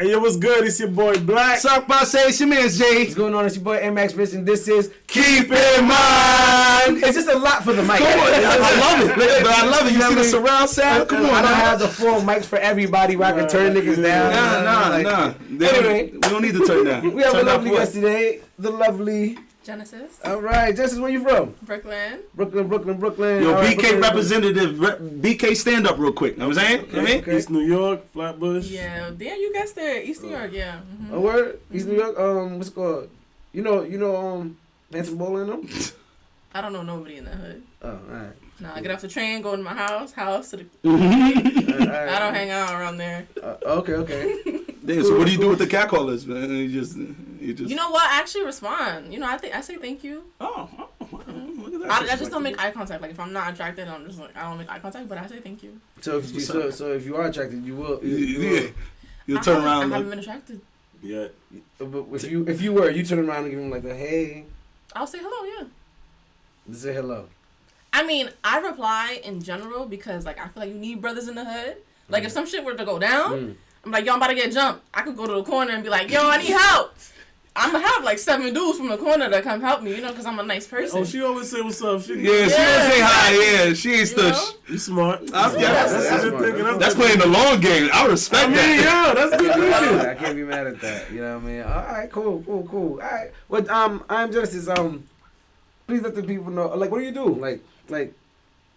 Hey, yo, what's good? It's your boy Black. Suck by say it's your man Jay. What's going on? It's your boy MX Rich, and this is Keep in Mind. It's just a lot for the mic. Come on, I love it. But I love it. You see the surround sound? Come on. I don't have the full mics for everybody where I can turn niggas down. Nah. Anyway, we don't need to turn down. We have a lovely guest today. The lovely Genesis. All right, Genesis, where you from? Brooklyn. Brooklyn. Yo, right, BK Brooklyn. representative, BK stand up real quick. Know what I'm saying? Okay, You know what I mean? okay. East New York, Flatbush. Yeah, you guessed it. East New York, yeah. Mm-hmm. A word? East New York. What's it called? You know, Nancy Bowler and them? I don't know nobody in the hood. Oh, all right. Nah, I get off the train, go to my house to the. All right. I don't hang out around there. Okay. Damn, so what do you do with the catcallers, man? You just. You know what? I actually respond. You know, I say thank you. Oh, look at that. I just don't make eye contact. Like if I'm not attracted, I'm just like I don't make eye contact, but I say thank you. So if you are attracted, you will. You'll turn around. I haven't been attracted. Yeah. But if you were, you turn around and give him like the hey. I'll say hello. Yeah. Say hello. I mean, I reply in general because like I feel like you need brothers in the hood. Like if some shit were to go down, I'm like, yo, I'm about to get jumped. I could go to the corner and be like, yo, I need help. I'm gonna have like 7 dudes from the corner that come help me, you know, because I'm a nice person. Oh, she always say what's up. She always say hi. Yeah, she ain't stush. You smart. That's playing the long game. I respect that. Yeah, that's good. I can't be mad at that. You know what I mean? All right, cool. All right. Well, I'm Genesis. Please let the people know. Like, what do you do? Like,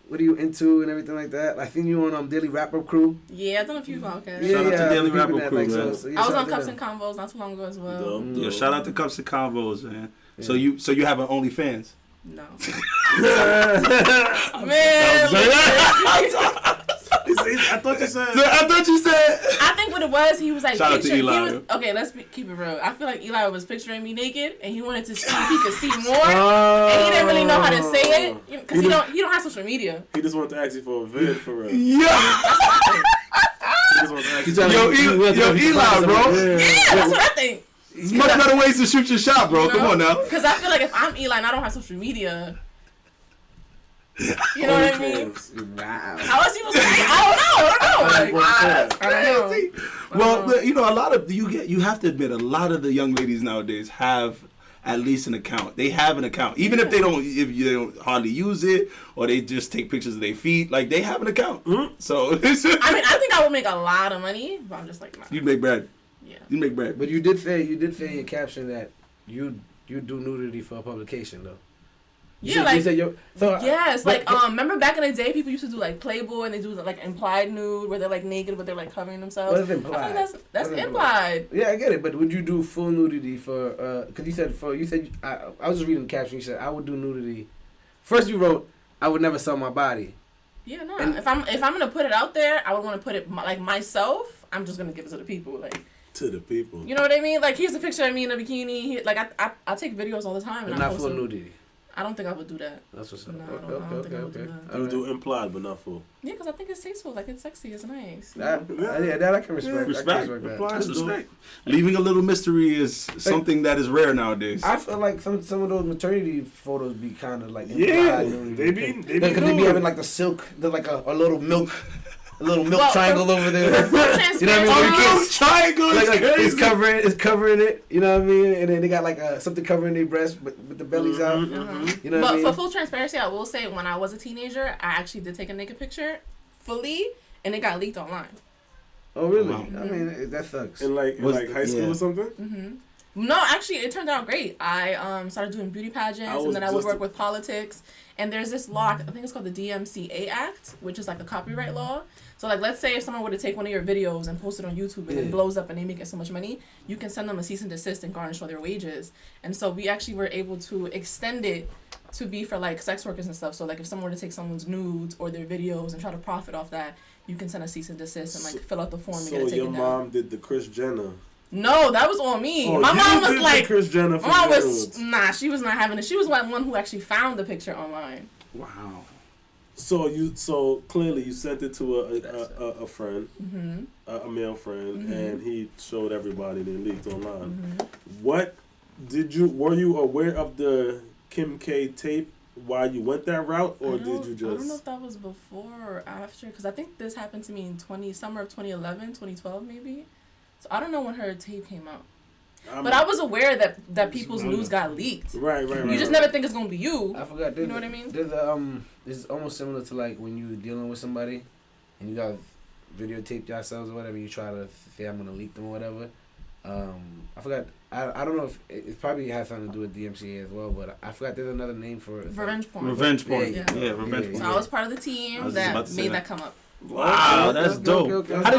what are you into and everything like that? I seen you on Daily Wrap Up Crew. Yeah, I've done a few podcasts. Shout out to Daily Wrap Up Crew, man. I was on Cups and Convos not too long ago as well. Yeah, shout out to Cups and Convos, man. Yeah. So you have an OnlyFans? No. Man. I thought you said. I think what it was, he was like, shout out to Eli. Keep it real. I feel like Eli was picturing me naked, and he wanted to see if he could see more, and he didn't really know how to say it because he don't have social media. He just wanted to ask you for a vid for real. Yeah. Yo, Eli, bro. Yeah, that's what I think. There's much better ways to shoot your shot, bro. Come on now. Because I feel like if I'm Eli and I don't have social media. You know what I mean? Wow. How else you was like, I don't know. Well, you know, a lot of you have to admit, a lot of the young ladies nowadays have at least an account. They have an account, even if they don't hardly use it, or they just take pictures of their feet. Like they have an account. Mm-hmm. So I mean, I think I would make a lot of money, but I'm just like, nah. You'd make bread. Yeah. You make bread. But you did say in your caption that you do nudity for a publication though. Yeah, remember back in the day, people used to do like Playboy and they do like implied nude where they're like naked but they're like covering themselves. What is implied? I think that's implied. Yeah, I get it, but would you do full nudity for? Because you said I was just reading the caption. You said I would do nudity. First, you wrote I would never sell my body. Yeah, no. And if I'm gonna put it out there, I would want to put it like myself. I'm just gonna give it to the people, like. To the people. You know what I mean? Like here's a picture of me in a bikini. Like I take videos all the time. But not full nudity. I don't think I would do that. That's what's up. No, I don't think I would do that. I would do implied, but not full. Yeah, because I think it's tasteful. Like, it's sexy. It's nice. That I can respect. Respect. That's respect. Leaving a little mystery is something that is rare nowadays. I feel like some of those maternity photos be kind of like implied. They be having like the silk, like a little milk. A little milk triangle over there. You know what I mean? Milk triangle is it's covering it. You know what I mean? And then they got like something covering their breast with the bellies out. Mm-hmm. You know what I mean? But for full transparency, I will say when I was a teenager, I actually did take a naked picture fully, and it got leaked online. Oh really? Wow. I mean that sucks. In high school or something? Mm-hmm. No, actually, it turned out great. I started doing beauty pageants, and then I would work with politics. And there's this law, I think it's called the DMCA Act, which is like a copyright law. So, like, let's say if someone were to take one of your videos and post it on YouTube and it blows up and they make it so much money, you can send them a cease and desist and garnish all their wages. And so we actually were able to extend it to be for, like, sex workers and stuff. So, like, if someone were to take someone's nudes or their videos and try to profit off that, you can send a cease and desist and, like, fill out the form and get it taken down. So your mom did the Kris Jenner. No, that was on me. Oh, my mom was like, Kris Jenner my mom was, she was not having it. She was one who actually found the picture online. Wow. So clearly you sent it to a friend, mm-hmm. a male friend, mm-hmm. and he showed everybody and it leaked online. Mm-hmm. Were you aware of the Kim K tape while you went that route, or did you just? I don't know if that was before or after, because I think this happened to me in summer of 2011, 2012 maybe. So I don't know when her tape came out. But I was aware that people's news got leaked. Right. You just never think it's gonna be you. I forgot. You know what I mean? There's it's almost similar to like when you dealing with somebody, and you got videotaped yourselves or whatever. You try to say I'm gonna leak them or whatever. I forgot. I don't know if it probably has something to do with DMCA as well, but I forgot there's another name for it. Revenge porn. Revenge porn. Yeah, Revenge porn. So I was part of the team that made that come up. Wow, that's dope. Okay. How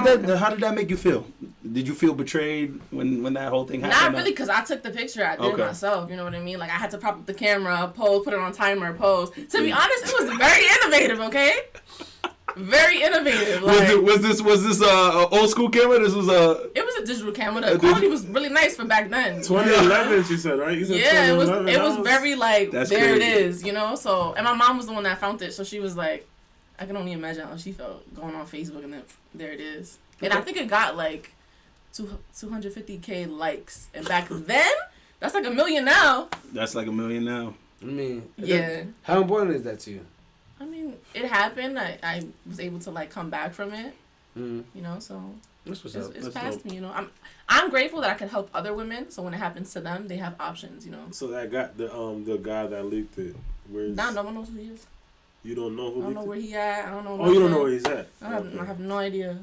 did that make you feel? Did you feel betrayed when that whole thing happened? Not really, because I took the picture. I did it myself. You know what I mean? Like, I had to prop up the camera, pose, put it on timer, pose. To be honest, it was very innovative, okay? Very innovative. Like, was this old school camera? This was a. It was a digital camera. The quality was really nice for back then. 2011, she said, right? You said yeah, it was very like That's there crazy. it is, you know. So, and my mom was the one that found it, so she was like, I can only imagine how she felt going on Facebook, and then there it is. And I think it got like 250K likes, and back then that's like 1 million now. That's like 1 million now. I mean, Yeah. How important is that to you? I mean, it happened. I was able to like come back from it. Mm. You know, so That's what's up. it's past me. You know, I'm grateful that I can help other women. So when it happens to them, they have options. You know. So that got the guy that leaked it. Where's? Nah, no one knows who he is. You don't know who? I don't know where he at. I don't know. Oh, you don't know where he's at. I have no idea.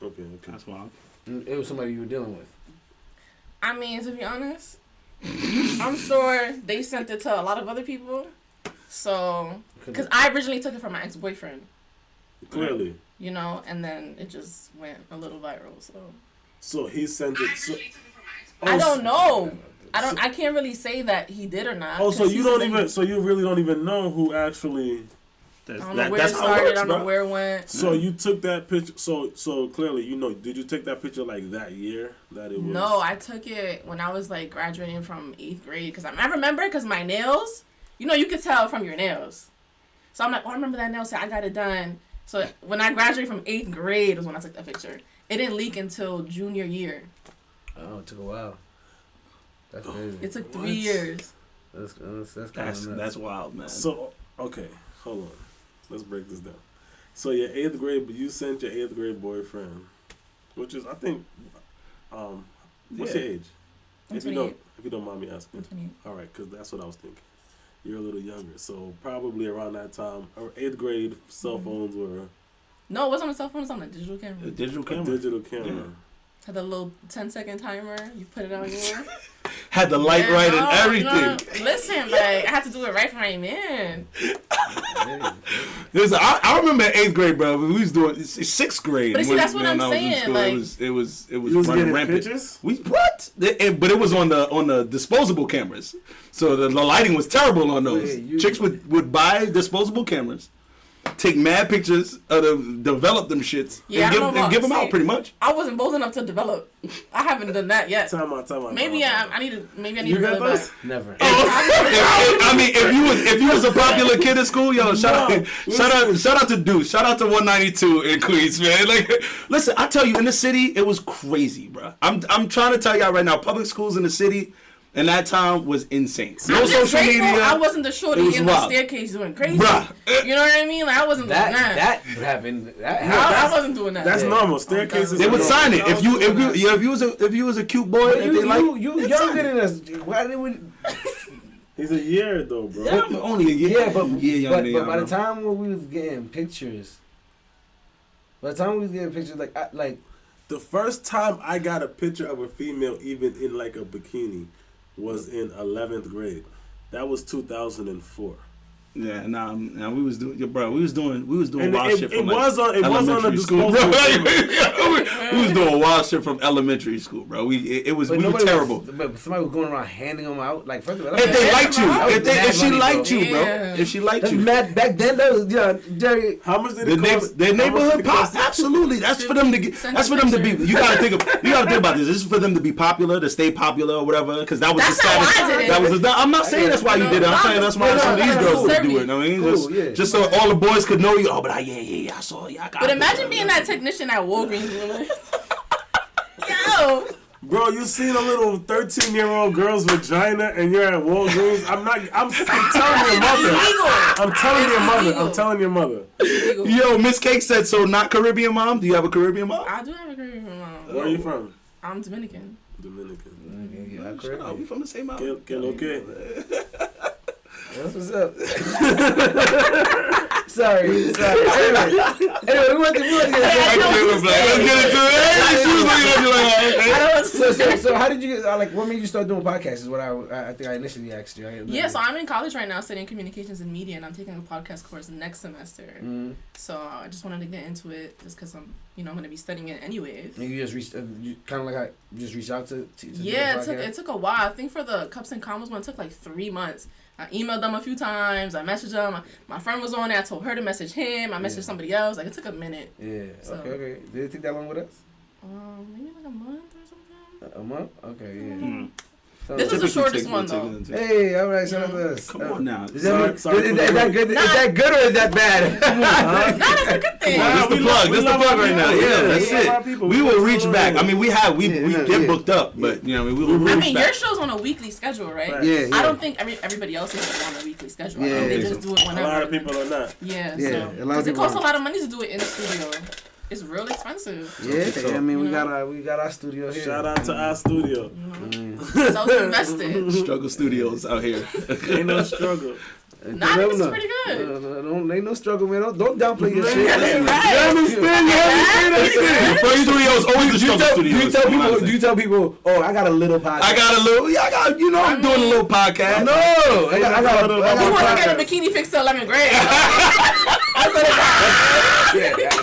Okay. That's wild. It was somebody you were dealing with. I mean, to be honest, I'm sure they sent it to a lot of other people. So, because I originally took it from my ex-boyfriend. Clearly. You know, and then it just went a little viral. So he sent it. So, I don't know. I can't really say that he did or not. Oh, so you don't even. So you really don't even know who actually. I don't know where it started. I don't know where it went. So you took that picture. So clearly, you know. Did you take that picture like that year that it was? No, I took it when I was like graduating from 8th grade. Because I remember because my nails. You know, you could tell from your nails. So I'm like, oh, I remember that nail set. I got it done. So when I graduated from 8th grade was when I took that picture. It didn't leak until junior year. Oh, it took a while. That's crazy. It took 3 years. That's wild, man. So okay, hold on. Let's break this down. So your 8th grade, you sent your 8th grade boyfriend, which is I think, what's your age? If you don't mind me asking. I'm 28. All right, because that's what I was thinking. You're a little younger, so probably around that time, or 8th grade, cell phones were. No, it wasn't on a cell phone. It was on a digital camera. A digital camera. Digital camera. Yeah. Had the little 10-second timer. You put it on your. Had the light right and everything. You know, listen, like I had to do it right for my man. Listen, I remember in 8th grade, bro. We was doing 6th grade. But see, that's what I'm saying. Like it was you was running rampant. Pictures? But it was on the disposable cameras, so the lighting was terrible on those. Chicks would buy disposable cameras, take mad pictures of them, develop them shits, and give them out pretty much. I wasn't bold enough to develop. I haven't done that yet. Time out. Maybe I need to You got build it those? back. Never. I mean, if you was a popular kid in school, yo, shout out to Deuce, shout out to 192 in Queens, man. Like, listen, I tell you, in the city, it was crazy, bro. I'm trying to tell y'all right now, public schools in the city. And that time was insane. No social media. I wasn't the shorty in the staircase doing crazy. Bruh. You know what I mean? Like I wasn't doing that. That happened. I wasn't doing that. That's normal. Staircases. They would sign it if you was a cute boy. If they like you younger than us. Why did we? He's a year though, bro. Yeah, I'm only a year. Yeah, but by by the time when we was getting pictures, like the first time I got a picture of a female, even in like a bikini, was in 11th grade. That was 2004. Yeah, we was doing wild shit from elementary school, bro. We was doing wild shit from elementary school, bro. We were terrible. But somebody was going around handing them out. Like first of all, if they liked you, if she liked you, bro, if she liked you. Mad back then, that was Jerry. How much did it cost? The neighborhood pop, absolutely. That's for them to get. That's for them to be. You gotta think about this. This is for them to be popular, to stay popular or whatever. Because that was the status. That was. I'm not saying that's why you did it. I'm saying that's why some of these girls would do it. I mean, just so all the boys could know you. Oh, but I saw you. But imagine being that technician at Walgreens. Yo. Bro, you seen a little 13-year-old girl's vagina and you're at Walgreens? I'm telling your mother. Yo, Miss Cake said, so not Caribbean mom? Do you have a Caribbean mom? I do have a Caribbean mom. Where are you from? I'm Dominican. Yeah, Shut up, we from the same island. Okay. That's what's up. Sorry. Anyway, we want to get So how did you get, like, what made you start doing podcasts is what I think I initially asked you. Yeah, so I'm in college right now studying communications and media, and I'm taking a podcast course next semester. Mm-hmm. So I just wanted to get into it just because I'm going to be studying it anyways. And you just reached, kind of like I just reached out to yeah, it took a while. I think for the Cups and Combos one, it took like 3 months. I emailed them a few times. I messaged them. My friend was on there. I told her to message him. I messaged somebody else. Like, it took a minute. Yeah. So. Okay. Did it take that long with us? Maybe like a month or something. A month? Okay, yeah. Mm-hmm. So, this was the shortest one, though. Hey, all right, shout out to us. Come on now. Is that good? Is that good or is that bad? That's a good thing. That's the plug. That's the plug right now. Yeah, that's it. We will reach back. I mean, we get booked up, but we will reach back. I mean, your show's on a weekly schedule, right? Yeah. I don't think everybody else is on a weekly schedule. Yeah, they just do it whenever. A lot of people are not. Yeah. So because it costs a lot of money to do it in the studio. It's real expensive. Yeah, I mean, we got our studio here. Shout out to our studio. So invested. Struggle Studios out here. Ain't no struggle. Nah, this is pretty good. Ain't no struggle, man. Don't downplay your shit. You understand that shit. First studio is always the struggle studio. Do you tell people, oh, I got a little podcast? I'm doing a little podcast. No, I got a You want to get a bikini fixed to 11th grade.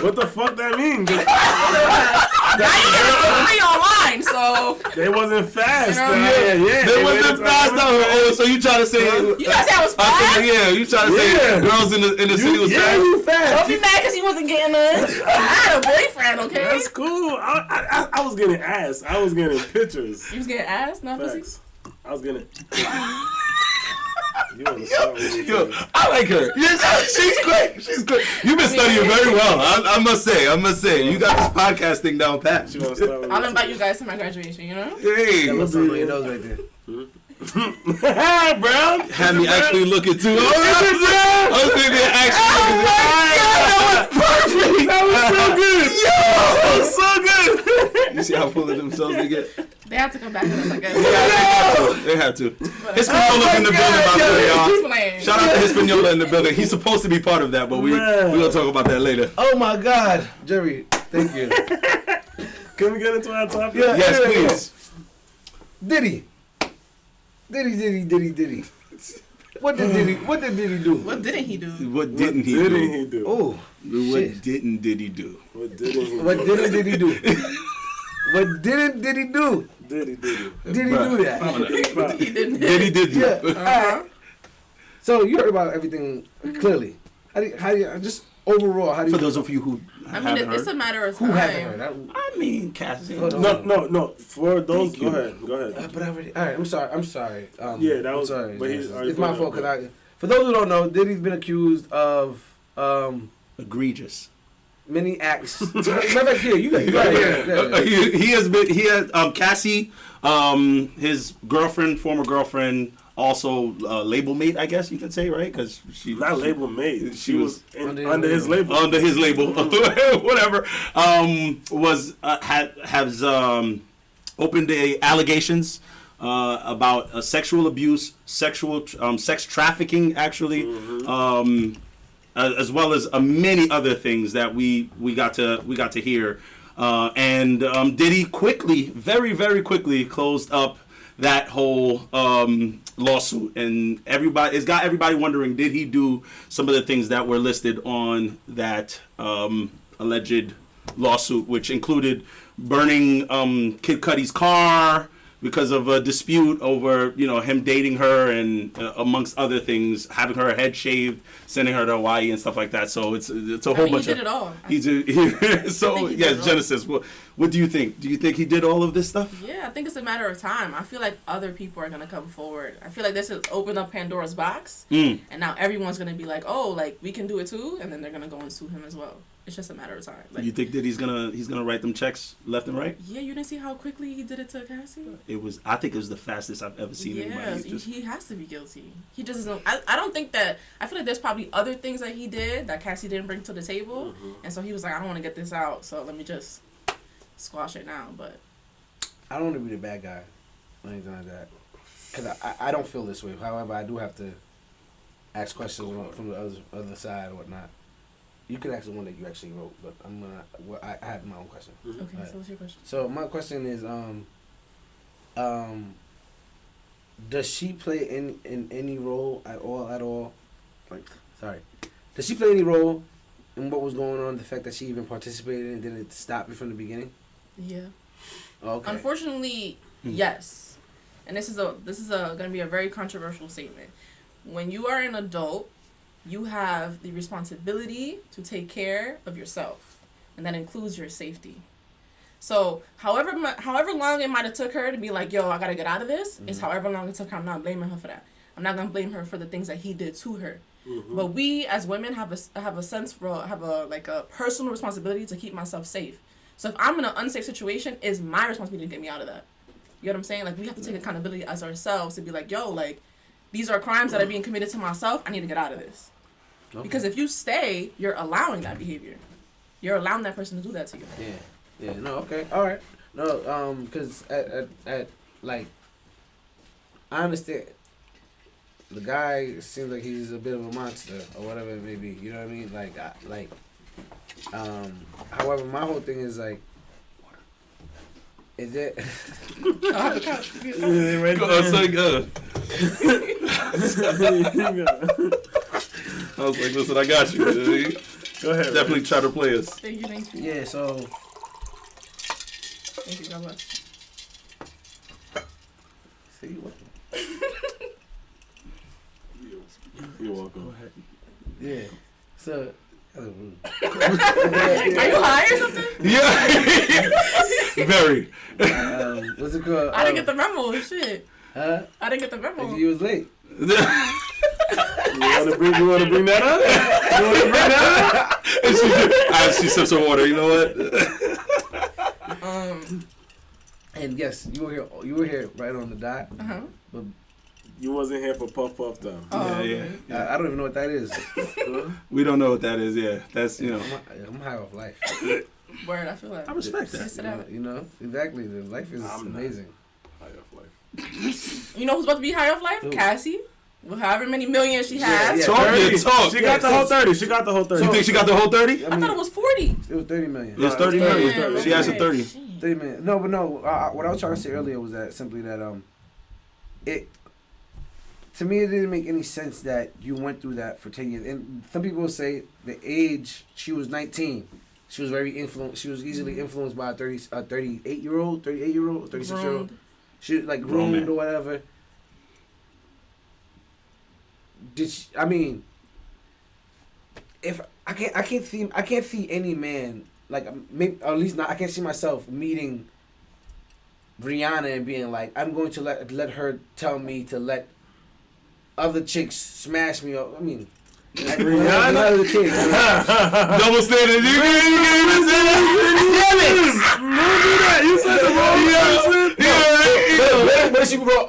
What the fuck that means? Now you get it for free online, so. They wasn't fast. They wasn't fast out here. Oh, so you trying to say? You guys say I was fast? Yeah, you trying to say girls in the city was fast? Yeah, you fast. Don't be mad because you wasn't getting none. I had a boyfriend, okay? That's cool. I was getting ass. I was getting pictures. You was getting ass, not pussy? Facts. I was getting. Yo, I like her. She's great. You've been studying very well. I must say. You got this podcast thing down pat. I'll invite you guys to my graduation, you know? Hey, what's on your nose right there? Brown had me actually looking too. I was thinking actually looking. That was so good. You see how full of themselves they get? They have to come back to us, I guess. They have to. Hispaniola's in the building, by the way, y'all. Shout out to Hispaniola in the building. He's supposed to be part of that, but we're going to talk about that later. Oh, my God. Jerry, thank you. Can we get into our topic? Yeah, yes, please. Diddy. What did Diddy do? What didn't he do? What didn't he do? Oh, What didn't Diddy do? what didn't Diddy do? What didn't he do? Diddy do that? Diddy did do. Yeah. All right. So you heard about everything clearly. How do you just overall? How do you? For those of you who haven't heard. It's a matter of Who time. haven't heard? I mean, Cassie. No. For those, go ahead. But I already. All right. I'm sorry. Yeah, that was. Sorry. But It's my fault. For those who don't know, Diddy's been accused of egregious. many acts. Matter of fact, here you got here. He has Cassie, his former girlfriend. Also, label mate, I guess you can say, right? Because she not label mate. She was under his label. Under his label, whatever. Has opened the allegations about sexual abuse, sex trafficking, actually, as well as many other things that we got to hear. And Diddy very, very quickly closed up that whole lawsuit, and it's got everybody wondering, did he do some of the things that were listed on that alleged lawsuit, which included burning Kid Cudi's car because of a dispute over him dating her, and amongst other things, having her head shaved, sending her to Hawaii and stuff like that. So it's a whole bunch he did it all. Genesis. What do you think? Do you think he did all of this stuff? Yeah, I think it's a matter of time. I feel like other people are going to come forward. I feel like this has opened up Pandora's box, and now everyone's going to be like, oh, like, we can do it too, and then they're going to go and sue him as well. It's just a matter of time. Like, you think that he's gonna write them checks left and right? Yeah, you didn't see how quickly he did it to Cassie? I think it was the fastest I've ever seen anybody. He has to be guilty. He just doesn't. I don't think that. I feel like there's probably other things that he did that Cassie didn't bring to the table, and so he was like, I don't want to get this out, so let me just squash it now. But I don't want to be the bad guy or anything like that. Because I don't feel this way. However, I do have to ask questions from the other side or whatnot. You could ask the one that you actually wrote, but I have my own question. Okay, so what's your question? So my question is, does she play in any role at all? Like, sorry. Does she play any role in what was going on? The fact that she even participated and didn't stop it from the beginning? Yeah. Okay. Unfortunately, yes. And this is gonna be a very controversial statement. When you are an adult, you have the responsibility to take care of yourself, and that includes your safety. So, however long it might have took her to be like, yo, I gotta get out of this, is however long it took her. I'm not blaming her for that. I'm not gonna blame her for the things that he did to her. Mm-hmm. But we as women have a personal responsibility to keep myself safe. So if I'm in an unsafe situation, it's my responsibility to get me out of that. You know what I'm saying? Like, we have to take accountability as ourselves to be like, yo, like, these are crimes that are being committed to myself. I need to get out of this. Okay. Because if you stay, you're allowing that behavior. You're allowing that person to do that to you. Yeah. No. Okay. All right. No. Because at like, I understand. The guy seems like he's a bit of a monster or whatever it may be. You know what I mean? Like. However, my whole thing is like, is it? Go. I was like, listen, I got you. Go ahead. Definitely try to play us. Thank you. Yeah. So. Thank you. God bless. See what? You're welcome. Go ahead. Yeah. So. Are you high or something? Yeah. Very. What's it called? I didn't get the memo. Shit. Huh? I didn't get the memo. You was late. You want to bring that up? She sips some water. You know what? And yes, you were here right on the dot. But you wasn't here for puff though. Yeah. I don't even know what that is. We don't know what that is. Yeah, that's I'm high off life. Word, I feel like. I respect that. You know, exactly. The life is amazing. High off life. You know who's about to be high off life? Ooh. Cassie. Well, however many millions she has. Talk. She got the whole 30. You think she got the whole 30? I thought it was 40. It was 30 million. It's 30 million. She has a 30. 30 million. No, but no. What I was trying to say earlier was that simply that to me, it didn't make any sense that you went through that for 10 years. And some people say the age, she was 19. She was very influenced. She was easily influenced by a 38-year-old, 36-year-old. She like groomed or whatever. Did she, I mean, if I can't see any man like maybe or at least not. I can't see myself meeting Rihanna and being like, I'm going to let her tell me to let other chicks smash me up. I mean, Rihanna, other chicks. Double standard. You can't even say that. Don't do that. You said the wrong.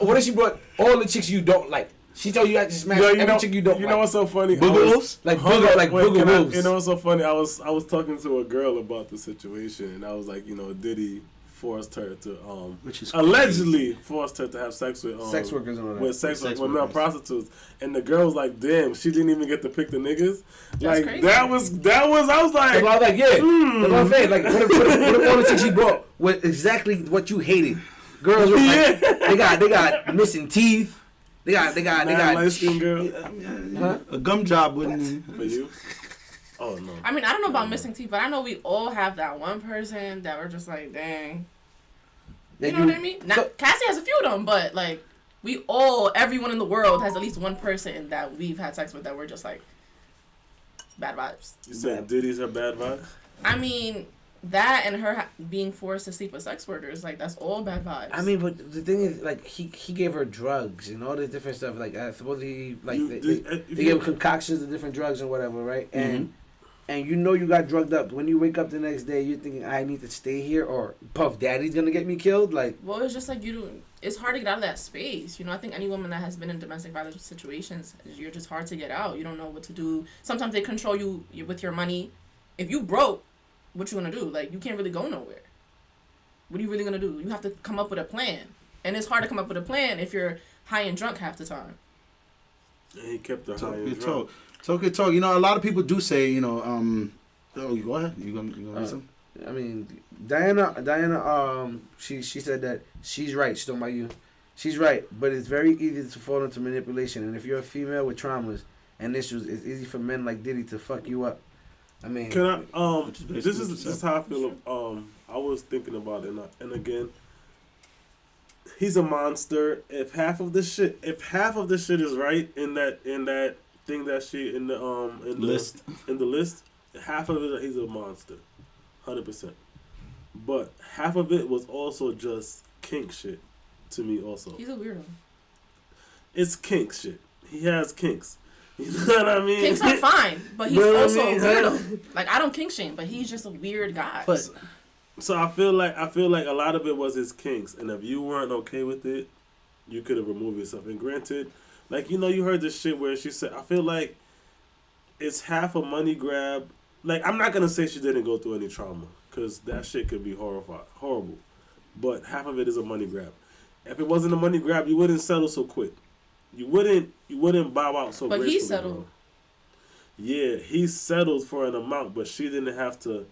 What if she brought all the chicks you don't like? She told you to smash every chick you don't like. You know what's so funny? Booger wolves? Like booger wolves. You know what's so funny? I was talking to a girl about the situation, and I was like, Diddy forced her to which is allegedly forced her to have sex with sex workers and all that. with male prostitutes, and the girl was like, damn, she didn't even get to pick the niggas. That's like crazy. that was I was like, I was like, yeah, that's what I'm saying. Like, what if all the chicks she brought was exactly what you hated? Girls with like, they got missing teeth. They got light skin girl. A gum job wouldn't for you. Oh no. I mean, I don't know about missing teeth, but I know we all have that one person that we're just like, dang. You know what I mean? Not Cassie has a few of them, but like everyone in the world has at least one person that we've had sex with that we're just like bad vibes. You said Diddy's her bad vibes? I mean, that and her being forced to sleep with sex workers, like that's all bad vibes. I mean, but the thing is, like he gave her drugs and all this different stuff. Like supposedly, like they gave her concoctions of different drugs and whatever, right? And you got drugged up. When you wake up the next day, you're thinking, I need to stay here, or Puff Daddy's gonna get me killed. Like, well, it's just like it's hard to get out of that space. I think any woman that has been in domestic violence situations, you're just hard to get out. You don't know what to do. Sometimes they control you with your money. If you broke, what you gonna do? Like, you can't really go nowhere. What are you really gonna do? You have to come up with a plan, and it's hard to come up with a plan if you're high and drunk half the time. And he kept the high and drunk. Talk. You know, a lot of people do say, you know, oh, you go ahead. You gonna read something? I mean, Diana, she said that she's right. She's talking about you. She's right, but it's very easy to fall into manipulation. And if you're a female with traumas and issues, it's easy for men like Diddy to fuck you up. I mean, can I? This is how I feel. I was thinking about it, and again, he's a monster. If half of the shit is right in that thing that she in the list, half of it he's a monster, 100%. But half of it was also just kink shit to me. Also, he's a weirdo. It's kink shit. He has kinks. You know what I mean? Kinks are fine, but he's also a weirdo. Like, I don't kink shame, but he's just a weird guy. But so I feel like a lot of it was his kinks, and if you weren't okay with it, you could have removed yourself. And granted, like, you know, you heard this shit where she said, I feel like it's half a money grab. Like, I'm not gonna say she didn't go through any trauma, because that shit could be horrible. But half of it is a money grab. If it wasn't a money grab, you wouldn't settle so quick. You wouldn't bow out so gracefully. But he settled. Bro. Yeah, he settled for an amount, but she didn't have to.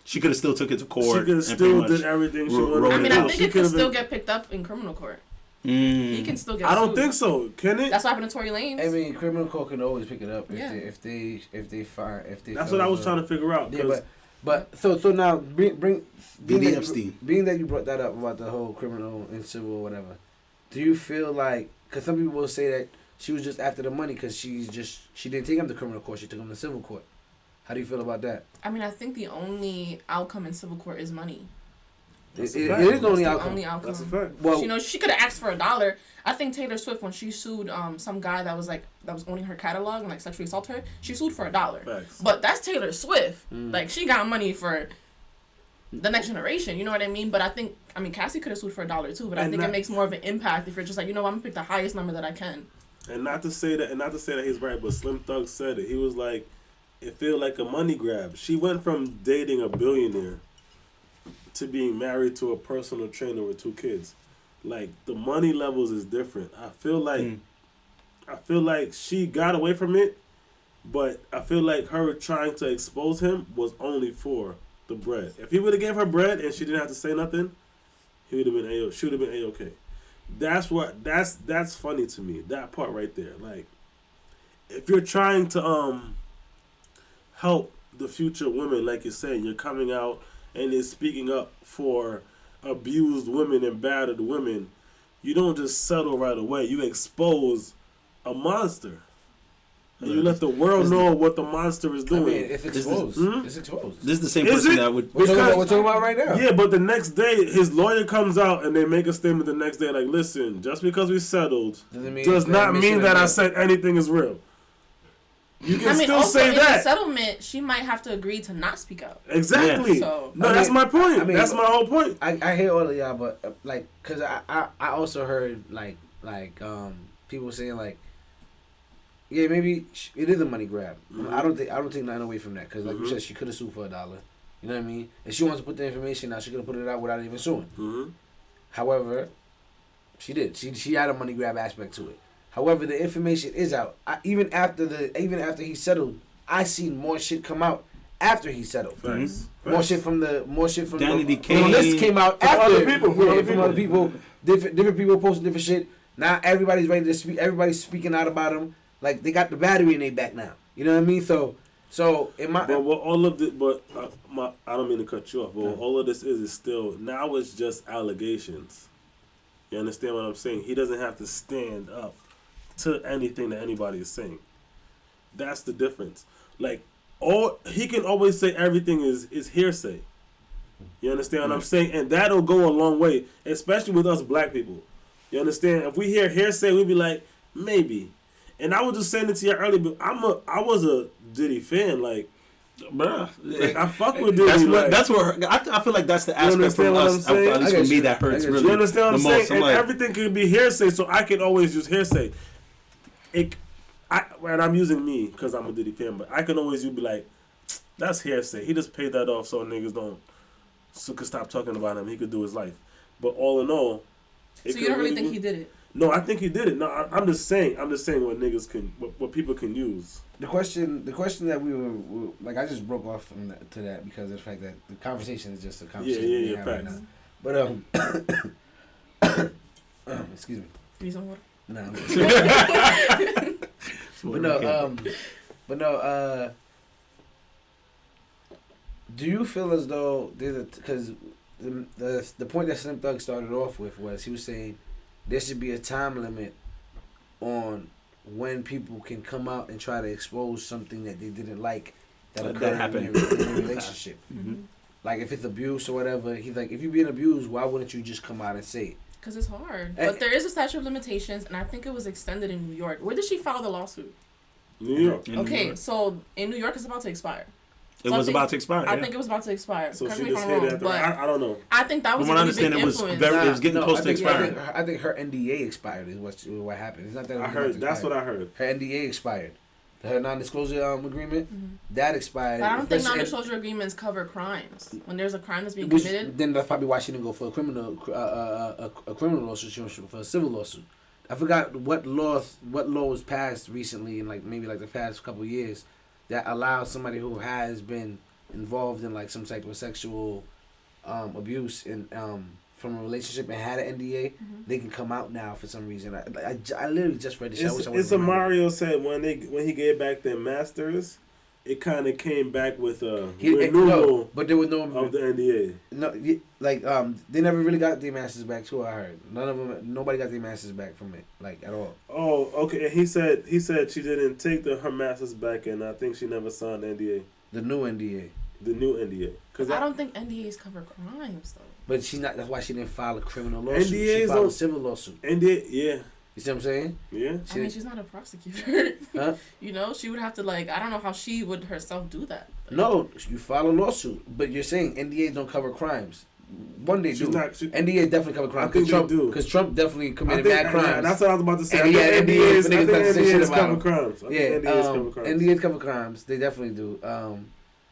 She could have still took it to court. She could have still did everything she wanted. I mean, I think it can still get picked up in criminal court. He can still get sued. I don't think so. Can it? That's what happened to Tory Lanez. I mean, criminal court can always pick it up if they find. That's what I was trying to figure out. Yeah, but so now being that you brought that up about the whole criminal and civil or whatever, do you feel like, because some people will say that she was just after the money because she didn't take him to criminal court, she took him to civil court. How do you feel about that? I mean, I think the only outcome in civil court is money. It is the only outcome. That's a fact. Well, you know, she could have asked for $1. I think Taylor Swift, when she sued some guy that was owning her catalog and like sexually assaulted her, she sued for $1. Facts. But that's Taylor Swift. Like, she got money for the next generation. You know what I mean? But I think, Cassie could have sued for $1 too. But I think it makes more of an impact if you're just like, you know, I'm gonna pick the highest number that I can. And not to say that he's right, but Slim Thug said it. He was like, it feel like a money grab. She went from dating a billionaire to being married to a personal trainer with 2 kids. Like, the money levels is different. I feel like she got away from it, but I feel like her trying to expose him was only for the bread. If he would have gave her bread and she didn't have to say nothing, she would have been A-okay. That's funny to me. That part right there. Like, if you're trying to help the future women, like you're saying, you're coming out and is speaking up for abused women and battered women, you don't just settle right away. You expose a monster. And you let the world know what the monster is doing. I mean, it's exposed. It's exposed. This is the same person that would... We're talking about right now. Yeah, but the next day, his lawyer comes out and they make a statement the next day like, listen, just because we settled does not mean that I said anything is real. You can still also say in that. the settlement, she might have to agree to not speak out. Exactly. Yeah. So, that's my point. That's my whole point. I hear all of y'all, but like, cause I also heard like people saying like, yeah, maybe it is a money grab. I don't take nothing away from that, cause like you said, she could have sued for $1. You know what I mean? If she wants to put the information out, she could have put it out without even suing. However, she did. She had a money grab aspect to it. However, the information is out. Even after he settled, I seen more shit come out after he settled. More shit from Danny Kane. This came out after other people. From other people. Different people posting different shit. Now everybody's ready to speak. Everybody's speaking out about him. Like, they got the battery in their back now. You know what I mean? So in my... But what all of this... But I don't mean to cut you off, but all of this is still... Now it's just allegations. You understand what I'm saying? He doesn't have to stand up to anything that anybody is saying. That's the difference. Like, he can always say everything is hearsay. You understand what I'm saying? And that'll go a long way, especially with us black people. You understand? If we hear hearsay, we'd be like, maybe... And I was just saying it to you earlier, but I was a Diddy fan, like, bruh. Like, I fuck with Diddy. That's where I feel like that's the aspect from us. At least for me, that hurts really. You understand what I'm saying? And like, everything could be hearsay, so I can always use hearsay. And I'm using me because I'm a Diddy fan, but I can always be like, that's hearsay. He just paid that off so niggas don't so could stop talking about him. He could do his life. But all in all, so you don't really think he did it? No, I think he did it. No, I'm just saying what niggas can, what people can use. The question that we were like, I just broke off from that, to that because of the fact that the conversation is just a conversation we have right now. But excuse me. Need some water? No. Do you feel as though because the point that Slim Thug started off with was he was saying there should be a time limit on when people can come out and try to expose something that they didn't like that occurred in a relationship. Mm-hmm. Like if it's abuse or whatever, he's like, if you're being abused, why wouldn't you just come out and say it? Because it's hard. But there is a statute of limitations, and I think it was extended in New York. Where did she file the lawsuit? New York. Okay, so in New York, it's about to expire. It was about to expire. I think it was about to expire. So correct she just hit it. I don't know. I think that was from what I understand, it was getting close to expiring. I think her NDA expired. Is what happened. It's not that. I heard. That's what I heard. Her NDA expired. Her non-disclosure agreement that expired. But I don't think non-disclosure agreements cover crimes. When there's a crime that's being committed, then that's probably why she didn't go for a criminal lawsuit. She went for a civil lawsuit. I forgot what law was passed recently in maybe the past couple of years that allows somebody who has been involved in some type of sexual abuse and from a relationship and had an NDA, they can come out now for some reason. I literally just read this. It's a Mario said when he gave back their masters, it kind of came back with a renewal. But there was no of the NDA. No, they never really got their masters back too. I heard nobody got their masters back from it at all. Oh, okay. And he said she didn't take her masters back, and I think she never signed the NDA. The new NDA. The new NDA. Because I don't think NDAs cover crimes though. But she's not. That's why she didn't file a criminal lawsuit. NDAs she filed a civil lawsuit. NDA, yeah. You see what I'm saying? Yeah. I mean, she's not a prosecutor. Huh? You know, she would have to I don't know how she would herself do that. No, you file a lawsuit, but you're saying NDAs don't cover crimes. One day do. NDAs definitely cover crimes. Because Trump definitely committed bad crimes. That's what I was about to say. NDAs cover crimes. NDAs cover crimes. They definitely do.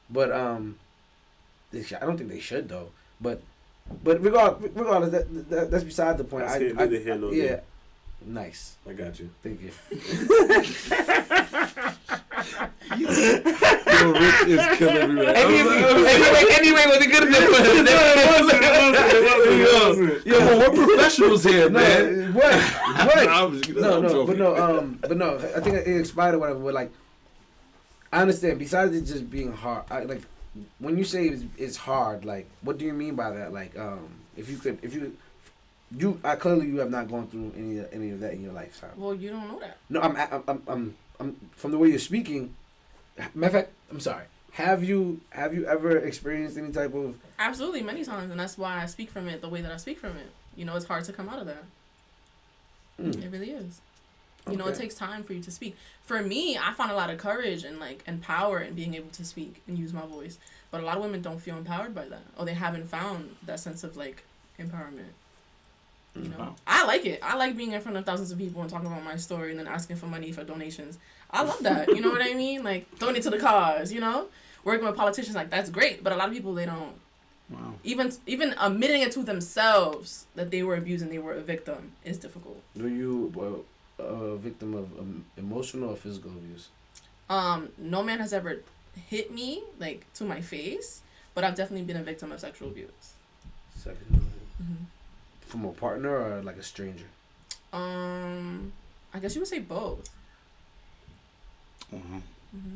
But I don't think they should though. But regardless, that's beside the point. Yeah. Nice. I got you. Thank you. Yo, Rich is killing me. Anyway, was it good enough? Yo, we're professionals here, man. What? But no. I think it expired or whatever. But I understand. Besides it just being hard, when you say it's hard, what do you mean by that? Clearly you have not gone through any of that in your lifetime. Well, you don't know that. No, I'm from the way you're speaking. Matter of fact, I'm sorry. Have you ever experienced any type of? Absolutely, many times, and that's why I speak from it the way that I speak from it. You know, it's hard to come out of that. It really is. You know, it takes time for you to speak. For me, I found a lot of courage and power in being able to speak and use my voice. But a lot of women don't feel empowered by that, or they haven't found that sense of empowerment. You know, wow. I like it. I like being in front of thousands of people and talking about my story and then asking for money for donations. I love that. You know what I mean? Donate to the cause. You know, working with politicians, that's great. But a lot of people, they don't. Wow. Even admitting it to themselves that they were abused and they were a victim is difficult. Were you a victim of emotional or physical abuse? No man has ever hit me to my face, but I've definitely been a victim of sexual abuse. From a partner or a stranger? I guess you would say both.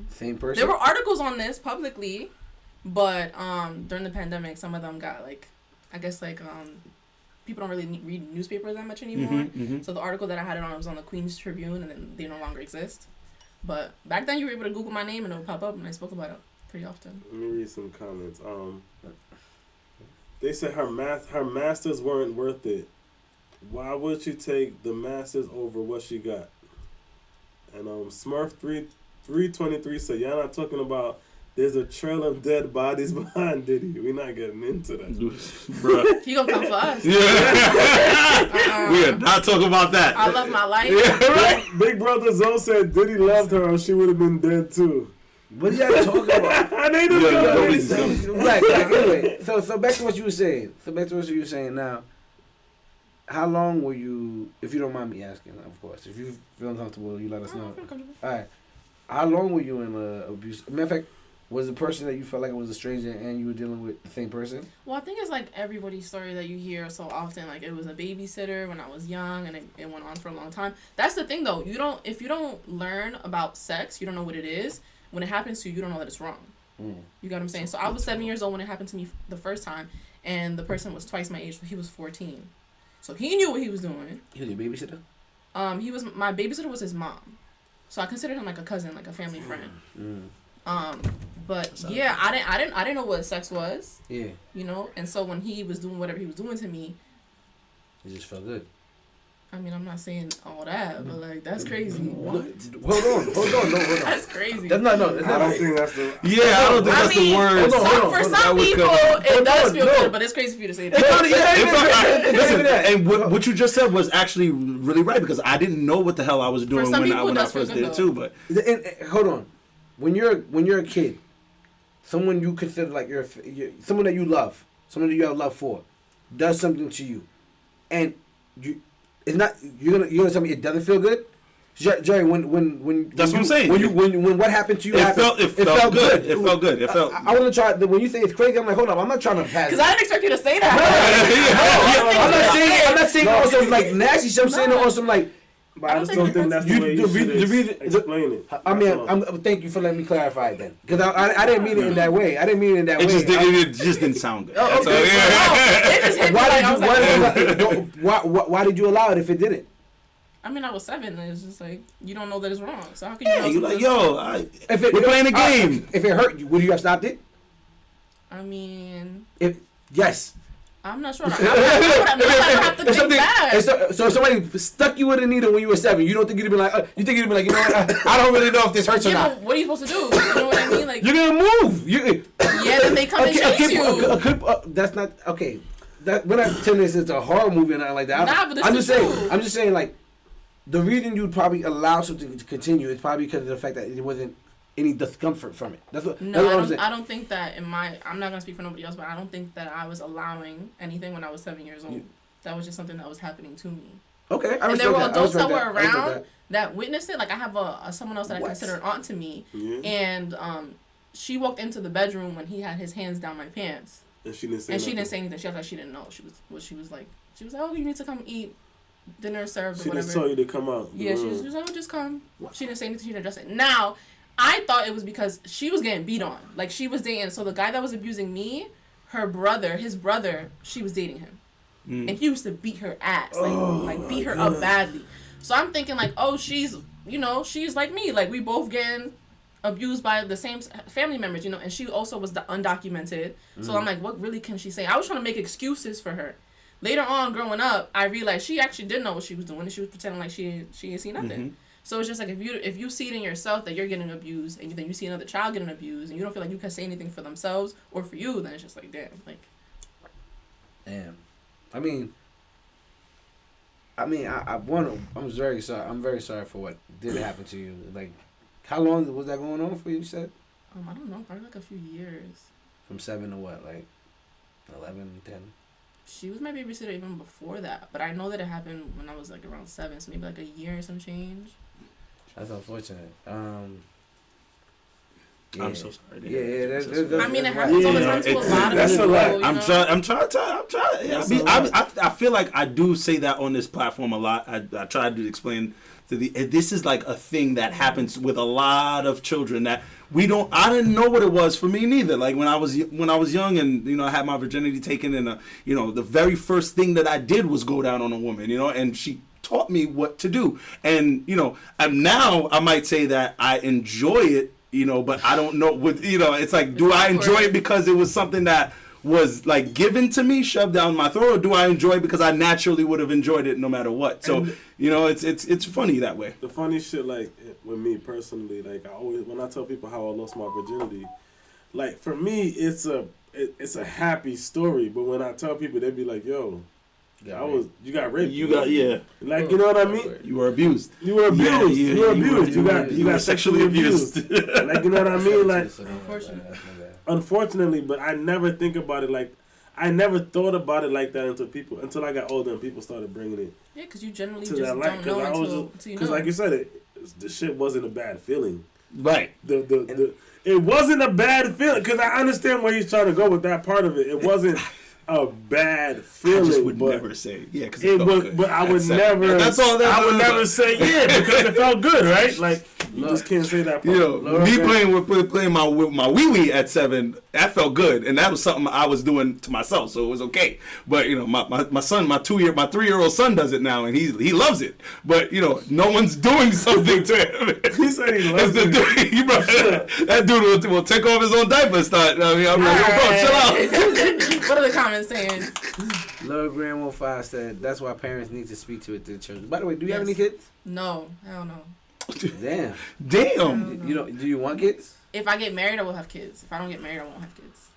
Same person? There were articles on this publicly, but during the pandemic, some of them got people don't really read newspapers that much anymore. So the article that I had it on was on the Queen's Tribune, and then they no longer exist. But back then, you were able to Google my name and it would pop up, and I spoke about it pretty often. Let me read some comments. They said her masters weren't worth it. Why would you take the masters over what she got? And Smurf 323 said, y'all not talking about there's a trail of dead bodies behind Diddy. We're not getting into that. Bruh. He gonna come for us. Yeah. We are not talking about that. I love my life. Yeah, right? Big Brother Zoe said Diddy loved her or she would have been dead too. What did y'all talk about? They do Right. Anyway, so back to what you were saying. Now, how long were you? If you don't mind me asking, of course. If you feel uncomfortable, you let us know. All right. How long were you in abuse? Matter of fact, was the person that you felt like it was a stranger and you were dealing with the same person? Well, I think it's like everybody's story that you hear so often. Like, it was a babysitter when I was young, and it went on for a long time. That's the thing, though. If you don't learn about sex, you don't know what it is. When it happens to you, you don't know that it's wrong. You got what I'm saying? So I was 7 years old when it happened to me the first time, and the person was twice my age. He was 14, so he knew what he was doing. He was your babysitter? My babysitter was his mom, so I considered him like a cousin, like a family friend. But yeah, I didn't know what sex was. Yeah. You know, and so when he was doing whatever he was doing to me, it just felt good. I mean, I'm not saying all that, but like, that's crazy. What? Hold on. No, hold on. That's crazy. That's not, no. I don't think that's the. Yeah, I don't think that's the word. For some people, it does feel good, but it's crazy for you to say that. Listen, and what you just said was actually really right, because I didn't know what the hell I was doing when I first did it too. But hold on, when you're a kid, someone you consider like you're someone that you love, someone that you have love for, does something to you, and it's not you're gonna tell me it doesn't feel good, Jerry. When that's what I'm saying. When what happened to you, it felt good. It felt good. It felt. I want to try. When you say it's crazy, I'm like, hold up. I'm not trying to pass. Because I didn't expect you to say that. I'm not saying on some like nasty shit. I'm saying on some like. But I just don't think that's the way you should explain it. I mean, thank you for letting me clarify it then. Because I didn't mean it in that way. It just didn't sound good. Oh, okay. It just hit me. Why did you allow it if it didn't? I mean, I was 7, and it's just like, you don't know that it's wrong. So how can you know? You're like, yo, we're playing a game. If it hurt you, would you have stopped it? I mean... Yes. I'm not sure. I have to think back. So if somebody stuck you with a needle when you were 7, you don't think you'd be like, you know what, I don't really know if this hurts or not. What are you supposed to do? You know what I mean? Like, you're gonna move. Yeah, then they come and chase you. That's not okay. We're not telling this it's a horror movie or nothing like that. Nah, but I'm just saying like the reason you'd probably allow something to continue is probably because of the fact that it wasn't any discomfort from it. That's what I'm saying. I don't think that I'm not gonna speak for nobody else, but I don't think that I was allowing anything when I was 7 years old. That was just something that was happening to me. Okay, and there were adults that were around that witnessed it. Like, I have someone else that I consider an aunt to me, and she walked into the bedroom when he had his hands down my pants, and she didn't say anything. She was like, she didn't know. She was like, oh, you need to come eat dinner served or whatever. She just told you to come out. Yeah, she was like, oh, just come. She didn't say anything. She didn't address it. Now, I thought it was because she was getting beat on. Like, she was dating. So the guy that was abusing me, his brother, she was dating him. And he used to beat her ass. Like beat her up badly. So I'm thinking, like, oh, she's like me. Like, we both getting abused by the same family members, and she also was undocumented. So I'm like, what really can she say? I was trying to make excuses for her. Later on, growing up, I realized she actually did know what she was doing, and she was pretending like she didn't see nothing. Mm-hmm. So it's just like, if you see it in yourself that you're getting abused, and then you see another child getting abused, and you don't feel like you can say anything for themselves or for you, then it's just like, damn. I'm very sorry. I'm very sorry for what did happen to you. Like, how long was that going on for you? You said? I don't know, probably like a few years. From 7 to what, like 11, 10? She was my babysitter even before that, but I know that it happened when I was like around 7, so maybe like a year and some change. That's unfortunate. Yeah. I'm so sorry. Yeah. I mean, it happens all the time to a lot of people. I'm trying. I feel like I do say that on this platform a lot. I try to explain this is like a thing that happens with a lot of children that I didn't know what it was for me neither. Like when I was young and I had my virginity taken, and the very first thing that I did was go down on a woman, and she taught me what to do. And now I might say that I enjoy it, but I don't know what, it's like, do I enjoy it because it was something that was like given to me, shoved down my throat, or do I enjoy it because I naturally would have enjoyed it no matter what? So, it's funny that way. The funny shit, like, with me personally, like, when I tell people how I lost my virginity, like, for me, it's a happy story, but when I tell people, they be like, yo, You got raped. You got Like, you know what I mean? You were abused. You were abused. Yeah, you were abused. You got sexually abused. Like, you know what I mean? Like, unfortunately, but I never think about it like. I never thought about it like that until I got older and people started bringing it. Yeah, because you generally to just that light. don't know until you know. Because, like you said, the shit wasn't a bad feeling. Right. It wasn't a bad feeling because I understand where he's trying to go with that part of it. It wasn't a bad feeling. I just would never say because it was. Good. But I would never. That's all. I would never say because it felt good, right? Like you just can't say that part. Me playing my wee wee at 7, that felt good, and that was something I was doing to myself, so it was okay. But my son, my 3-year-old son does it now, and he loves it. But no one's doing something to him. He said he loves it. That dude will take off his own diaper and start. I'm like, yo, bro, chill out. What are the comments saying? Lil Graham 05 said that's why parents need to speak to it to the children. By the way, do you have any kids? No, hell no. Damn. Do you want kids? If I get married, I will have kids. If I don't get married, I won't have kids.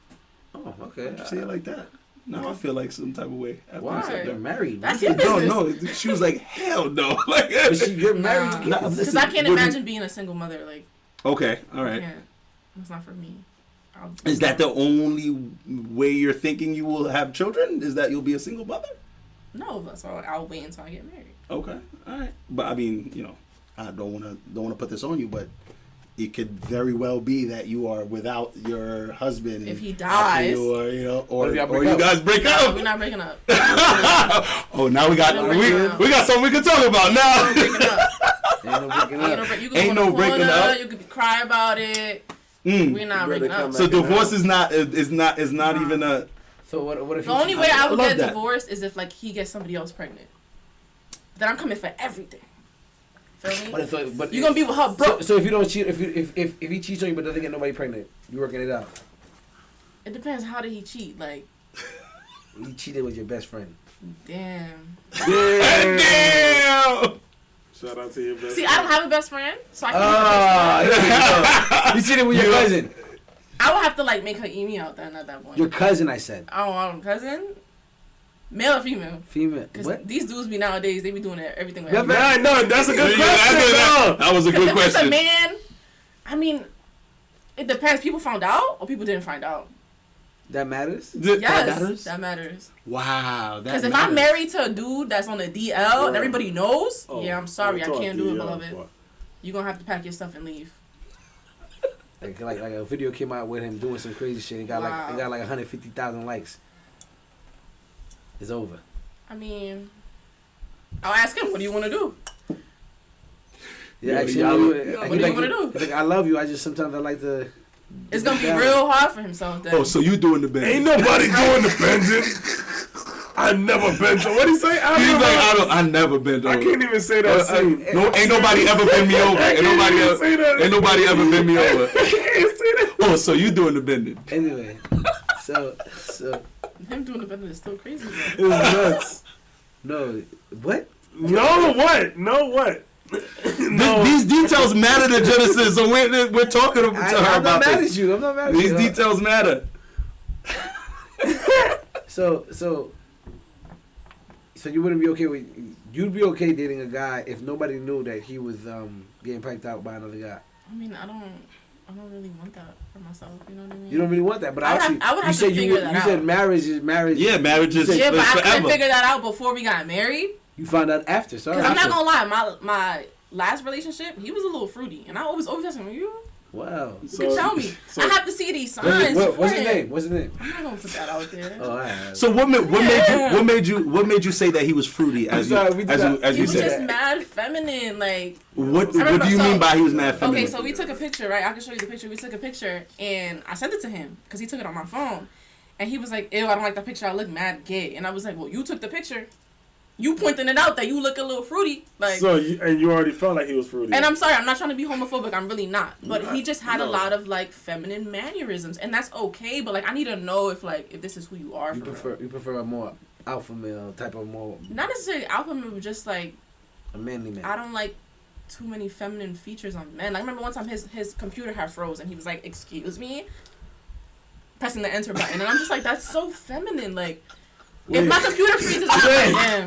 Oh, okay. Say it like that. No, I feel like some type of way. Why? They're married. That's your business. No. She was like, hell no. Like, you're married. Because I can't imagine being a single mother. Like. Okay, all right. That's not for me. Is that the only way you're thinking you will have children? Is that you'll be a single mother? No, so I'll wait until I get married. Okay, all right. But I mean, I don't want to put this on you, but it could very well be that you are without your husband if he dies, or you guys break up. We're not breaking up. Oh, now we got something we can talk about now. Ain't no breaking up. You could cry about it. We're not breaking up. So divorce is not even a. So what if the only way I would get divorced is if like he gets somebody else pregnant. Then I'm coming for everything. Feel me? But you're gonna be with her, bro. So if you don't cheat, if he cheats on you but doesn't get nobody pregnant, you working it out. It depends. How did he cheat? Like he cheated with your best friend. Damn. Shout out to your best friend. I don't have a best friend, so I can't have a best friend. You cheated with your cousin. I would have to like make her eat me out then at that point. Your cousin, I said. Oh, cousin? Male or female? Female. Because these dudes be nowadays, they be doing everything with everybody. No, that's a good question. That was a good question. If it's a man, I mean, it depends. People found out or people didn't find out. That matters? Yes, that matters. Wow. Because if I'm married to a dude that's on the DL and everybody knows, I'm sorry, I can't do it, beloved. You're going to have to pack your stuff and leave. Like a video came out with him doing some crazy shit. It got like 150,000 likes. It's over. I mean, I'll ask him, what do you want to do? Yeah, actually, what do you want to do? Like, I love you. Sometimes I like to. It's gonna be real hard for himself. Then. Oh, so you doing the bending? Ain't nobody doing the bending. I never bent over. What do you say? I never bent over. I can't even say that. Ain't nobody ever bent me over. Ain't nobody ever bent me over. I can't say that. Oh, so you doing the bending? Anyway, so him doing the bending is still crazy. Bro. It's nuts. No, what? No, what? No, what? No. These details matter to Genesis, so we're talking to her about this. I'm not mad at you. These details matter. So you wouldn't be okay with you'd be okay dating a guy if nobody knew that he was getting piped out by another guy. I mean, I don't really want that for myself. You know what I mean? You don't really want that, but I would have to figure that out. You said marriage is marriage. Yeah, marriage is yeah, but I forever. couldn't figure that out before we got married. You found out after, sorry. Because I'm not gonna lie, my last relationship, he was a little fruity, and I always asked him, "You?" Wow. You can tell me. I have to see these signs. What's his name? I'm not gonna put that out there. Oh, all right. So what made you say that he was fruity? As you said, he was just mad feminine. Like what do you mean by he was mad feminine? Okay, so we took a picture, right? I can show you the picture. We took a picture and I sent it to him because he took it on my phone, and he was like, "Ew, I don't like that picture. I look mad gay." And I was like, "Well, you took the picture. You pointing it out that you look a little fruity, like." So you already felt like he was fruity. And I'm sorry, I'm not trying to be homophobic. I'm really not. But he just had a lot of like feminine mannerisms, and that's okay. But like, I need to know if this is who you are. You prefer a more alpha male type of more. Not necessarily alpha male, but just like a manly man. I don't like too many feminine features on men. Like, I remember one time his computer had froze, and he was like, "Excuse me," pressing the enter button, and I'm just like, that's so feminine, like. If my computer freezes, I'm like, damn.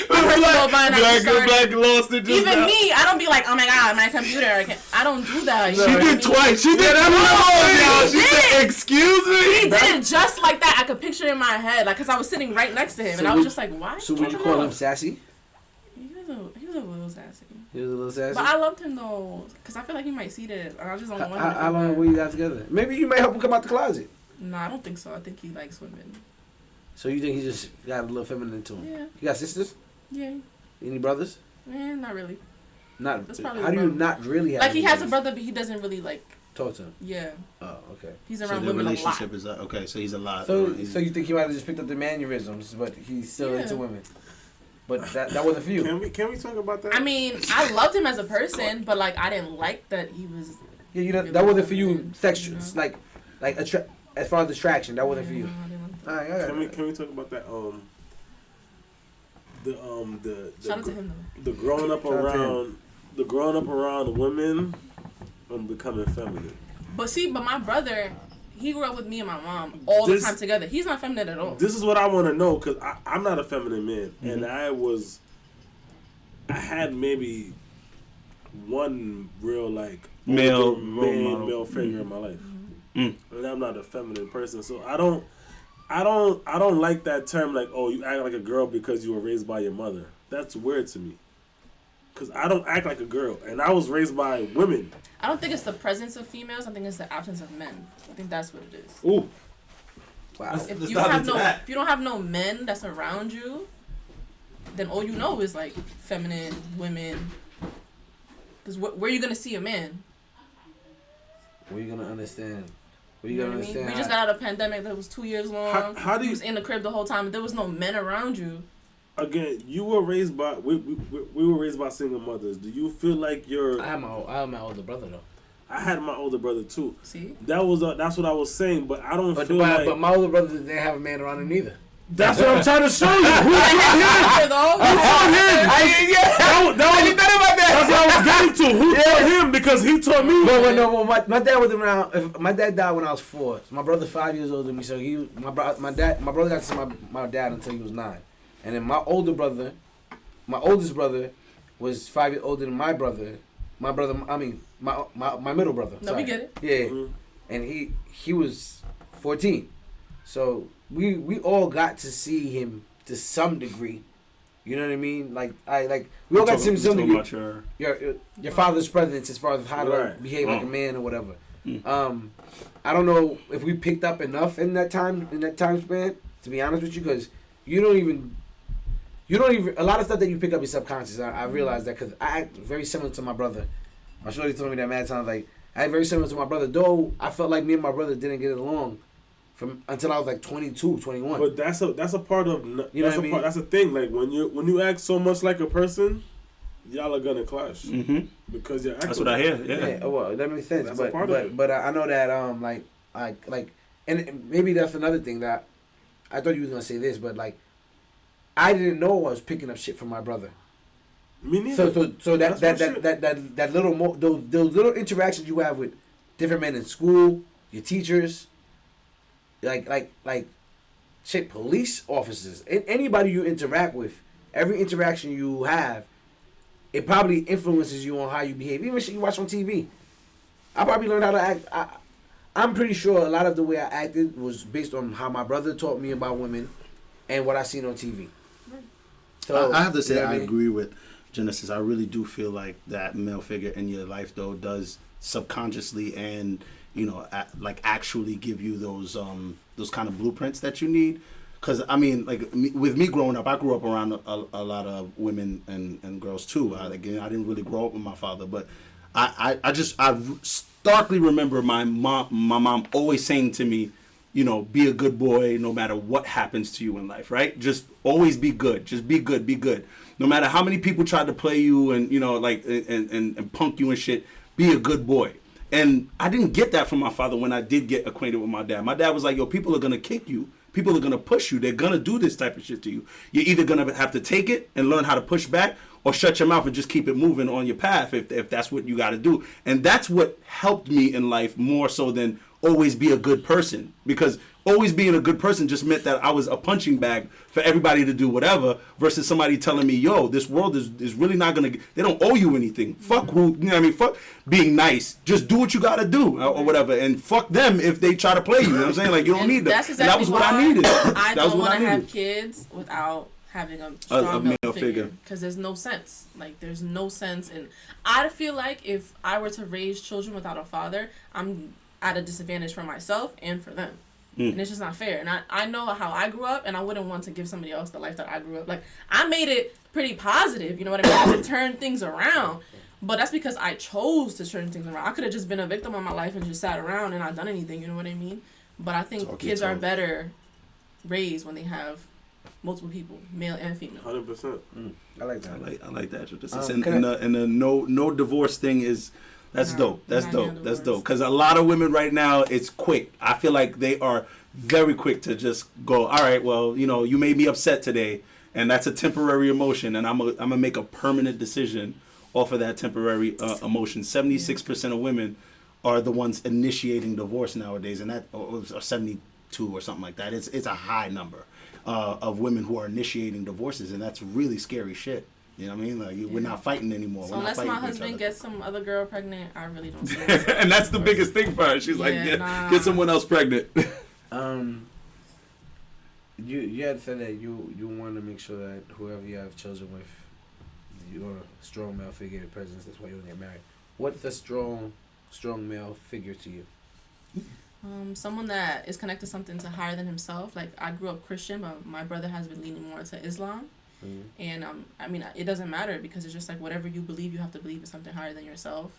Black lost it. Even me, I don't be like, oh my god, my computer. I don't do that. She did twice. She did that. She said, excuse me. He did it just like that. I could picture it in my head, like, cause I was sitting right next to him, and I was just like, why? So would you call him sassy? He was a little sassy. He was a little sassy. But I loved him though, cause I feel like he might see this, and I just don't want him. How long were you guys together? Maybe you might help him come out the closet. No, I don't think so. I think he likes women. So you think he just got a little feminine to him? Yeah. You got sisters? Yeah. Any brothers? Not really. Not. How do you not really have? Like he has a brother, but he doesn't really like talk to him. Yeah. Oh, okay. He's around women a lot. So the relationship is okay. So he's a lot. So you think he might have just picked up the mannerisms, but he's still into women. But that wasn't for you. Can we talk about that? I mean, I loved him as a person, but like I didn't like that he was. Yeah, you know that wasn't for you. Sexual, like as far as attraction, that wasn't for you. All right. Can we talk about that? Shout out to him the though. growing up around women and becoming feminine. But my brother, he grew up with me and my mom all the time together. He's not feminine at all. This is what I want to know, because I'm not a feminine man, and I had maybe one real like male figure in my life, and I'm not a feminine person, so I don't like that term, like, oh, you act like a girl because you were raised by your mother. That's weird to me. Because I don't act like a girl. And I was raised by women. I don't think it's the presence of females. I think it's the absence of men. I think that's what it is. Ooh. Wow. If you don't have no men that's around you, then all you know is, like, feminine, women. Because where are you going to see a man? Where are you going to understand? We just got out of a pandemic that was 2 years long. How do you was in the crib the whole time? There was no men around you. Again, you were raised by we were raised by single mothers. Do you feel like you're? I have my older brother though. I had my older brother too. See, that's what I was saying. But I don't feel like. But my older brother didn't have a man around him either. That's what I'm trying to show you. Who told him? That's what I was getting to. Who told him? Because he told me. My dad was around. My dad died when I was 4. So my brother's 5 years older than me. So my brother got to see my dad until he was 9. And then my oldest brother, was 5 years older than my brother. My middle brother. No, we get it. Yeah, and he was 14. So we all got to see him to some degree. You know what I mean? We all got to see him to some degree. About your father's presence as far as how to behave like a man or whatever. I don't know if we picked up enough in that time span, to be honest with you, because you don't even a lot of stuff that you pick up is subconscious. I realize that because I act very similar to my brother. My shorty told me that mad times. Like I act very similar to my brother, though I felt like me and my brother didn't get along until I was like 22, 21. But that's a part of that's a thing. Like when you act so much like a person, y'all are gonna clash because you're acting. That's what I hear. Yeah. Well, that makes sense. That's a part of it. But I know that and maybe that's another thing that I thought you was gonna say this, but like I didn't know I was picking up shit from my brother. Me neither. So that little those little interactions you have with different men in school, your teachers, like shit, police officers, anybody you interact with, every interaction you have, it probably influences you on how you behave. Even shit you watch on TV. I probably learned how to act. I'm pretty sure a lot of the way I acted was based on how my brother taught me about women and what I seen on TV. So I have to say I agree with Genesis. I really do feel like that male figure in your life though does subconsciously and actually give you those kind of blueprints that you need. Because I mean, with me growing up, I grew up around a lot of women and girls too. I didn't really grow up with my father, but I starkly remember my mom always saying to me, be a good boy no matter what happens to you in life, right? Just always be good. Just be good, be good. No matter how many people try to play you and, and punk you and shit, be a good boy. And I didn't get that from my father when I did get acquainted with my dad. My dad was like, yo, people are going to kick you. People are going to push you. They're going to do this type of shit to you. You're either going to have to take it and learn how to push back or shut your mouth and just keep it moving on your path if that's what you got to do. And that's what helped me in life more so than always be a good person, because always being a good person just meant that I was a punching bag for everybody to do whatever, versus somebody telling me, yo, this world is really not gonna, they don't owe you anything. Fuck who, you know what I mean? Fuck being nice. Just do what you gotta do or whatever, and fuck them if they try to play you. You know what I'm saying? Like, you don't need them. That's exactly and that was what I needed. I don't want to have kids without having a strong male figure, because there's no sense. Like, there's no sense. And I feel like if I were to raise children without a father, I'm at a disadvantage for myself and for them. And it's just not fair. And I know how I grew up, and I wouldn't want to give somebody else the life that I grew up. Like, I made it pretty positive, you know what I mean? I had to turn things around. But that's because I chose to turn things around. I could have just been a victim of my life and just sat around and not done anything, you know what I mean? But I think kids are better raised when they have multiple people, male and female. 100%. I like that. I like that. And the no divorce thing is... That's dope. That's dope. That's dope. Because a lot of women right now, it's quick. I feel like they are very quick to just go, all right, well, you made me upset today, and that's a temporary emotion, and I'm gonna make a permanent decision off of that temporary emotion. 76% of women are the ones initiating divorce nowadays, and that or 72 or something like that. It's a high number of women who are initiating divorces, and that's really scary shit. You know what I mean? Like, we're not fighting anymore. So unless my husband gets some other girl pregnant, I really don't see it. And that's the biggest thing for her. She's like, get someone else pregnant. You had said that you want to make sure that whoever you have children with, you're a strong male figure in presence. That's why you don't get married. What's a strong male figure to you? Someone that is connected to something higher than himself. Like, I grew up Christian, but my brother has been leaning more to Islam. And I mean, it doesn't matter, because it's just like whatever you believe, you have to believe in something higher than yourself.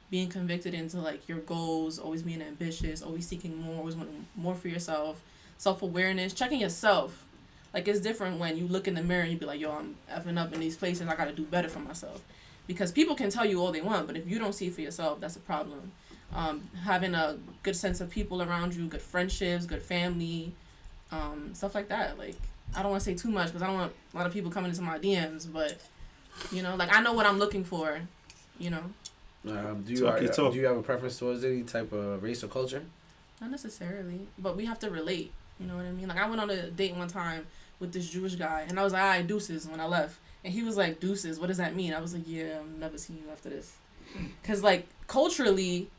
Being convicted into like your goals, always being ambitious, always seeking more, always wanting more for yourself, self-awareness, checking yourself. Like, it's different when you look in the mirror and you be like, yo, I'm effing up in these places, I gotta do better for myself. Because people can tell you all they want, but if you don't see it for yourself, that's a problem. Having a good sense of people around you, good friendships, good family, stuff like that. Like, I don't want to say too much because I don't want a lot of people coming into my DMs, but, like, I know what I'm looking for, Do you have a preference towards any type of race or culture? Not necessarily, but we have to relate, you know what I mean? Like, I went on a date one time with this Jewish guy, and I was like, all right, deuces, when I left. And he was like, deuces, what does that mean? I was like, yeah, I'm never seeing you after this. Because, like, culturally,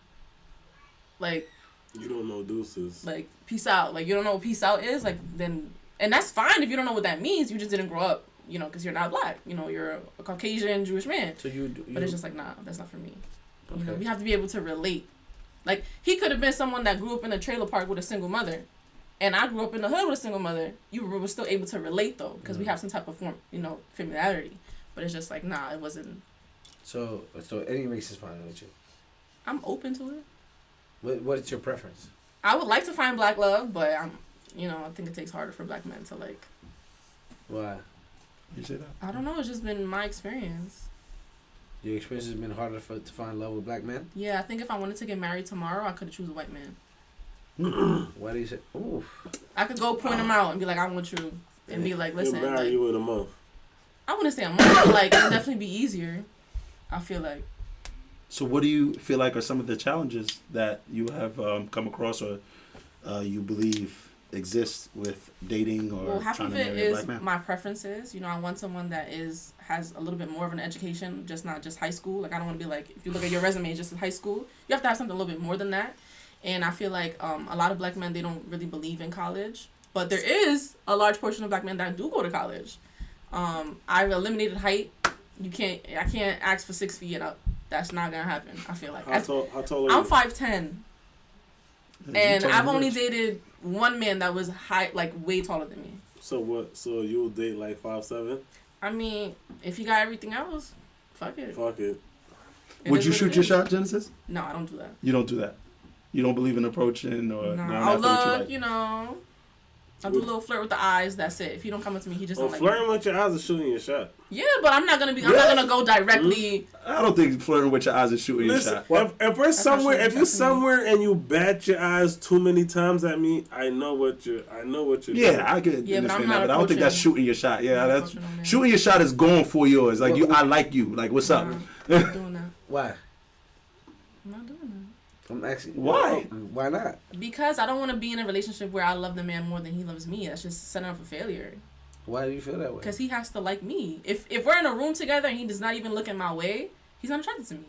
like... You don't know deuces. Like, peace out. Like, you don't know what peace out is? Like, then... And that's fine if you don't know what that means. You just didn't grow up, because you're not black. You're a Caucasian Jewish man. So but it's just like, nah, that's not for me. Okay. We have to be able to relate. Like, he could have been someone that grew up in a trailer park with a single mother. And I grew up in the hood with a single mother. You were still able to relate, though, because we have some type of form, familiarity. But it's just like, nah, it wasn't. So any race is fine with you? I'm open to it. What's your preference? I would like to find black love, but I think it takes harder for black men to, like... Why? You say that? I don't know. It's just been my experience. Your experience has been harder to find love with black men? Yeah, I think if I wanted to get married tomorrow, I could choose a white man. Why do you say... Oof. I could go point him out and be like, I want you. And be like, listen... He'll marry you in a month. I wouldn't say a month, but, like, it'd definitely be easier. I feel like. So what do you feel like are some of the challenges that you have come across or you believe exist with dating or half trying of to it marry a black man? Is my preferences. I want someone that has a little bit more of an education, just not just high school. Like, I don't want to be like, if you look at your resume, it's just high school. You have to have something a little bit more than that. And I feel like a lot of black men, they don't really believe in college. But there is a large portion of black men that do go to college. I've eliminated height. I can't ask for 6 feet and up. That's not gonna happen. I feel like. How tall are you? I'm 5'10", and I've only dated one man that was high, like way taller than me. So what? So you'll date like 5'7"? I mean, if you got everything else, fuck it. Fuck it. Would you shoot your shot, Genesis? No, I don't do that. You don't do that. You don't believe in approaching or. No, I'll look. I'll do a little flirt with the eyes. That's it. If he don't come up to me, he just don't like me. Flirting with your eyes is shooting your shot. Yeah, but I'm not gonna go directly. I don't think flirting with your eyes is shooting your shot. If you're somewhere and you bat your eyes too many times at me, I know what you're doing. Yeah, I could understand that, but I don't think that's shooting your shot. Yeah, that's shooting your shot is going for yours. Like I like you. Like, what's up? I'm not doing that. Why? I'm not doing I'm actually. Why? Why not? Because I don't want to be in a relationship where I love the man more than he loves me. That's just setting up for failure. Why do you feel that way? Because he has to like me. If we're in a room together and he does not even look at my way, he's not attracted to me.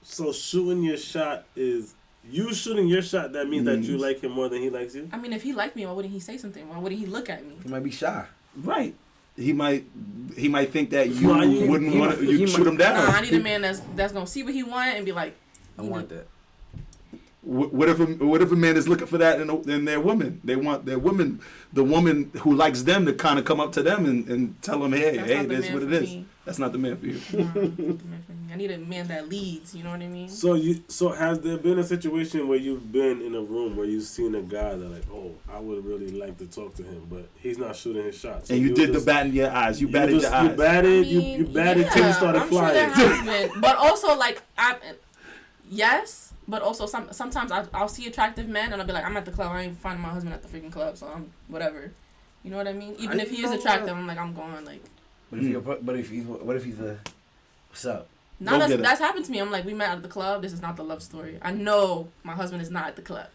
So shooting your shot is you shooting your shot. That means that you like him more than he likes you. I mean, if he liked me, why wouldn't he say something? Why wouldn't he look at me? He might be shy. Right. He might think that you wouldn't want to shoot him down. Nah, I need a man that's gonna see what he want and be like, I want that. What if a man is looking for that in their woman? They want their woman, the woman who likes them, to kind of come up to them and tell them, hey, that's what it is. Me. That's not the man for you. Nah, not the man for me. I need a man that leads. You know what I mean? So has there been a situation where you've been in a room where you've seen a guy that like, oh, I would really like to talk to him, but he's not shooting his shots. So and you did the bat in your eyes. You batted your eyes. You batted till you started flying. Sure there has been. But also, like, yes. But also, sometimes I'll see attractive men and I'll be like, I'm at the club. I ain't finding my husband at the freaking club, so I'm whatever. You know what I mean? Even if he is attractive, I'm like, I'm going like. What if he's a what's up? That's happened to me. I'm like, we met at the club. This is not the love story. I know my husband is not at the club.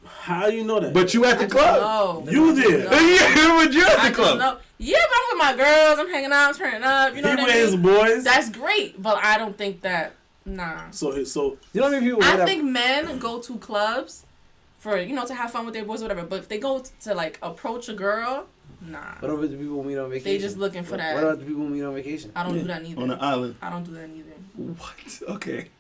How you know that? But you at the club. You did. Yeah, but you at the club. Yeah, but I'm with my girls. I'm hanging out. I'm turning up. You know what I mean? He with his boys. That's great, but I don't think that. Nah. So you know what I mean? I think men go to clubs for to have fun with their boys or whatever. But if they go to like approach a girl, nah. What about the people who meet on vacation? They just looking for that. What about the people who meet on vacation? I don't do that neither. On an island. I don't do that neither. What? Okay.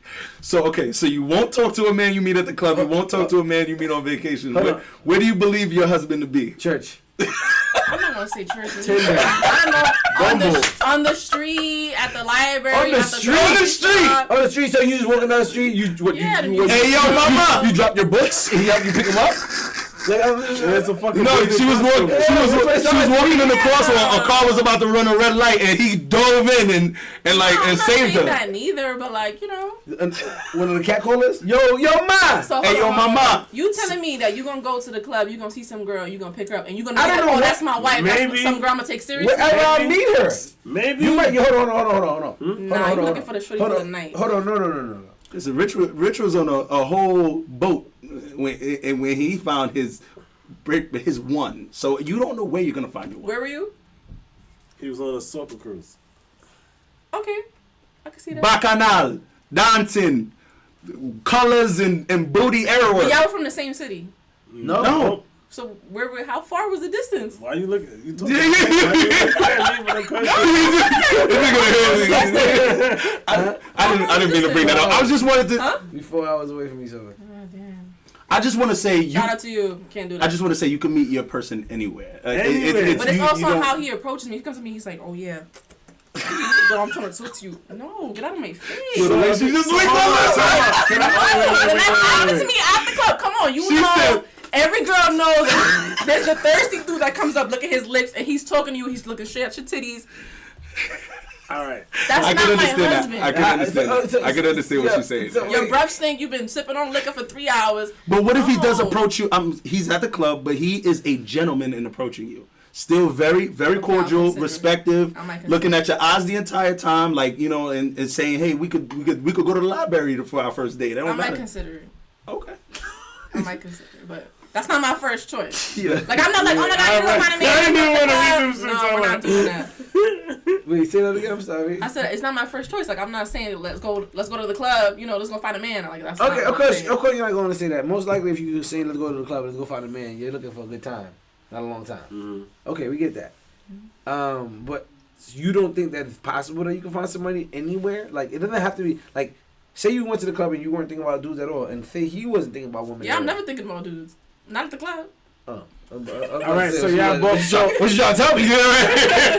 So you won't talk to a man you meet at the club. You won't talk to a man you meet on vacation. Where do you believe your husband to be? Church. I'm not gonna say church. I don't know. On the street, at the library, on the street. So you just walking down the street. Hey yo, mama, you drop your books and you pick them up. It's a fucking she was walking in the crosswalk. A car was about to run a red light, and he dove in and saved her. I'm not saying that neither, but like one of the cat callers. Yo, ma. So hey, yo, mama. You telling me that you gonna go to the club, you gonna see some girl, you gonna pick her up, and you gonna know that's my wife. Maybe that's some girl I'm gonna take seriously. Wherever I meet her. Maybe you might. Hold on. Nah, you looking for the shorty for the night. Hold on. No. Listen, Rich was on a whole boat when he found his one. So you don't know where you're gonna find your one. Where were you? He was on a supper cruise. Okay, I can see that. Bacchanal, dancing, colors and booty everywhere. But y'all were from the same city. No. So how far was the distance? Why you looking? You talking? I didn't mean to bring that up. I was just wanted to. Huh? 4 hours away from each other. Oh, damn. I just want to say shout out to you. Can't do that. I just want to say you can meet your person anywhere. But it's also how he approaches me. He comes to me. He's like, "Oh yeah." So I'm trying to talk to you. No, get out of my face. So the way she just licked my lips. That happened to me at the club. Come on, you know. Every girl knows there's a thirsty dude that comes up, look at his lips, and he's talking to you. He's looking straight at your titties. All right. That's not my husband. I can understand that. I can understand what she's saying. Your breath stink. You've been sipping on liquor for 3 hours. But what if he does approach you? He's at the club, but he is a gentleman in approaching you. Still very, very cordial, respective, looking at your eyes the entire time, like, and saying, hey, we could go to the library for our first date. I might consider it. Okay. I might consider it, but that's not my first choice. Yeah. Like, I'm not like, oh my God, you're find a man. No, we're not doing that. Wait, say that again. I'm sorry. I said it's not my first choice. Like, I'm not saying let's go to the club. Let's go find a man. Like, that's okay. Of course, you're not going to say that. Most likely, if you're saying let's go to the club, let's go find a man, you're looking for a good time, not a long time. Mm-hmm. Okay, we get that. But you don't think that it's possible that you can find somebody anywhere? Like, it doesn't have to be like. Say you went to the club and you weren't thinking about dudes at all, and say he wasn't thinking about women. Yeah, I'm never thinking about dudes. Not at the club. All right, so y'all both. What you trying to tell me?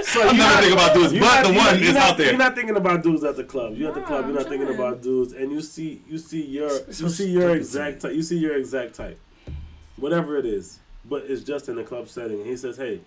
So I'm not thinking about dudes, but the one is out there. You're not thinking about dudes at the club. You're at the club. You're not thinking about dudes, and you see your exact type. You see your exact type, whatever it is, but it's just in a club setting. And he says, "Hey,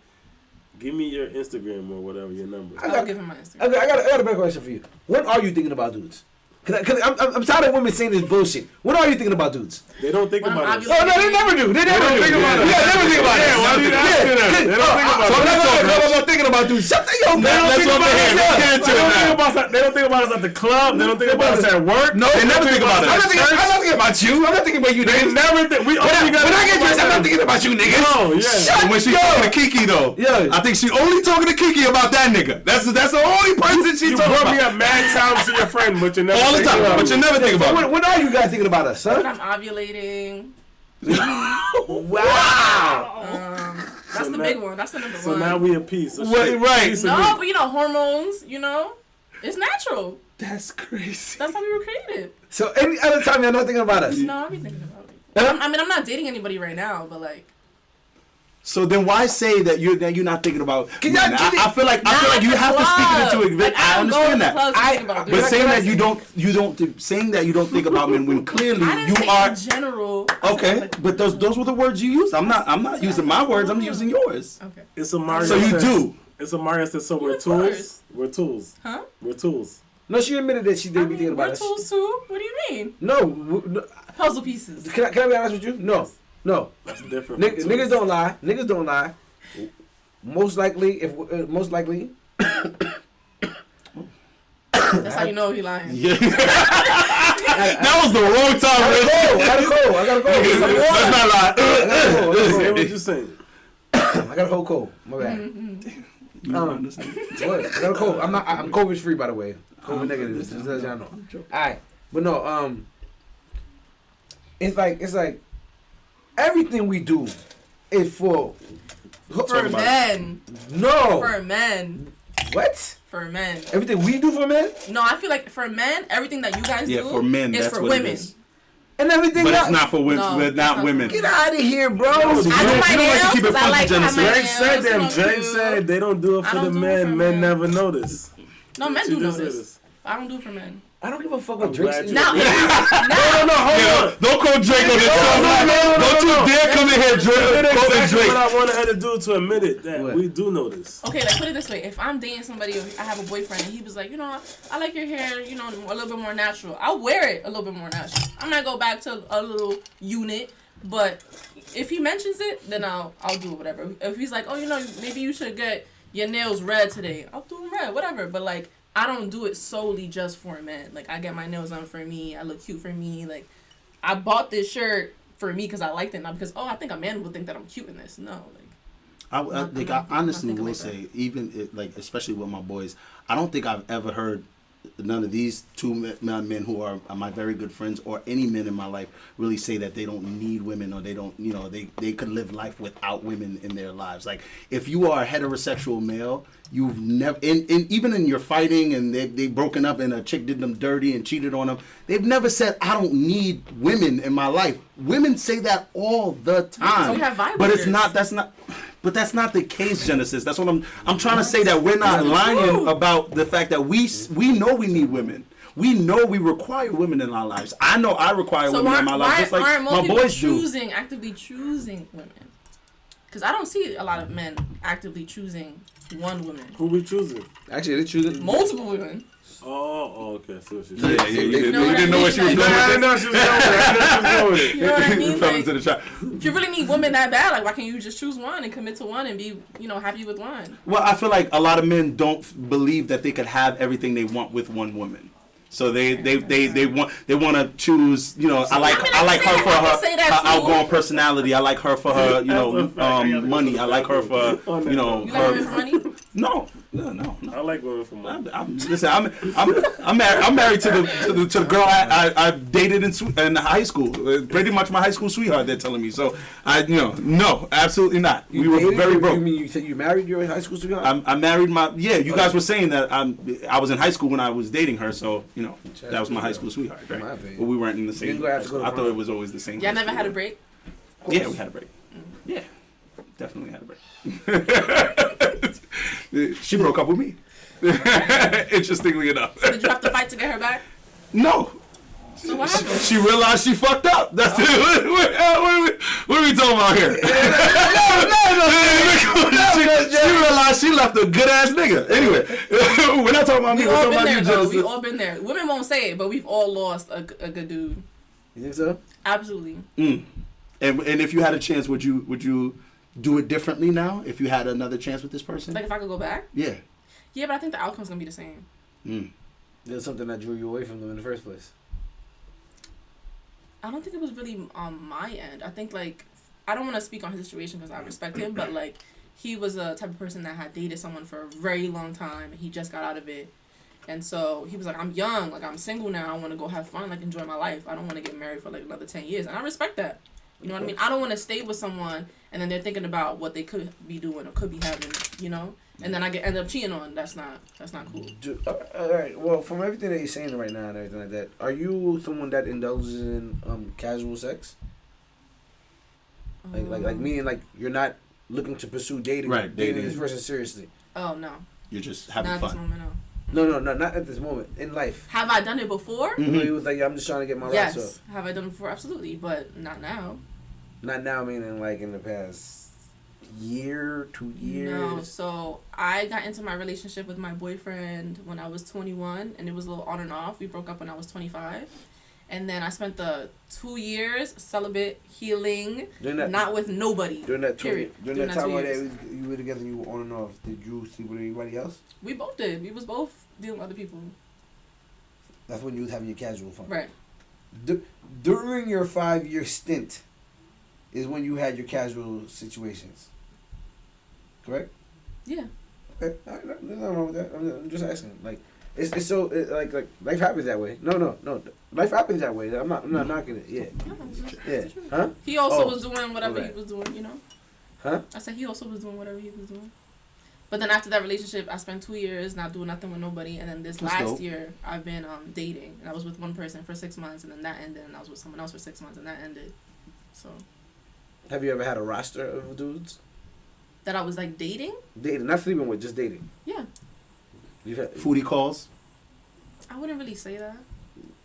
give me your Instagram or whatever your number." I'll give him my Instagram. I got a better question for you. When are you thinking about dudes? Cause I'm tired of women saying this bullshit. When are you thinking about dudes? They don't think about it. Oh no, they never do. They never think about it. Yeah, never think about it. Why are you asking them? They don't think about it. So I'm not thinking about dudes. Shut the yo man. They don't think think about us at the club. They don't think about us at work. No, they never think about us. I'm not thinking about you. I'm not thinking about you, They nigga. never think. When I get dressed, I'm not thinking about you, nigga. No, yeah. Shut When she talking to Kiki though, I think she only talking to Kiki about that nigga. That's the only person she You talking brought me about. up mad times to your friend, but you never All the think time, about but you me. never think about it. When are you guys thinking about us, When son? I'm ovulating. Wow. That's the big one. That's the number So one. now we a piece. Right. No, but hormones, it's natural. That's crazy. That's how we were created. So any other time you're not thinking about us? No, I'll be thinking about it. I'm not dating anybody right now, but like. So then why say that you're not thinking about? Can y'all give me- I feel like you have to speak it into it. Like, I understand that. But saying that you don't think about men when clearly I didn't you say are in general. okay. But those were the words you used. I'm not using my words. I'm using yours. Okay. It's a Mario. So you do. It's a Mario said. So Yeah, we're of tools. course. We're tools. Huh? We're tools. No, she admitted that she did be thinking about we're us. tools too. What do you mean? No. Puzzle pieces. Can I be honest with you? No. That's different. Niggas don't lie. Niggas don't lie. Most likely. That's how you know he lying. Yeah. That was the wrong time. I gotta go. Let's not lie. Say what you saying. I got a whole cold. My bad. You don't understand. What? I got a cold. I'm COVID free, by the way. COVID negative. Just as y'all know. Alright. But no, it's like everything we do is for men. No. For men. What? For men. Everything we do for men? No, I feel like for men, everything that you guys do For men, is that's for what women. it is. And everything But else. it's not for women. No, But not it's not. women. Get out of here, bro. I do my like to keep it nails 'cause I funky, like to have Genesis. my Drake nails. said them. you know, Drake cute. said they don't do it I for don't the do it men. for Men men. never notice. No, men She do just notice. said this. I don't do it for men. I don't give a fuck I'm what Drake glad said. you- Now, No, Hold on. Don't quote Drake on this show. Don't you dare come in here, Drake. Quoting Exactly Drake. what I wanted her to do to admit it that What? we do notice. okay, like put it this way: if I'm dating somebody, or I have a boyfriend, and he was like, I like your hair, a little bit more natural. I'll wear it a little bit more natural. I'm not go back to a little unit, but if he mentions it, then I'll do whatever. If he's like, maybe you should get your nails red today, I'll do them red, whatever. But like, I don't do it solely just for men. Like, I get my nails done for me. I look cute for me. Like, I bought this shirt for me because I liked it, not because I think a man would think that I'm cute in this. No, like. I honestly thinking will like say, even especially with my boys, I don't think I've ever heard none of these two men who are my very good friends or any men in my life really say that they don't need women or they don't, they could live life without women in their lives. Like, if you are a heterosexual male, you've never, even in your fighting and they've broken up and a chick did them dirty and cheated on them, they've never said, I don't need women in my life. Women say that all the time. So we have vibrators. But that's not the case, Genesis. That's what I'm trying to say, that we're not lying about the fact that we know we need women. We know we require women in our lives. I know I require women in my life just like my boys do. Actively choosing women? Because I don't see a lot of men actively choosing one woman. Who we choosing? Actually, they choosing Multiple women. Oh, okay. I see what she's Yeah, saying. you You know what I didn't know mean? where she was Like, going with I this. know she was going with it. I know she was going with it. You know what I mean? Fell Like, into the trap. if you really need women that bad, like, why can't you just choose one and commit to one and be, happy with one? Well, I feel like a lot of men don't believe that they could have everything they want with one woman. So they want to choose. I like her for her outgoing personality. I like her for her money. I like her for You like women for money? No. I like women for money. Listen, I'm married to the girl I dated in high school. Pretty much my high school sweetheart. They're telling me. So no, absolutely not. We were very broke. You mean you said you married your high school sweetheart? I married you guys were saying that I was in high school when I was dating her, so that was my high school sweetheart, right? But we weren't in the same. I thought it was always the same. Y'all never had a break? Yeah, we had a break. Yeah, definitely had a break. She broke up with me. Interestingly enough. Did you have to fight to get her back? No. So what happened? She realized she fucked up. That's it. What are we talking about here? She realized she left a good ass nigga. Anyway, we're not talking about me. We We're all talking been about there, you, though. Genesis. We all been there. Women won't say it, but we've all lost a good dude. You think so? Absolutely. And if you had a chance, would you do it differently now? If you had another chance with this person? Like if I could go back? Yeah. Yeah, but I think the outcome's gonna be the same. There's something that drew you away from them in the first place. I don't think it was really on my end. I think, like, I don't want to speak on his situation because I respect him, but, like, he was a type of person that had dated someone for a very long time, and he just got out of it. And so he was like, I'm young, like, I'm single now, I want to go have fun, like, enjoy my life. I don't want to get married for, like, another 10 years. And I respect that. You know what I mean? I don't want to stay with someone, and then they're thinking about what they could be doing or could be having, you know? And then I end up cheating on. That's not cool. All right. Well, from everything that you're saying right now and everything like that, are you someone that indulges in casual sex? Like meaning like you're not looking to pursue dating this person seriously. Oh no. You're just having not fun. At this moment, no. No, not at this moment in life. Have I done it before? Mm-hmm. He was like, I'm just trying to get my rocks up. Yes. Have I done it before? Absolutely, but not now. Not now, meaning like in the past year, 2 years. No, so I got into my relationship with my boyfriend when I was 21, and it was a little on and off. We broke up when I was 25, and then I spent the 2 years celibate, healing, not with nobody. During that period. During that time where you were together, you were on and off. Did you sleep with anybody else? We both did. We was both dealing with other people. That's when you was having your casual fun. Right. During your 5-year stint is when you had your casual situations. Correct? Yeah. Okay. There's nothing wrong with that. I'm just asking. Like, it's so like life happens that way. No. Life happens that way. I'm not knocking it. Yeah. Yeah. Huh? He also was doing whatever he was doing. You know. Huh? I said he also was doing whatever he was doing. But then after that relationship, I spent 2 years not doing nothing with nobody, and then this last year I've been dating, and I was with one person for 6 months, and then that ended, and I was with someone else for 6 months, and that ended. So. Have you ever had a roster of dudes? That I was like dating? Dating, not sleeping with, just dating. Yeah. You've had foodie calls? I wouldn't really say that.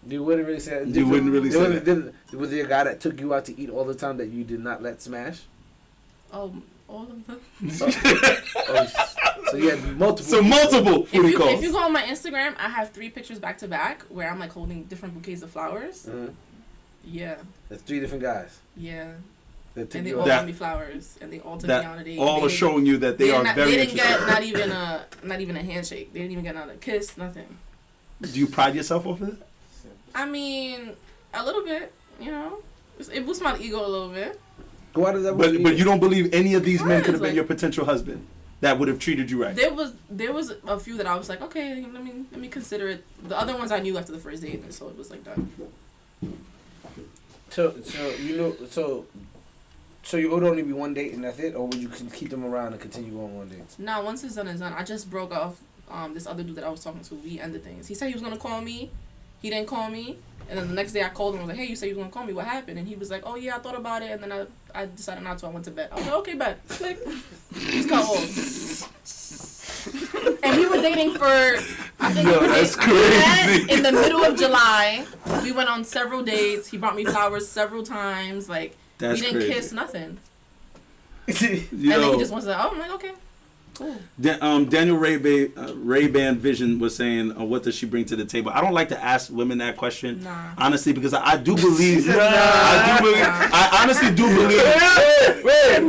You wouldn't really say that? You wouldn't really say that? Was there a guy that took you out to eat all the time that you did not let smash? All of them. So you had multiple. So multiple foodie calls. If you go on my Instagram, I have 3 pictures back to back where I'm like holding different bouquets of flowers. Mm-hmm. Yeah. That's 3 different guys. Yeah. And they all got me flowers, and they all took me on a date. All are showing you that they are very They didn't interested. get not even a handshake. They didn't even get a kiss. Nothing. Do you pride yourself off of that? I mean, a little bit. You know, it boosts my ego a little bit. Why does that? But you don't believe any of these men could have been your potential husband that would have treated you right? There was a few that I was like, okay, let me consider it. The other ones I knew after the first date, and so it was like that. So you would only be one date and that's it, or would you keep them around and continue going on dates? Nah, once it's done, it's done. I just broke off this other dude that I was talking to. We ended things. He said he was gonna call me. He didn't call me. And then the next day I called him and was like, hey, you said you were gonna call me. What happened? And he was like, oh yeah, I thought about it. And then I decided not to. I went to bed. I was like, okay, bet. Click. Just cut off. And we were dating for, I think we met in the middle of July. We went on several dates. He brought me flowers several times. Like, we didn't kiss, nothing. And then he just wants to, I'm like, okay, cool. Daniel Ray-Ban Vision was saying, what does she bring to the table? I don't like to ask women that question, honestly, because I do believe, I honestly do believe. Wait,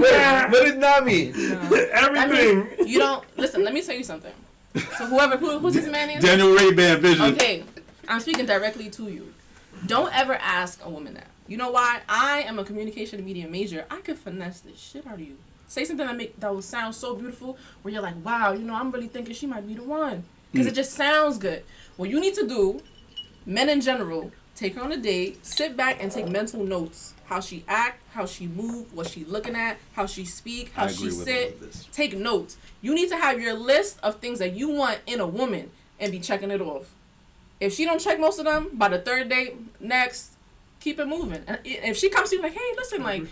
what did not mean? Everything. I mean, you don't, listen, let me tell you something. So who's this man is? Daniel Ray-Ban Vision. Okay, I'm speaking directly to you. Don't ever ask a woman that. You know why? I am a communication and media major. I could finesse the shit out of you. Say something that will sound so beautiful where you're like, wow, you know, I'm really thinking she might be the one. Because it just sounds good. What you need to do, men in general, take her on a date, sit back and take mental notes. How she act, how she move, what she looking at, how she speak, how she sit. Take notes. You need to have your list of things that you want in a woman and be checking it off. If she don't check most of them, by the 3rd date, next, keep it moving. And if she comes to you like, hey, listen, like,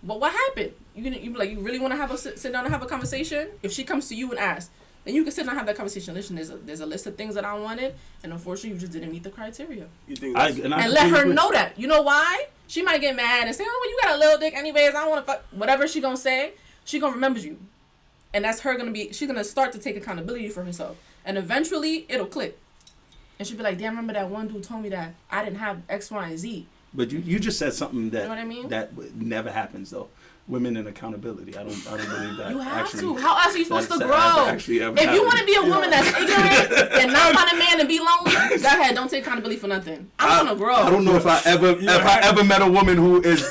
but what happened? You be like, you really want to have a sit down and have a conversation? If she comes to you and asks, then you can sit down and have that conversation. Listen, there's a list of things that I wanted, and unfortunately, you just didn't meet the criteria. You think and let her know that. You know why? She might get mad and say, oh, well, you got a little dick anyways. I don't want to fuck. Whatever she gonna say, she gonna remember you. And that's her she's gonna start to take accountability for herself. And eventually, it'll click. And she'll be like, damn, remember that one dude told me that I didn't have X, Y, and Z. But you just said something that you know what I mean? That never happens though. Women and accountability. I don't believe that. You have to. How else are you supposed to grow? If you want to be a woman that's ignorant and not find a man and be lonely, Go ahead, don't take accountability for nothing. I'm gonna grow. I don't know if I ever met a woman who is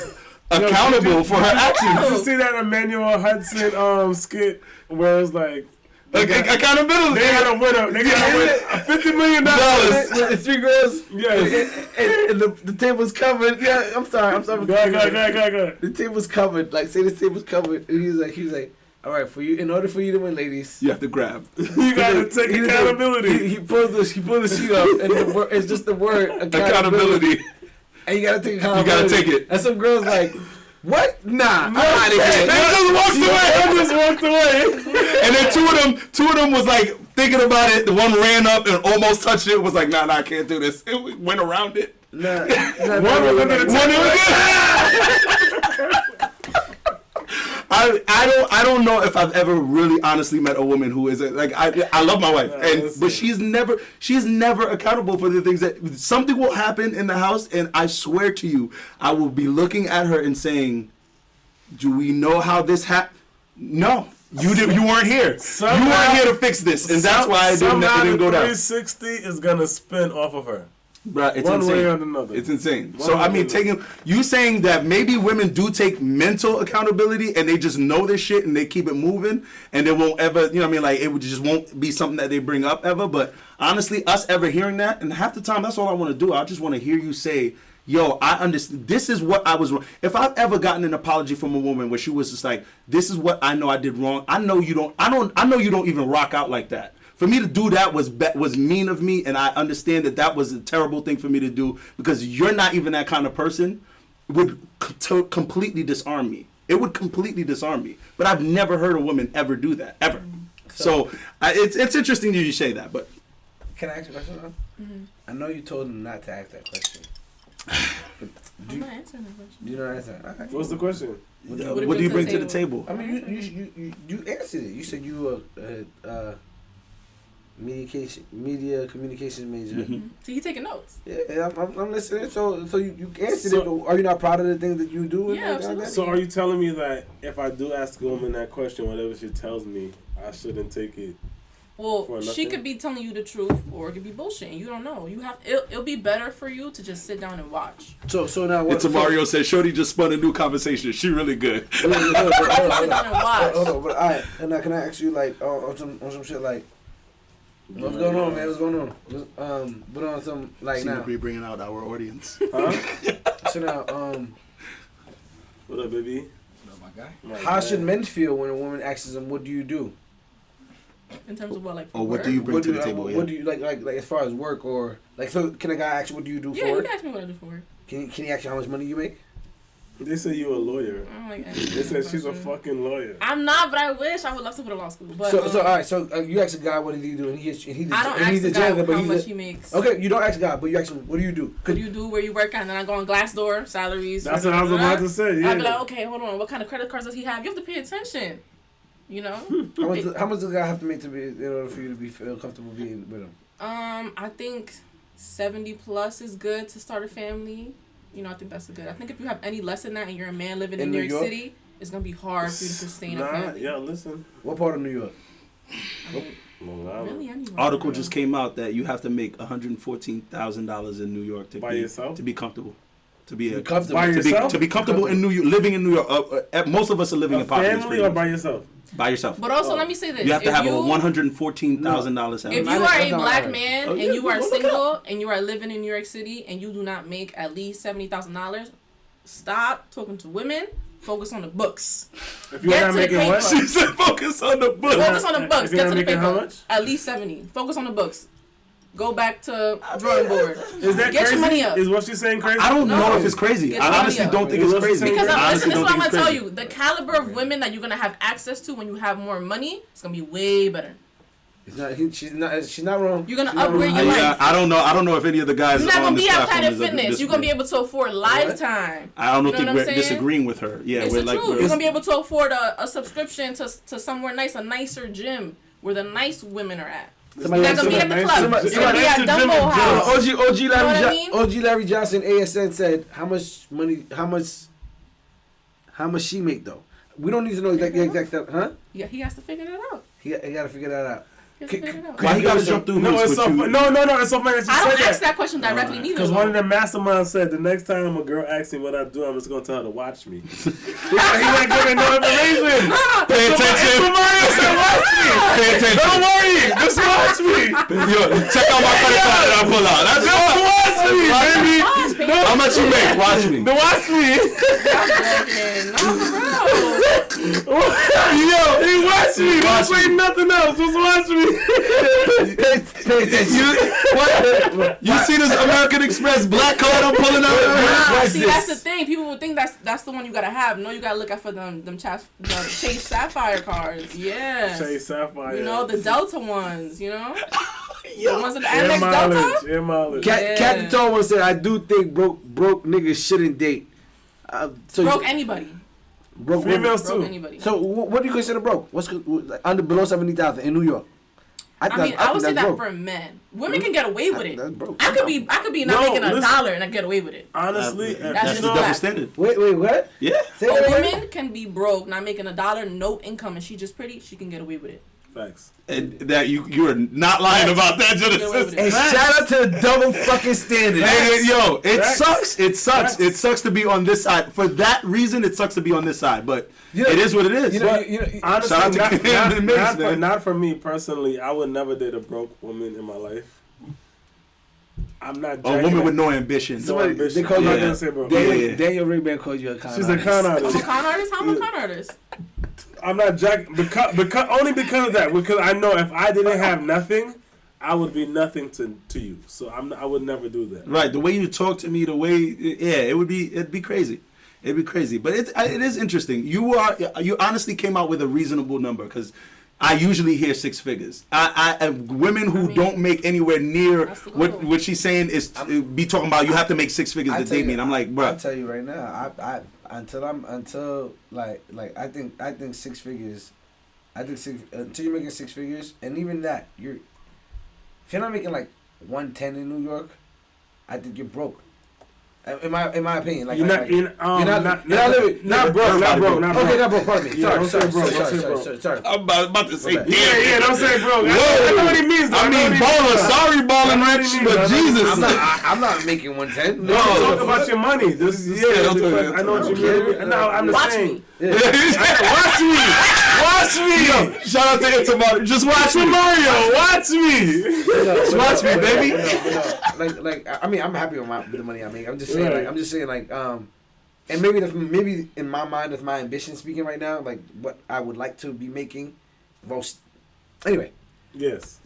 accountable for her actions. Did you see that Emmanuel Hudson skit where it's like accountability? They had a winner. They got to win $50 million. With 3 girls. Yes. And the table's covered. Yeah, I'm sorry. Go ahead. The table's covered. Like, say the table's covered. And he was like, all right, in order for you to win, ladies, you have to grab. You got to take accountability. He pulled the sheet up, and it's just the word accountability. And you got to take accountability. You got to take it. And some girls like, what? Nah, I'm out of here. They just walked away. And then two of them was like thinking about it. The one ran up and almost touched it. Was like, nah, I can't do this. It went around it. Nah, I don't know if I've ever really honestly met a woman who is like I love my wife but she's never accountable for the things that something will happen in the house, and I swear to you I will be looking at her and saying, do we know how this happened? No, you weren't here. You weren't here to fix this, and that's why it didn't go down. 360 is gonna spin off of her. Right, it's one insane. way or another. It's insane. So I mean, you saying that maybe women do take mental accountability and they just know this shit and they keep it moving and they won't ever, you know what I mean, like it just won't be something that they bring up ever. But honestly, us ever hearing that, and half the time that's all I want to do. I just want to hear you say, yo, I understand. This is what I was wrong. If I've ever gotten an apology from a woman where she was just like, this is what I know I did wrong. I know you don't even rock out like that. For me to do that was mean of me, and I understand that was a terrible thing for me to do because you're not even that kind of person. It would completely disarm me. It would completely disarm me. But I've never heard a woman ever do that, ever. So it's interesting that you say that. But can I ask you a question, though? Mm-hmm. I know you told him not to ask that question. I'm not answering that question. You don't answer. Okay. What's the question? What do you bring to the table? I mean, you answered it. You said you were media communications major. Mm-hmm. So you taking notes? Yeah, I'm listening. So you answered it. But are you not proud of the things that you do? Yeah, absolutely. So are you telling me that if I do ask a woman that question, whatever she tells me, I shouldn't take it? Well, she could be telling you the truth, or it could be bullshit. You don't know. It'll be better for you to just sit down and watch. So now what? It's Mario said, "Shorty just spun a new conversation. She really good." Sit down and watch. Hold on, but alright. And now can I ask you like on some shit like? What's going on, man? What's going on? But on some like seem now. to be bringing out our audience. So now, what up, baby? What up, my guy? How should men feel when a woman asks them, "What do you do?" In terms of what, like? Or what do you bring to the table? What do you like as far as work or like? So can a guy ask you, "What do you do for work?" Yeah, you can ask me what I do for work. Can he ask you how much money you make? They say you a lawyer. They said she's a fucking lawyer. I'm not, but I wish. I would love to go to law school. But so all right. So you ask a guy, "What did he do?" And I don't ask the guy how much he makes. Okay, you don't ask a guy, but you ask him, "What do you do?" What do you do? Where you work at? And then I go on Glassdoor, salaries. That's what I was about to say. Yeah. I'd be like, okay, hold on. What kind of credit cards does he have? You have to pay attention. You know. How much does a guy have to make in order for you to feel comfortable being with him? I think 70 plus is good to start a family. You know, I think that's good. I think if you have any less than that and you're a man living in New York City, it's going to be hard for you to sustain a family. Yeah, listen. What part of New York? Really anywhere. Article just came out that you have to make $114,000 in New York to be comfortable. To be comfortable in New York, living in New York. Most of us are living in poverty. Family or by yourself? By yourself. But also, let me say this: you have to have a $114,000 If you are a black man and you are single and you are living in New York City and you do not make at least $70,000, stop talking to women. Focus on the books. If you're not making what? She said focus on the books. Focus on the books. Get to the paper. How much? At least 70. Focus on the books. Go back to drawing board. Is that Get crazy? your money up. Is what she's saying crazy? I don't know if it's crazy. I honestly don't think it's crazy. Because listen, this is what I'm going to tell you. The caliber of women that you're going to have access to when you have more money, it's going to be way better. She's not wrong. You're going to upgrade your life. I don't know if any of the guys you're not on gonna this be at platform Planet Fitness. You're going to be able to afford Lifetime. I don't think we're disagreeing with her. Yeah, it's the truth. You're going to be able to afford a subscription to somewhere nice, a nicer gym where the nice women are at. You're not gonna be at the club. You're gonna be at Dumbo House. OG Larry Johnson, ASN said how much she make though. We don't need to know the exact stuff, huh? Yeah, he has to figure that out. He got to figure that out. Why you gotta jump through hoops? It's so funny. No, it's so funny that you I don't said ask that question directly neither. Because one of the masterminds said the next time a girl asks me what I do, I'm just gonna tell her to watch me. He's not giving no information. Pay attention. Somebody said watch me. Pay attention. Don't worry, just watch me. Yo, check out my credit card that I pull out. That's Just watch me, baby. How much you make? Watch me. Watch me. No, for real. Yo, he watch me. Don't say nothing else. Just watch me. Pay attention. You see this American Express black card I'm pulling out? See, that's the thing. People would think that's the one you gotta have. No, you gotta look out for them Chase Sapphire cards. Yeah. Chase Sapphire. You know, the Delta ones, you know? Yo. The ones in the Amex Delta? Air mileage. Captain Tall once said, I do think broke niggas shouldn't date. Broke anybody. Broke Females Broke too. anybody. So what do you consider broke? What's like, under below 70,000 in New York? I would say that broke. for men. Women can get away with it. That's broke. I could be not making $1 and I get away with it. Honestly, That's the not double bad. standard. Wait, what? Yeah. Say A that again? woman can be broke, not making $1, no income, and she just pretty. She can get away with it. facts. And that you are not lying about that, Genesis. And shout out to the double fucking standard. Hey, yo, it Facts. sucks. It sucks. Facts. It sucks to be on this side. For that reason, it sucks to be on this side. But You know- it is what it is. You know, Honestly, Shout out to Cam and Mace, man. not for me personally. I would never date a broke woman in my life. I'm not. A jacking woman it. with no ambition. Somebody- ambition. they call I'm you- not gonna say broke. Yeah. Daniel Ringman called you a con She's a artist. con I'm artist. a con artist. How am I a con artist? I'm not jacking because only because of that. Because I know if I didn't have nothing, I would be nothing to you. So I would never do that. Right, the way you talk to me, the way, it'd be crazy. It'd be crazy, but it is interesting. You honestly came out with a reasonable number because I usually hear 6 figures. I women who don't make anywhere near what she's saying is be talking about. You have to make 6 figures to date me, and I'm like, bro. I'll tell you right now. Until I think 6 figures. Until you're making 6 figures, and even that if you're not making like 110 in New York, I think you're broke. In my opinion, like You're not living. broke. Not broke. Okay, not broke. Pardon me. Yeah, don't say broke, Sorry. I'm about to say, Okay. Yeah, don't say broke. Whoa. I know what he means. Though. I mean, baller. Sorry, balling rich, but Jesus. I'm not making 110. No, talk about your money. This is I know what you mean. No, I'm just Watch saying. me. Watch me. Yo, shout out to Inter Just watch me, Mario. Watch me. Just watch me, baby. Like I mean, I'm happy with the money I make. I'm just saying, and maybe in my mind, with my ambition speaking right now, like what I would like to be making. Anyway. Yes.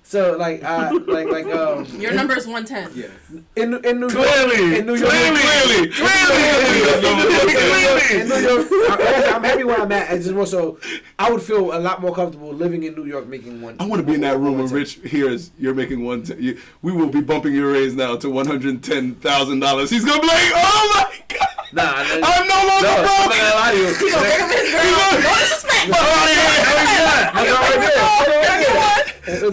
So like Your number is 110. Yeah. In New York, Clearly. in New York, I'm happy where I'm at. It's just more so, I would feel a lot more comfortable living in New York, making one. I want to be in that room when Rich hears you're making we will be bumping your raise now to $110,000. He's gonna be like, oh my god. Nah, I'm no longer broke. I'm not gonna lie to you. He's gonna bring him his girl. No disrespect.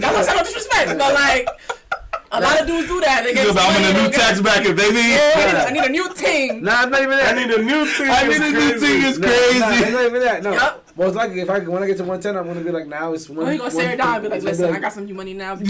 That's not disrespect. But like, a lot of dudes do that. They get I'm in a new tax bracket, baby. I need a new team. Nah, I'm not even that. I need a new team. It's Nah, crazy. it's not even that. No. Yup. Most likely, when I get to 110, I'm gonna be like, now it's one. Or he gonna stare down and be like, it's gonna listen, I got some new money now. We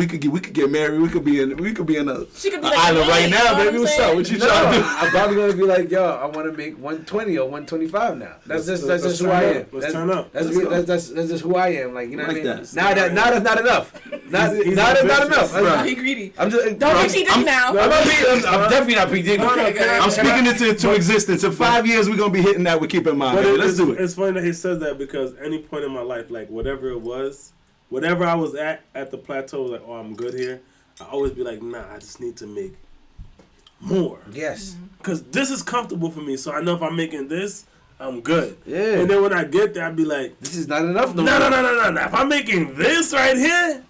could get married. We could be in a She could be an like, island hey, right now, you know baby. what What's I'm up? What you No, trying to do? I'm probably gonna be like, yo, I want to make 120 or 125 now. That's just who I am. Let's turn up. That's just who I am. Like, you know what I mean? that. Now that's not enough. Not enough. Oh, he greedy. I'm just Don't be cheating now. I'm definitely not predicting. I'm speaking it into existence. In 5 years, we're gonna be hitting that with Keep in Mind. But Baby. Let's do it. It's funny that he says that because any point in my life, like whatever it was, whatever I was at the plateau, like, oh, I'm good here, I always be like, nah, I just need to make more. Yes. Because this is comfortable for me, so I know if I'm making this, I'm good. Yeah. And then when I get there, I'd be like, This is not enough. no. If I'm making this right here,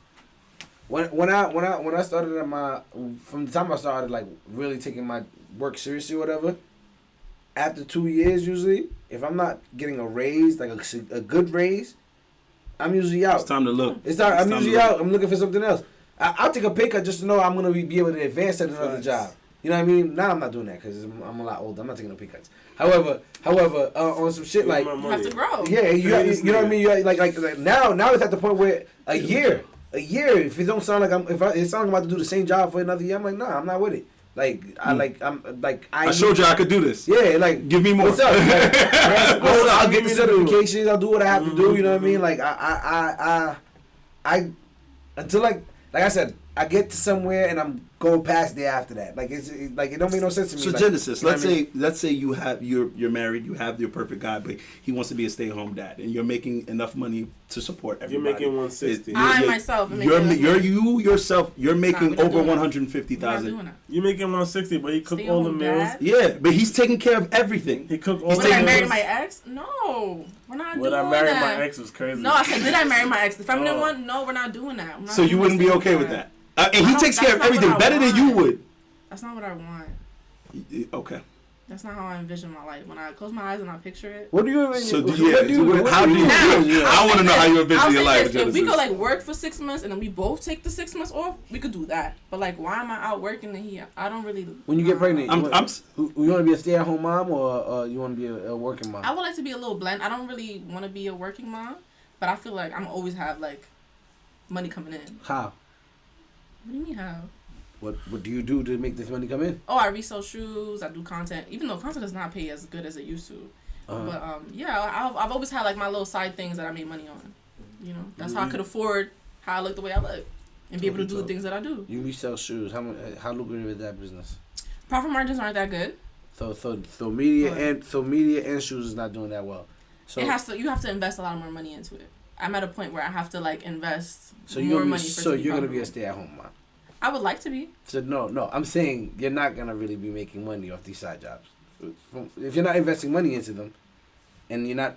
When I started from the time I started like really taking my work seriously or whatever, after 2 years usually, if I'm not getting a raise, like a good raise, I'm usually out. It's time to look. I'm usually out. I'm looking for something else. I'll take a pay cut just to know I'm gonna be able to advance at another job. You know what I mean? Now I'm not doing that because I'm a lot older. I'm not taking no pay cuts. However, on some shit like you have to grow. Yeah, you know what I mean. Like now it's at the point where a year. If it don't sound like it sounds like I'm about to do the same job for another year, I'm like, nah, I'm not with it. Like I showed you I could do this. Yeah, like give me more. What's up? I'll get the certifications. I'll do what I have to do. You know what I mean? Like I until like I said, I get to somewhere and I'm going past there after that. Like it don't make no sense to me. So like, Genesis, let's say you're married, you have your perfect guy, but he wants to be a stay-at-home dad, and you're making enough money to support everybody. You're making 160. I myself. You're making over 150,000. You're making 160, but he cooked all the meals. Yeah, but he's taking care of everything. He cooked all the meals. When I married meals. my ex? No, we're not doing that. When I married my ex was crazy. No, I said, did I marry my ex? The feminine one? No, we're not doing that. So you wouldn't be okay with that? And he takes care of everything better than you would. That's not what I want. Okay. That's not how I envision my life. When I close my eyes and I picture it. What do you? How do you? I want to know how you envision your life. If we could like work for 6 months and then we both take the 6 months off, we could do that. But like, why am I out working and I don't really. When you get pregnant, you want to be a stay-at-home mom or you want to be a working mom? I would like to be a little blend. I don't really want to be a working mom, but I feel like I'm always have like money coming in. How? What do you mean how? What do you do to make this money come in? Oh, I resell shoes. I do content, even though content does not pay as good as it used to. But yeah, I've always had like my little side things that I made money on. You know, that's how I could afford how I look the way I look and be able to do the things that I do. You resell shoes. How lucrative is that business? Profit margins aren't that good. So media and shoes is not doing that well. So you have to invest a lot more money into it. I'm at a point where I have to like invest more money. So you're gonna be a stay-at-home mom. I would like to be. So no, I'm saying you're not gonna really be making money off these side jobs. If you're not investing money into them, and you're not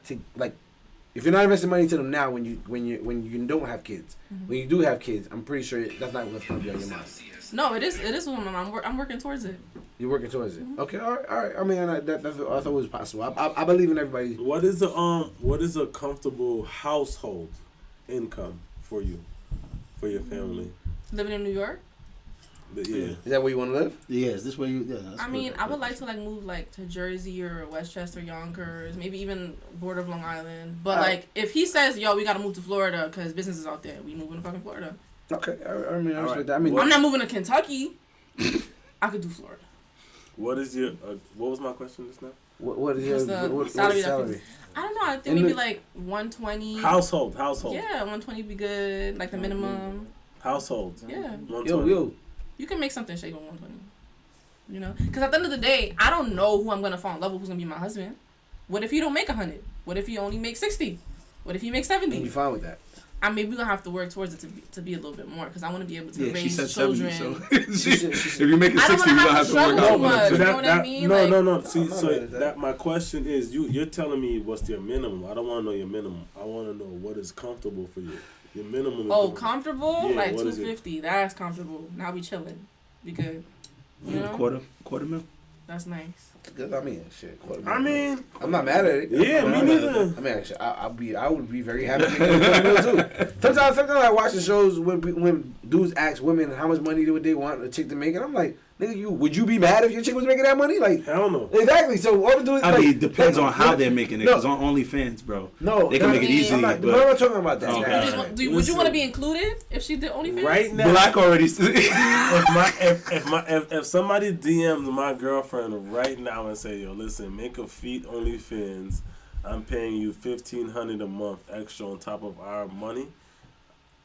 if you're not investing money into them now, when you don't have kids, when you do have kids, I'm pretty sure that's not what's gonna be on your mind. No, it is. I'm working towards it. You're working towards it. Okay, all right. I mean, I thought it was possible. I believe in everybody. What is a comfortable household income for you, for your family? Living in New York. Yeah. Is that where you want to live? Yeah, is this where you? Yeah. I mean, I would like to like move like to Jersey or Westchester, Yonkers, maybe even border of Long Island. But like, if he says, "Yo, we gotta move to Florida because business is out there," we moving to fucking Florida. Okay, I mean, I respect that. I mean, I'm not moving to Kentucky. I could do Florida. What is your? What was my question just now? What is your salary? I don't know. I think maybe like 120. Household. Yeah, 120 be good. Like the minimum. Household. Yeah. 120. Yo. You can make something shake on 120. You know? Because at the end of the day, I don't know who I'm going to fall in love with, who's going to be my husband. What if he don't make 100? What if he only makes 60? What if he makes 70? And you fine with that? I mean, we're going to have to work towards it to be a little bit more because I want to be able to raise she said children. 70, so if you make it 60, you're going to have to work too much. You know what I mean? No. See, that my question is, you're telling me what's your minimum. I don't want to know your minimum. I want to know what is comfortable for you. Your minimum is comfortable? Yeah, like 250. That's comfortable. Now we chilling. Be good. You know? Quarter mil? That's nice. Good. I mean, shit. I mean, I'm not mad at it. Yeah, me neither. I mean, actually, I would be very happy to make too. Sometimes I watch the shows when dudes ask women how much money would they want a chick to make, and I'm like, nigga, would you be mad if your chick was making that money? Like, hell no. Exactly. So all the dudes. I mean, it depends on how they're making it. Because on OnlyFans, bro, they can make it easy. I'm not talking about that. Okay. Would you want to be included if she did OnlyFans? Right now, Black already. if somebody DMs my girlfriend right now and say, yo, listen, make a feet OnlyFans, I'm paying you $1,500 a month extra on top of our money,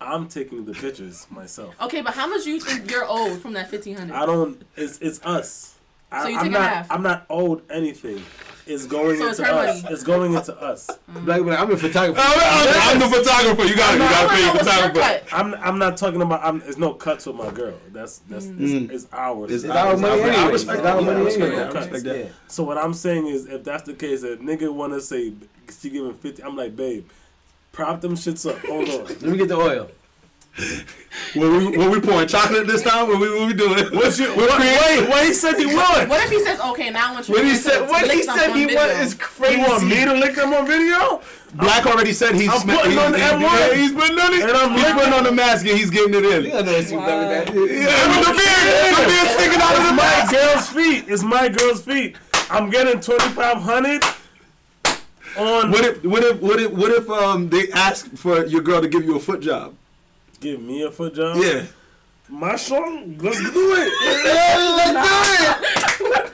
I'm taking the pictures myself. Okay, but how much do you think you're owed from that $1,500? I don't. It's us. So you take half. I'm not owed anything. It's going into us. Money. It's going into us. Like, I'm a photographer. I'm the photographer. You gotta pay the photographer. I'm not talking about. There's no cuts with my girl. That's it's ours. It's our money. I respect our money. I respect that. So what I'm saying is, if that's the case, if nigga wanna say she giving 50, I'm like, babe, prop them shits up. Hold on. Let me get the oil. Were we pouring chocolate this time? What we doing? What he said he would? What if he says, okay, now I want you What to he said he want is crazy. You want me to lick him on video? Black already said he's putting on the M1. He's putting on it. And he's putting on the mask and he's getting it in. You know it's With the beard sticking out of the mask. It's my girl's feet. I'm getting 2,500 on. What if they ask for your girl to give you a foot job? Give me a foot job? Yeah. My song? Let's do it. Let's do it.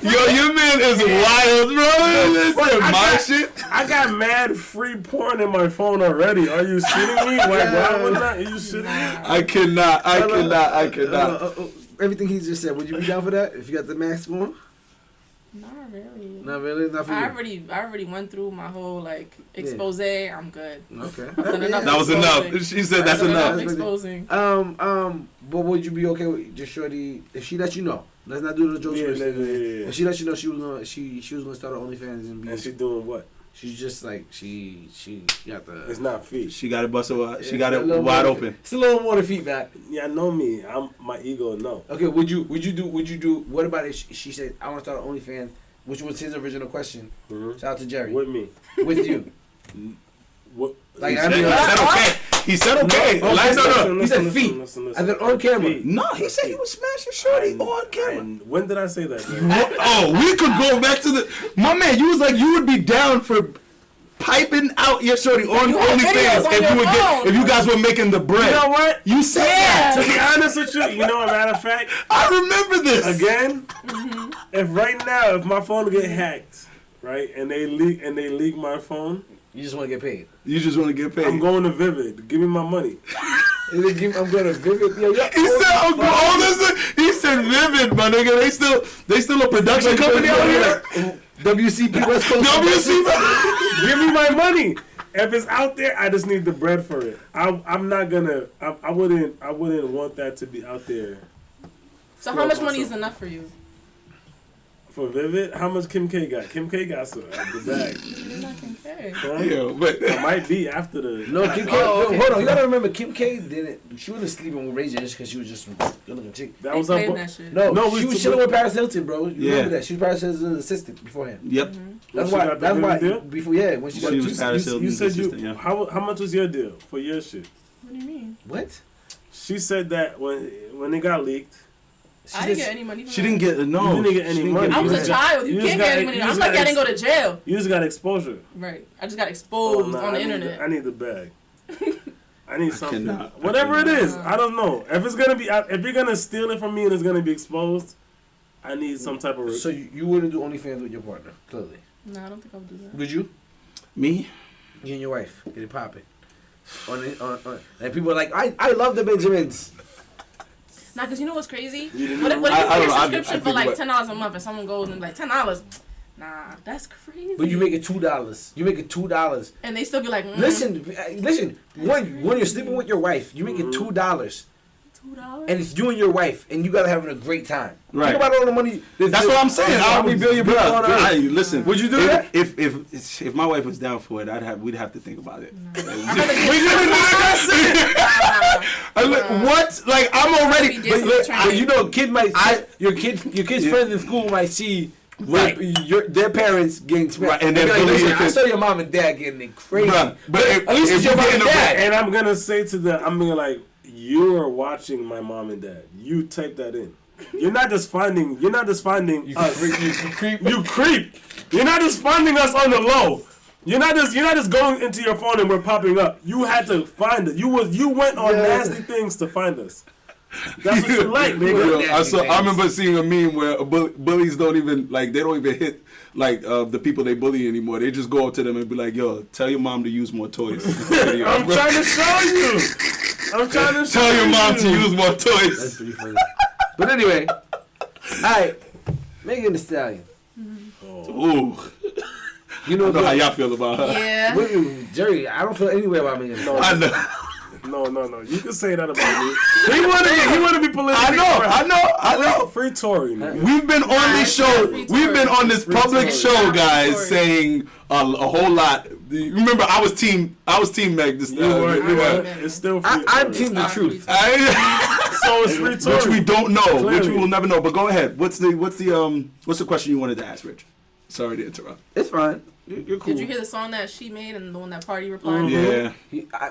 Yo, your man is wild, bro. My shit. I got mad free porn in my phone already. Are you shitting me? Why would not? Are you shitting me? I cannot. Everything he just said, would you be down for that if you got the mask on? Not really. Not really? Not for you? I already went through my whole, expose. Yeah. I'm good. Okay. That was enough. She said that's enough. Exposing. But would you be okay with just shorty, if she let you know? Let's not do the jokes first. Yeah. If she let you know she was gonna start her OnlyFans and she doing what? She's just like she got the. It's not feet. She got it busted wide. She got it wide open. It's a little more to feet back. Yeah, know me. My ego. No. Okay. Would you do? What about if she said I want to start an OnlyFans, which was his original question? Mm-hmm. Shout out to Jerry. With me. With you. What? He said okay. He said okay. No. He said feet. Listen. I said on camera. Feet. No, he said he was smashing shorty on camera. When did I say that? We could go back to the. My man, you was like you would be down for piping out your shorty on OnlyFans if you guys were making the bread. You know what? You said that. To be honest with you, matter of fact, I remember this again. If my phone get hacked, right, and they leak my phone. You just want to get paid. I'm going to Vivid. Give me my money. I'm going to Vivid. He said Vivid, my nigga. They still a production company out here. WCP West Coast. WCP. Give me my money. If it's out there, I just need the bread for it. I'm not gonna. I wouldn't want that to be out there. So how much money is enough for you? For Vivid, how much Kim K got? Kim K got some at the bag. You're not Kim K. Yeah, but it might be after the. No, Kim K. Okay. Hold on, you gotta remember, Kim K didn't. She wasn't sleeping with Ray J just because she was just a good-looking chick. That was her. That shit. No, she was chilling with Paris Hilton, bro. You remember that? She was Paris Hilton's assistant beforehand. Yep. Mm-hmm. That's why. Before, when she was Paris Hilton's assistant. Yeah. How much was your deal for your shit? What do you mean? What? She said that when it got leaked. I didn't get any money. She didn't get no. You didn't get any money. I was a child. You can't get any money. I'm lucky I didn't go to jail. You just got exposure. Right. I just got exposed on the internet. I need the bag. I need something. Whatever it is, I don't know. If it's gonna be, if you're gonna steal it from me and it's gonna be exposed, I need some type of. So you wouldn't do OnlyFans with your partner, clearly. No, I don't think I would do that. Would you? Me? You and your wife get it popping. And people are like, I love the Benjamins. Nah, because you know what's crazy? What if you pay a subscription for like $10 a month and someone goes and like $10? Nah, that's crazy. But you make it $2. You make it $2. And they still be like, Listen. When you're sleeping with your wife, you make it $2. $2? And it's you and your wife, and you gotta having a great time. Right. Think about all the money. That's what I'm saying. How many billion people on earth? Listen. Would you do that? If my wife was down for it, we'd have to think about it. No. What? Like I'm already. But you know, your kid's friends in school might see. Right. Their parents getting smacked. Right. And they're like, I saw your mom and dad getting it crazy. Right. But at least it's your mom and dad. And I'm gonna say to them, I'm gonna like, you are watching my mom and dad. You type that in. You're not just finding us. You creep. You're not just finding us on the low. You're not just going into your phone and we're popping up. You had to find it. You went on nasty things to find us. That's what you like, nigga. I remember seeing a meme where bullies don't even hit the people they bully anymore. They just go up to them and be like, "Yo, tell your mom to use more toys." I'm trying to show you. Tell your mom to use more toys. That's pretty funny. But anyway, all right, Megan the Stallion. Ooh. You know how y'all feel about her. Yeah. Jerry, I don't feel any way about Megan the Stallion. I know. No. You can say that about me. He want to be politically I know. Free Tory, nigga. We've been on this show. We've been on this public show, guys, saying a whole lot Remember, I was team Meg this time. It's still free. I'm team the truth. So it's free Tory. Which we don't know, Clearly. which we will never know. But go ahead. What's the question you wanted to ask, Rich? Sorry to interrupt. It's fine. You're cool. Did you hear the song that she made and the one that Pardi replied? Yeah.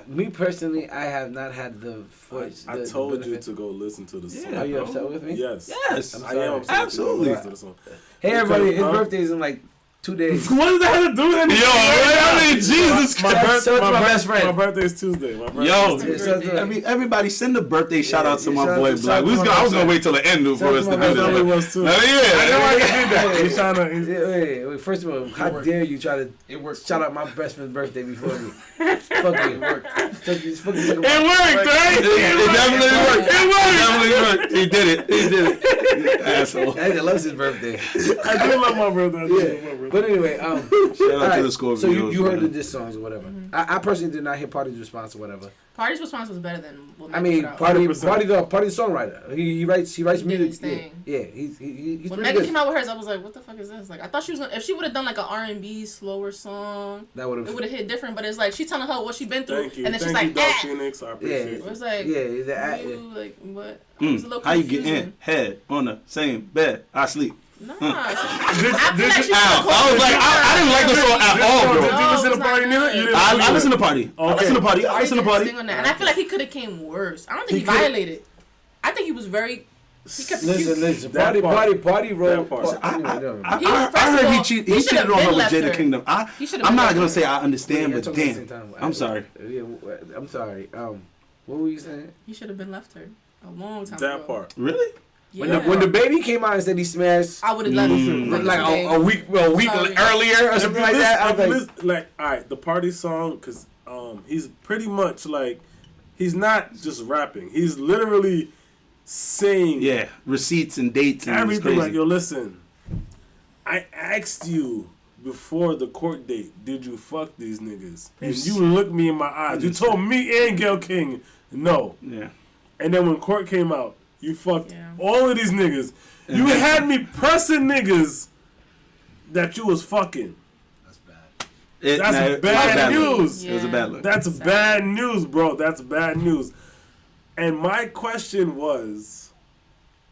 Me personally, I have not had the voice. I told you to go listen to the song. Are you upset with me? Yes. Yes. I am upset. Absolutely. To the song. Hey everybody, his birthday is in like 2 days. What does that have to do with anything? Yo, I mean, Jesus Christ. So it's my best friend. My birthday is Tuesday. Everybody send a birthday shout out to my boy Black. I was gonna wait till the end for us to do this. Yeah. I know I can do that. He's trying to. Wait, first of all, how dare you try to shout out my best friend's birthday before me? Fuck you. It worked. It worked, right? It definitely worked. He did it. Asshole. I loves his birthday. I do love my birthday. But anyway, shout out to the Scorpios. So you heard the diss songs or whatever. Mm-hmm. I personally did not hear Pardi's response or whatever. Pardi's response was better than. Pardi's the songwriter. He writes music. Yeah, he's when Megan came out with hers, I was like, what the fuck is this? Like, I thought she was gonna, if she would have done like an R&B slower song, it would have hit different. But it's like she's telling her what she's been through, and then she's like, Phoenix, I appreciate it. It's like, like what? It was a little how you get in? Head on the same bed. I sleep. Nah, I was like, I didn't like the song at all, bro. Did you listen to Pardi neither? I listened to Pardi. I listened to Pardi. And I feel like he could have came worse. I don't think he violated. I think he was very. He kept listen. Pardi wrote. I heard he cheated on her with Jada Kingdom. I'm not gonna say I understand, but damn, I'm sorry. I'm sorry. What were you saying? He should have been left her a long time ago. That part. Really? Yeah. When the baby came out and said he smashed, I would have left him like a week earlier or something like that. I was like, all right, the Pardi song, because he's pretty much like, he's not just rapping. He's literally saying receipts and dates and everything. Like, yo, listen, I asked you before the court date, did you fuck these niggas? And you looked me in my eyes. You told me and Gayle King no. Yeah. And then when court came out, you fucked all of these niggas. You had me pressing niggas that you was fucking. That's bad. That's bad news. It was a bad look. That's bad news, bro. That's bad news. And my question was,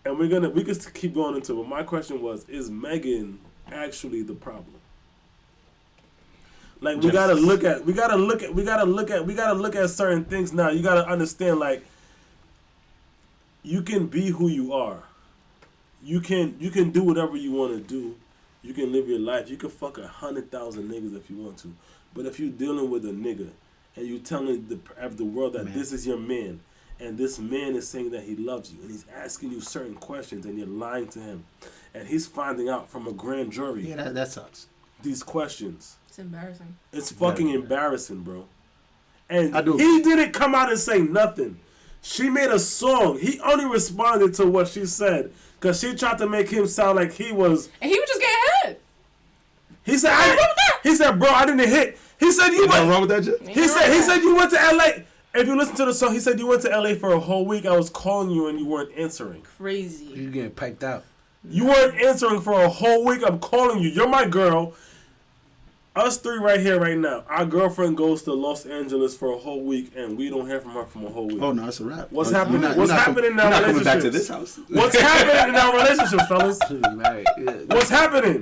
and we could keep going into it, but my question was, is Megan actually the problem? Like, we gotta look at certain things now. You gotta understand, like, you can be who you are. You can do whatever you want to do. You can live your life. You can fuck 100,000 niggas if you want to. But if you're dealing with a nigga and you telling the world that this is your man, and this man is saying that he loves you, and he's asking you certain questions, and you're lying to him, and he's finding out from a grand jury. Yeah, that sucks. These questions. It's embarrassing. It's fucking embarrassing, bro. And he didn't come out and say nothing. She made a song. He only responded to what she said because she tried to make him sound like he was. And he was just getting hit. He said, bro, I didn't hit. He said you went. Wrong with that shit? He said you went to LA. If you listen to the song, he said you went to LA for a whole week. I was calling you and you weren't answering. Crazy. You getting piped out. You weren't answering for a whole week. I'm calling you. You're my girl. Us three right here, right now. Our girlfriend goes to Los Angeles for a whole week, and we don't hear from her from a whole week. Oh no, it's a wrap. What's happening? What's happening in our relationships? Coming back to this house. What's happening in our relationships, fellas? What's happening?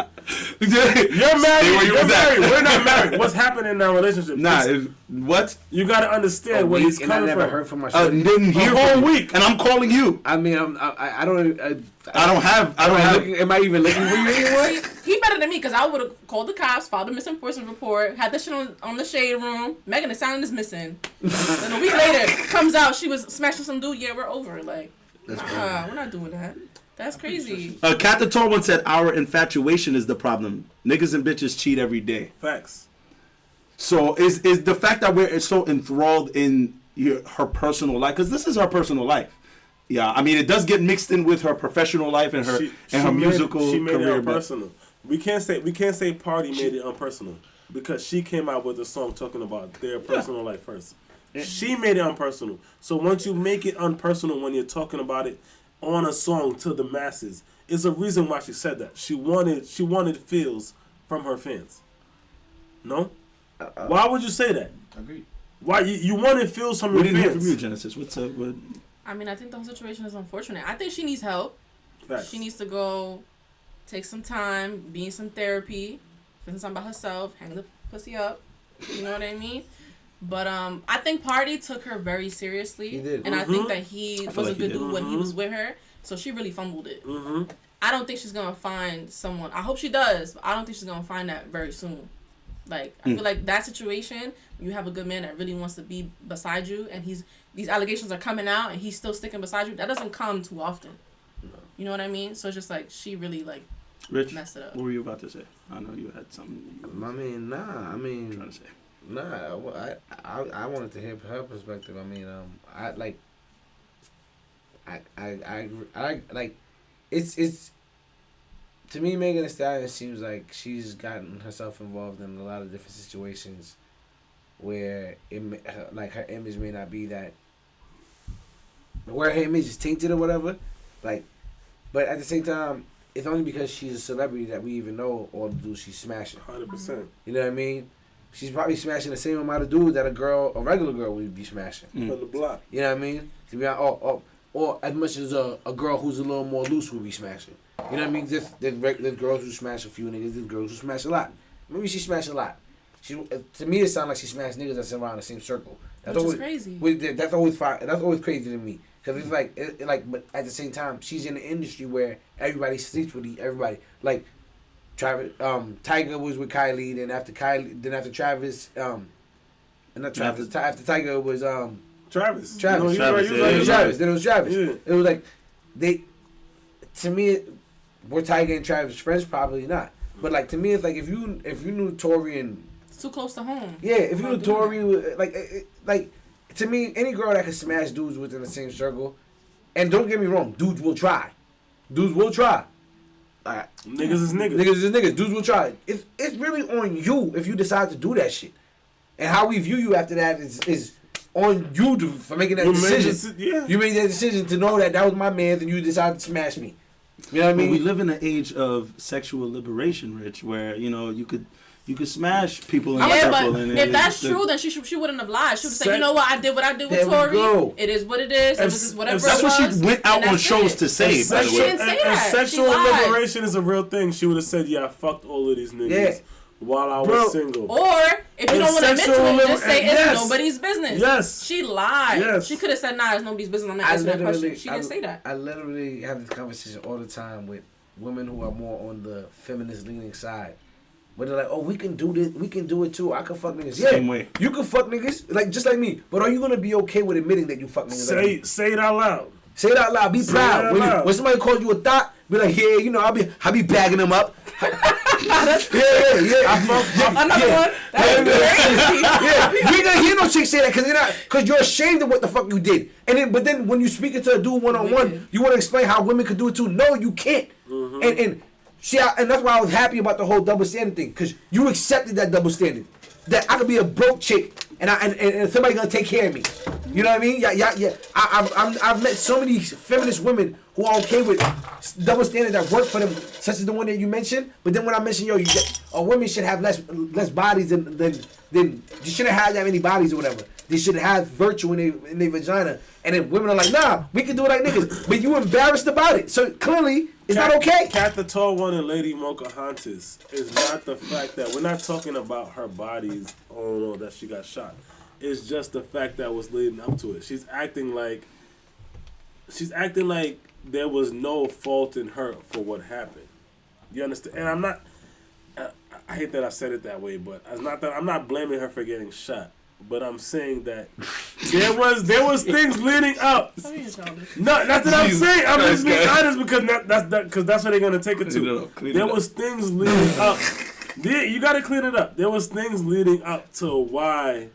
You're married. You're married. We're not married. What's happening in our relationships? What? You got to understand where he's coming from. I never heard from my shorty. Didn't hear a whole week, and I'm calling you. I mean, I don't have. Am I even looking for you anymore? He better than me because I would have called the cops, filed a missing person report, had this shit on the shade room. Megan the Stallion is missing. Then a week later, comes out she was smashing some dude. Yeah, we're over. Like, we're not doing that. That's crazy. Kat the Tall one said, our infatuation is the problem. Niggas and bitches cheat every day. Facts. So is the fact that we're so enthralled in her personal life, because this is her personal life. Yeah, I mean, it does get mixed in with her professional life and her her musical career. She made it unpersonal. We can't say Pardi made it unpersonal because she came out with a song talking about their personal life first. Yeah. She made it unpersonal. So once you make it unpersonal when you're talking about it on a song to the masses, it's a reason why she said that. She wanted feels from her fans. No? Why would you say that? Agreed. Why you want to feel some We revenge? didn't hear from you, Genesis. What's up? What? I mean, I think the whole situation is unfortunate. I think she needs help. Facts. She needs to go take some time, be in some therapy, spend some time by herself, hang the pussy up. You know what I mean? But I think Pardi took her very seriously. He did. And I think that he was like a he good did. dude when he was with her. So she really fumbled it. I don't think she's going to find someone. I hope she does, but I don't think she's going to find that very soon. Like, I feel like that situation, you have a good man that really wants to be beside you, and these allegations are coming out, and he's still sticking beside you. That doesn't come too often. You know what I mean? So it's just like, she really, like, Rich, messed it up. what were you about to say? I know you had something you were trying to say. I wanted to hear her perspective. I mean, I like, it's to me, Megan the Stallion seems like she's gotten herself involved in a lot of different situations where her image may not be that, where her image is tainted or whatever, like, but at the same time, it's only because she's a celebrity that we even know all the dudes she's smashing. 100%. You know what I mean? She's probably smashing the same amount of dudes that a regular girl would be smashing. From the block. You know what I mean? To be honest, or as much as a girl who's a little more loose would be smashing. You know what I mean? There's girls who smash a few niggas. There's girls who smash a lot. Maybe she smashed a lot. To me, it sounds like she smashed niggas that's around the same circle. That's Which always, is crazy. That's always fire. That's always crazy to me. Because it's like, but at the same time, she's in an industry where everybody sleeps with everybody. Like, Travis, Tiger was with Kylie. Then after Travis, after Tiger was Travis. Travis. Travis. Then it was Travis. Yeah. It was like to me, were Tiger and Travis friends? Probably not. But like to me, it's like if you knew Tory and It's too close to home. yeah, if you knew Tory, like to me, any girl that can smash dudes within the same circle, and don't get me wrong, dudes will try. Niggas is niggas. Niggas is niggas. Dudes will try. It's really on you if you decide to do that shit, and how we view you after that is on you for making that decision. You made that decision to know that was my man, and you decided to smash me. You know what I mean? But we live in an age of sexual liberation, Rich, where you could smash people in the circle. But and if that's true, then she wouldn't have lied. She would have said, you know what, I did with Tory. It is what it is. This is whatever. That's what she went out on shows to say. By the way, she didn't say that. Sexual liberation is a real thing. She would have said, "Yeah, I fucked all of these niggas while I was single." Or if you don't want to admit to it, just say it's nobody's business. Yes, she lied. Yes. She could have said, "Nah, it's nobody's business. I'm not answering that question." She didn't say that. I literally have this conversation all the time with women who are more on the feminist leaning side. But they're like, oh, we can do this, we can do it too. I can fuck niggas. Same way. You can fuck niggas, like just like me. But are you gonna be okay with admitting that you fuck niggas? Say it out loud. Say it out loud. Be proud. When somebody calls you a thought, be like, yeah, you know, I be bagging them up. Another one. Yeah, you ain't gonna hear no chick say that because you're ashamed of what the fuck you did. But then when you speak it to a dude 1-on-1, you want to explain how women could do it too. No, you can't. And that's why I was happy about the whole double standard thing, because you accepted that double standard. That I could be a broke chick and somebody gonna take care of me. You know what I mean? Yeah. I've met so many feminist women who are okay with double standards that work for them, such as the one that you mentioned. But then when I mentioned, a women should have less bodies than you shouldn't have that many bodies or whatever. They should have virtue in their vagina. And then women are like, nah, we can do it like niggas. But you embarrassed about it. So clearly, it's not okay. Cat the Tall One and Lady Pocahontas is not the fact that we're not talking about her bodies, that she got shot. It's just the fact that was leading up to it. She's acting like there was no fault in her for what happened. You understand? And I'm not. I hate that I said it that way, but it's not that I'm not blaming her for getting shot. But I'm saying that there was things leading up. No, that's what I'm saying. I'm just being honest because that's what they're gonna take it to. There was things leading up. You gotta clean it up. There was things leading up to why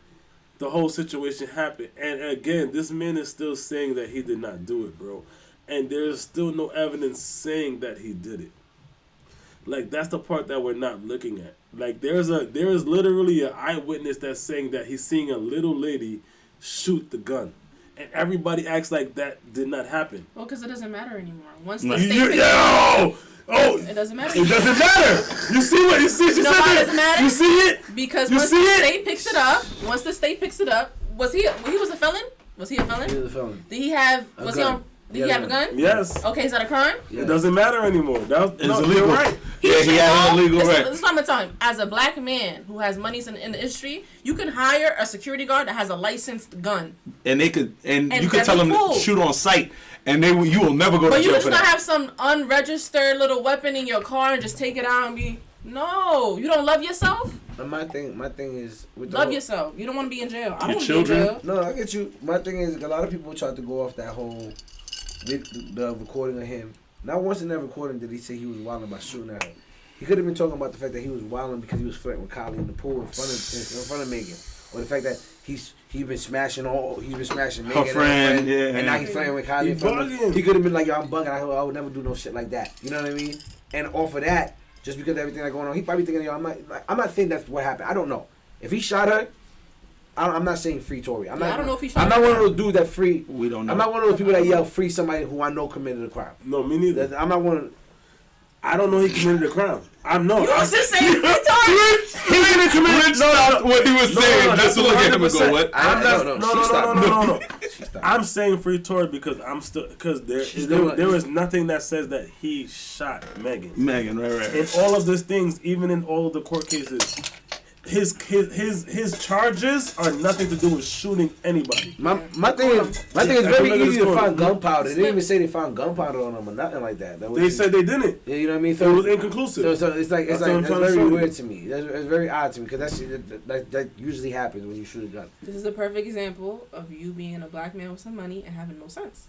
the whole situation happened. And again, this man is still saying that he did not do it, bro. And there's still no evidence saying that he did it. Like, that's the part that we're not looking at. Like, there is literally an eyewitness that's saying that he's seeing a little lady shoot the gun. And everybody acts like that did not happen. Well, because it doesn't matter anymore. Once the state Oh, It doesn't matter. It doesn't matter. You see what you see? She You know said why it it. doesn't matter? You see it? Because You once see the it? state picks it up, was he a felon? Was he a felon? He was a felon. Did he have? A Was gun. he on? Did he have a gun? Yes. Okay, is that a crime? Yeah. It doesn't matter anymore. It's illegal. You're right. Yeah, he had an illegal right. This is what I'm gonna tell him. As a black man who has monies in the industry, you can hire a security guard that has a licensed gun. And you could that'd tell be them cool. to shoot on sight, and you will never go to But you jail just for not that. have some unregistered little weapon in your car and just take it out and be. No, you don't love yourself. And my thing is with the Love whole, yourself. You don't want to be in jail. I Your don't want to be children? in jail. No, I get you. My thing is a lot of people try to go off that whole the recording of him. Not once in that recording did he say he was wilding by shooting at her. He could have been talking about the fact that he was wilding because he was flirting with Kylie in the pool in front of Megan, or the fact that he's been smashing Megan friend, yeah, and now yeah. he's flirting with Kylie. He In front of bugging. He could have been like, yo, I'm bugging. I would never do no shit like that. You know what I mean? And off of that, just because of everything that's going on, he probably thinking, yo, I'm not saying that's what happened. I don't know. If he shot her, I'm not saying free Tory. I don't know if he shot her. I'm not one of those dudes that free. We don't know. I'm not one of those people that yell free somebody who I know committed a crime. No, me neither. I'm not one of. I don't know he committed a crime. I'm not. You was just saying free Tory. He didn't commit. Rich stopped what he was saying just to look at him and go, what? No. I'm saying free Tory because there is nothing that says that he shot Megan. Megan, right. In all of these things, even in all of the court cases, his charges are nothing to do with shooting anybody. My thing is very easy to find gunpowder. They didn't even say they found gunpowder on him or nothing like that. They said they didn't. Yeah, you know what I mean. So it was inconclusive. So it's That's that's very weird to me. It's very odd to me because that usually happens when you shoot a gun. This is a perfect example of you being a black man with some money and having no sense.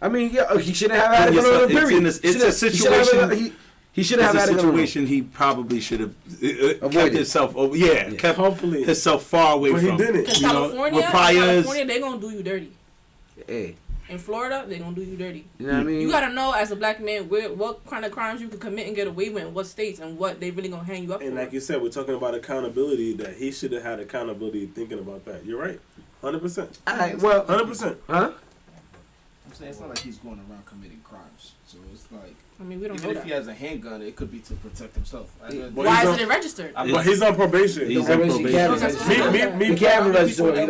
I mean, yeah, he shouldn't have had a gun on him, period. It's a situation. He should have had a situation he probably should have kept Avoided. himself. Kept hopefully himself far away but from. he didn't. Because You know, California, they gonna do you dirty. Hey, In Florida, they gonna do you dirty. you know what I mean? You gotta know as a black man what kind of crimes you can commit and get away with in what states and what they really gonna hang you up And for. like you said, we're talking about accountability. That he should have had accountability thinking about that. You're right, 100%. All right, well, 100%. huh? I'm saying it's not like he's going around committing crimes. So it's like, I mean, we don't even know if he that. has a handgun, it could be to protect himself. Why isn't it registered? But he's on probation. He's on probation. You can't register. Me You can't register. You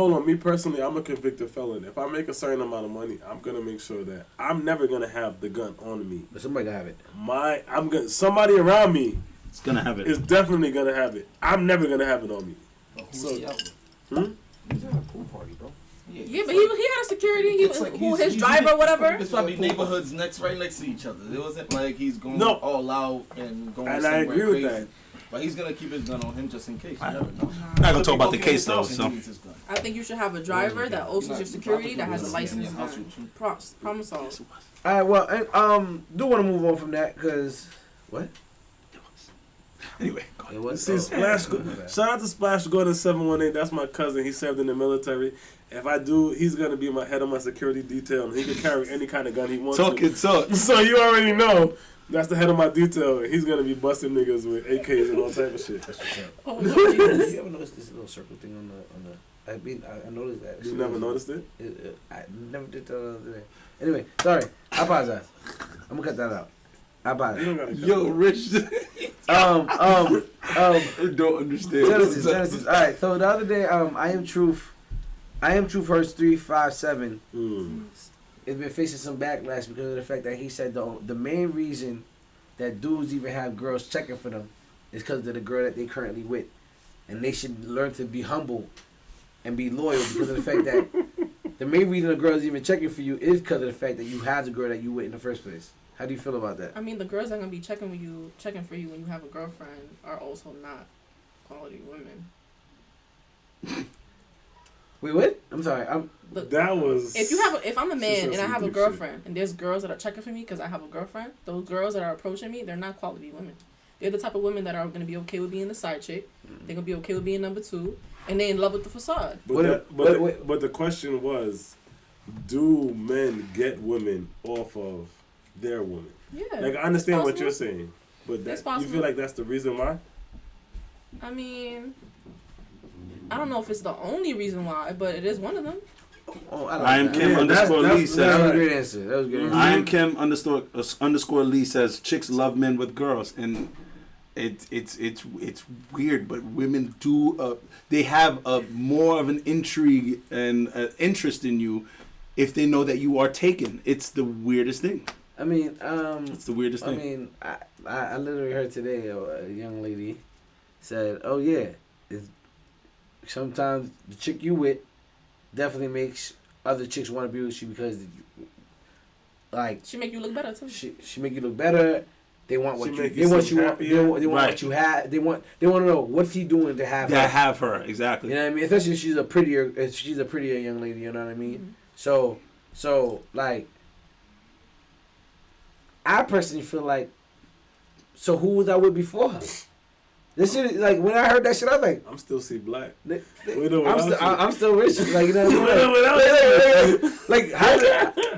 don't Me personally, I'm a convicted felon. If I make a certain amount of money, I'm gonna make sure that I'm never gonna have the gun on me. But somebody gotta have it. Somebody around me It's gonna have it. is definitely gonna have it. I'm never gonna have it on me. Who's So- he out with? He's at a pool party, bro. Yeah, but he had a security. He It's was like his driver, whatever. It's probably neighborhoods right next to each other. It wasn't like he's going No. all out and going And somewhere I agree crazy. with that. But he's gonna keep his gun on him just in case. You never know. I'm not gonna talk about the case though. So I think you should have a driver that also your security that has a license. in the house with you. Problem solved. All right, well, and, do want to move on from that because what? anyway, It was See, Splash. Shout out to Splash Gordon 718. That's my cousin. He served in the military. If I do, he's gonna be my head of my security detail, and he can carry any kind of gun he wants. talk. So you already know that's the head of my detail. And he's gonna be busting niggas with AKs and all type of shit. Oh, You ever noticed this little circle thing on the? I noticed that. You never noticed it? I never did that the other day. Anyway, sorry. I apologize. I'm gonna cut that out. I You apologize. don't gotta cut Yo, it. Rich. Don't understand. Genesis. All right. So the other day, I am Truth Hurts 357. Has been facing some backlash because of the fact that he said the main reason that dudes even have girls checking for them is because of the girl that they currently with, and they should learn to be humble and be loyal because of the fact that the main reason a girl is even checking for you is because of the fact that you have the girl that you with in the first place. How do you feel about that? I mean, the girls that are gonna be checking for you when you have a girlfriend are also not quality women. Wait, what? I'm sorry. That was. If I'm a She man said and I some have a deep girlfriend and there's girls that are checking for me because I have a girlfriend, those girls that are approaching me, they're not quality women. They're the type of women that are gonna be okay with being the side chick. They're gonna be okay with being number two, and they're in love with the facade. But the question was, do men get women off of their women? Yeah. Like I understand what possible. you're saying, but It's that, you possible. feel like that's the reason why? I mean, I don't know if it's the only reason why, but it is one of them. Oh, I I am Kim underscore Lee says. That was a great answer. That was a good answer. I am Kim underscore Lee says chicks love men with girls, and it's weird, but women do they have a more of an intrigue and interest in you if they know that you are taken. It's the weirdest thing. I mean, it's the weirdest thing. I mean, I literally heard today a young lady said, "Oh yeah, sometimes the chick you with definitely makes other chicks want to be with you because, like, she make you look better too. She make you look better. They want what you. They want you. They want right. what you have. They want to know what's he doing to have her. Have her exactly. You know what I mean? Especially if she's a prettier young lady. You know what I mean? Mm-hmm. So like, I personally feel like, so who was I with before her? This shit, like, when I heard that shit, I was like, I'm still see black. I'm still rich. Like, you know what I mean? Like, how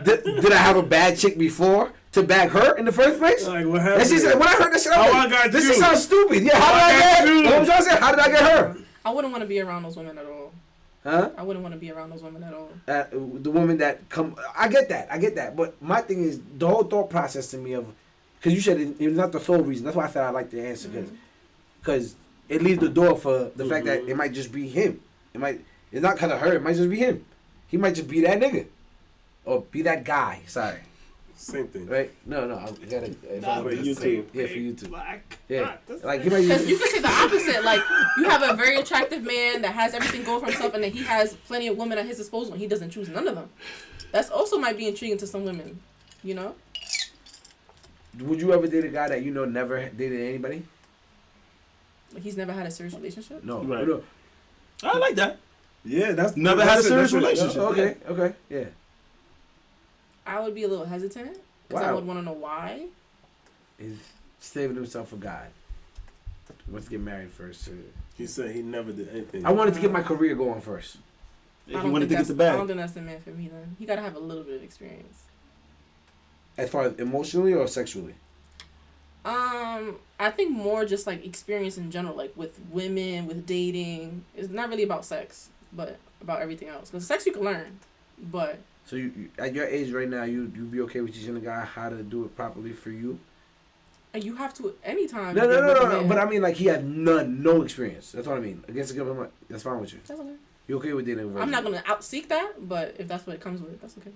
did I have a bad chick before to bag her in the first place? Like, what happened? And she said, when I heard that shit, I was like, this shit sounds stupid. Yeah, how did I get her? What I'm trying to say, how did I get her? I wouldn't want to be around those women at all. Huh? I wouldn't want to be around those women at all. The women that come, I get that. But my thing is, the whole thought process to me of, because you said it's not the sole reason. That's why I said I like the answer, because it leaves the door for the fact that it might just be him. It's not because of her. It might just be him. He might just be that nigga, or be that guy. Sorry. Same thing. Right? No. I gotta. For you too. Yeah, for you too. Black. Yeah. Like he might. Because you could say the opposite. Like, you have a very attractive man that has everything going for himself, and then he has plenty of women at his disposal, and he doesn't choose none of them. That's also might be intriguing to some women. You know. Would you ever date a guy that you know never dated anybody? Like, he's never had a serious relationship? No. Right. No. I like that. Yeah, that's never had a serious relationship. Okay. Yeah. I would be a little hesitant because I would want to know why. He's saving himself for God. Let's get married first. He said he never did anything. I wanted to get my career going first. He wanted to get the bag. I don't think that's the man for me then. He got to have a little bit of experience. As far as emotionally or sexually? I think more just like experience in general, like with women, with dating. It's not really about sex, but about everything else. Because sex you can learn, but. So you at your age right now, you be okay with teaching a guy how to do it properly for you? And you have to anytime. No. But I mean, like, he had no experience. That's what I mean. Against the government, that's fine with you. That's okay. You okay with dating? I'm not gonna outseek that, but if that's what it comes with, that's okay.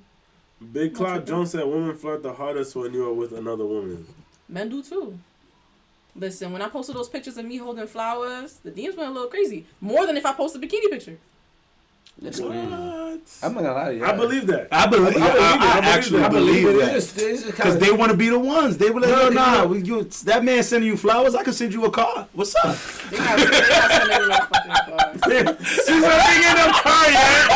Big Cloud Jones said women flirt the hardest when you are with another woman. Men do too. Listen, when I posted those pictures of me holding flowers, the DMs went a little crazy. More than if I posted a bikini picture. What? I'm not gonna lie to you. I believe that. I actually believe that. Because they want to be the ones. They were like, that man sending you flowers, I can send you a car. What's up? They have sending me no fucking flowers. She's not getting no car yet.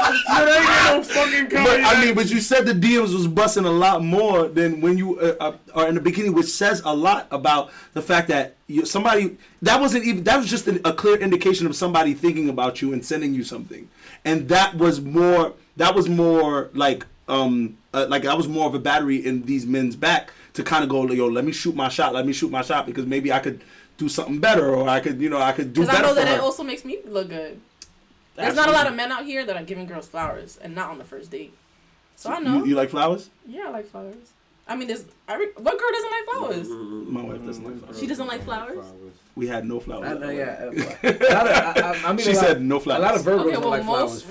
She's not getting no fucking car yet. But you said the DMs was busting a lot more than when you are in the bikini, which says a lot about the fact that somebody that was just a clear indication of somebody thinking about you and sending you something. And that was more like that was more of a battery in these men's back to kind of go, let me shoot my shot because maybe I could do something better, or I could do better. Because I know that it also makes me look good. There's not a lot of men out here that are giving girls flowers and not on the first date. So I know. You like flowers? Yeah, I like flowers. I mean, what girl doesn't like flowers? My wife doesn't like flowers. She doesn't like flowers? We had no flowers. I know, yeah. She said no flowers. A lot of Virgos don't like flowers.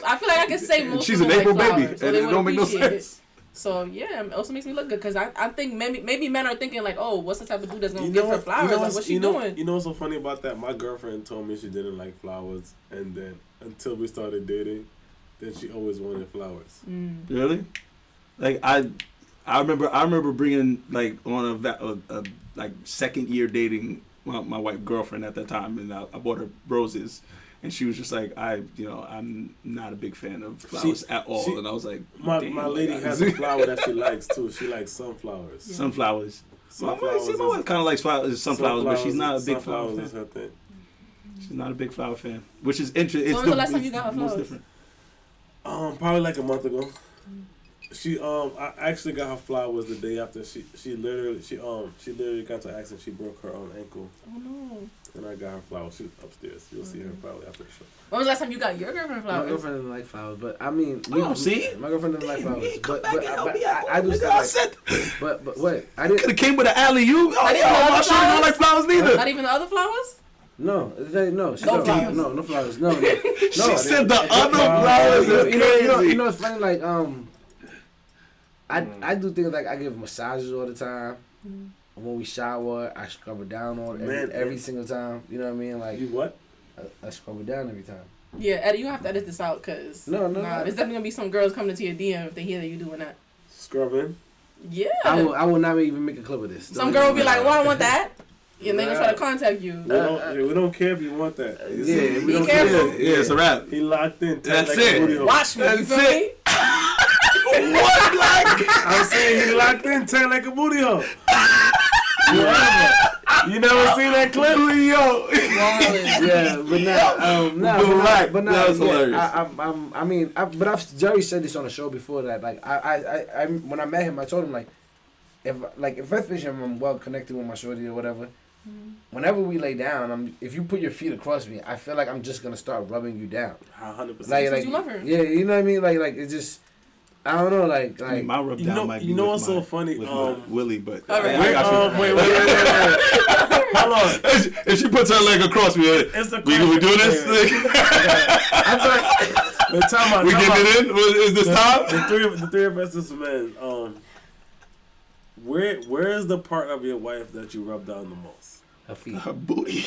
I feel like I can say most. She's an April baby, so and it don't make no sense. So yeah, it also makes me look good because I think maybe men are thinking like, oh, what's the type of dude that's gonna give her flowers? Like, what's she doing? You know what's so funny about that? My girlfriend told me she didn't like flowers, and then until we started dating, then she always wanted flowers. Really? Like I remember bringing like on a like second year dating my white girlfriend at that time, and I bought her roses, and she was just like, I'm not a big fan of flowers at all, and I was like, my lady has a flower that she likes too. She likes sunflowers. Yeah. Sunflowers. My wife kind of likes sunflowers, but she's not a big flower fan. Her thing. She's not a big flower fan, which is interesting. So when was the last time you got her flowers? Different. Probably like a month ago. I actually got her flowers the day after she literally got to an accident. She broke her ankle. Oh no. And I got her flowers. She's upstairs. You'll see her probably after the show. When was the last time you got your girlfriend flowers? My girlfriend doesn't like flowers, but I mean, see? My girlfriend doesn't like flowers. But I do Nigga, stuff I like, said, but what? I could have didn't. came with an alley-oop. Not even the I'm other not sure you don't like flowers neither. Not even the other flowers? No, she No don't. flowers. No flowers. No. She said the other flowers is crazy. You know, it's funny. Like I do things like I give massages all the time. When we shower, I scrub her down every single time. You know what I mean? Like You what? I scrub her down every time. Yeah, Eddie, you have to edit this out because No. there's definitely gonna be some girls coming to your DM if they hear that you doing that. Scrubbing. Yeah. I will not even make a clip of this. Some girl will be like, "Well, I want that," and they gonna try to contact you. We don't care if you want that. Yeah, Be careful. Yeah, it's a wrap. He locked in. That's like it. a booty hole. Watch me. You That's feel it. me? What, like? I'm saying he locked in, tight like a booty hole. You never seen that clip? Yo. Yeah, but That was hilarious. I've Jerry said this on the show before that like I when I met him I told him like if especially if I'm well connected with my shorty or whatever, whenever we lay down, if you put your feet across me, I feel like I'm just gonna start rubbing you down. 100%. Like you love her. Yeah, you know what I mean. Like it's just I don't know. Like my rub down might be you know with what's so funny? with my Willie, but All right. I got you. Wait. Hold on. If she puts her leg across me, we doing this? Wait, time out. We getting it in? Is this time? The three of us is men. Where is the part of your wife that you rub down the most? her feet, Her booty.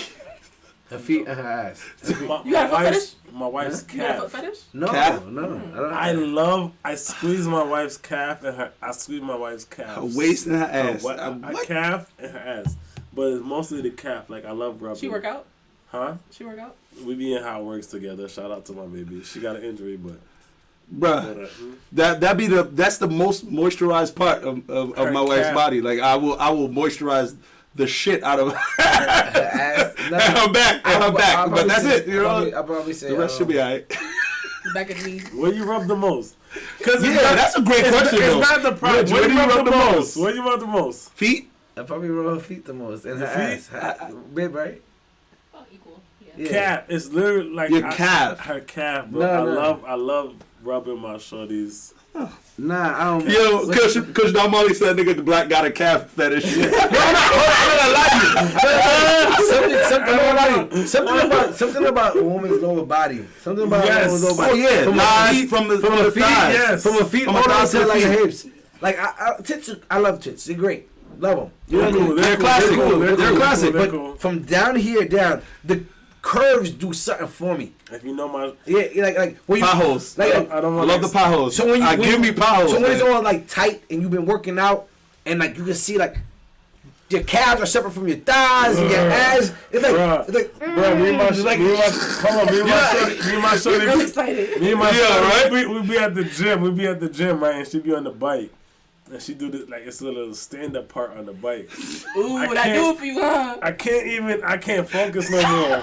her feet and her ass. You got a foot fetish? My wife's You got a foot calf. fetish? No, Calf? no. I don't. I squeeze my wife's calf and I squeeze my wife's calf. Her waist and her ass. Her calf and her ass. But it's mostly the calf. Like I love rubbing. She work out? Huh? She work out? We be in Hot Works together. Shout out to my baby. She got an injury, but Bruh, that's the most moisturized part of my wife's body. Like I will moisturize the shit out of her ass. and her back. But that's it. You know, I'll probably say the rest should be alright. Back at me. where you rub the most? That's a great question though. It's not the problem. Where do you rub the most? Where you rub the most? Feet. I probably rub her feet the most and her ass. Big, right? About equal. Yeah. Calf. It's literally like Your calf. Her calf, bro. No. I love rubbing my shorties. Nah, I don't. Yo, Kush Molly said nigga the black got a calf fetish. Something about a woman's lower body. Something about a woman's lower body. Oh yeah, from the feet. Yes. From her feet all down to like her hips. Like tits, I love tits. They're great. Love them. You know what I mean? They're classic. They're classic. But cool. from down here down, the curves do something for me. If you know my Like when you Potholes. like I don't I want love the potholes. So when you give me potholes. So when it's man. all like tight and you've been working out and like you can see like your calves are separate from your thighs and your ass. It's like, Bruh. it's like Bro, me and my shorty, Real excited. me and my Yeah, shorty, right? we be at the gym, right? And she be on the bike. And she do this, like, it's a little stand-up part on the bike. Ooh, I that can't- do it for you, huh? I can't focus no more.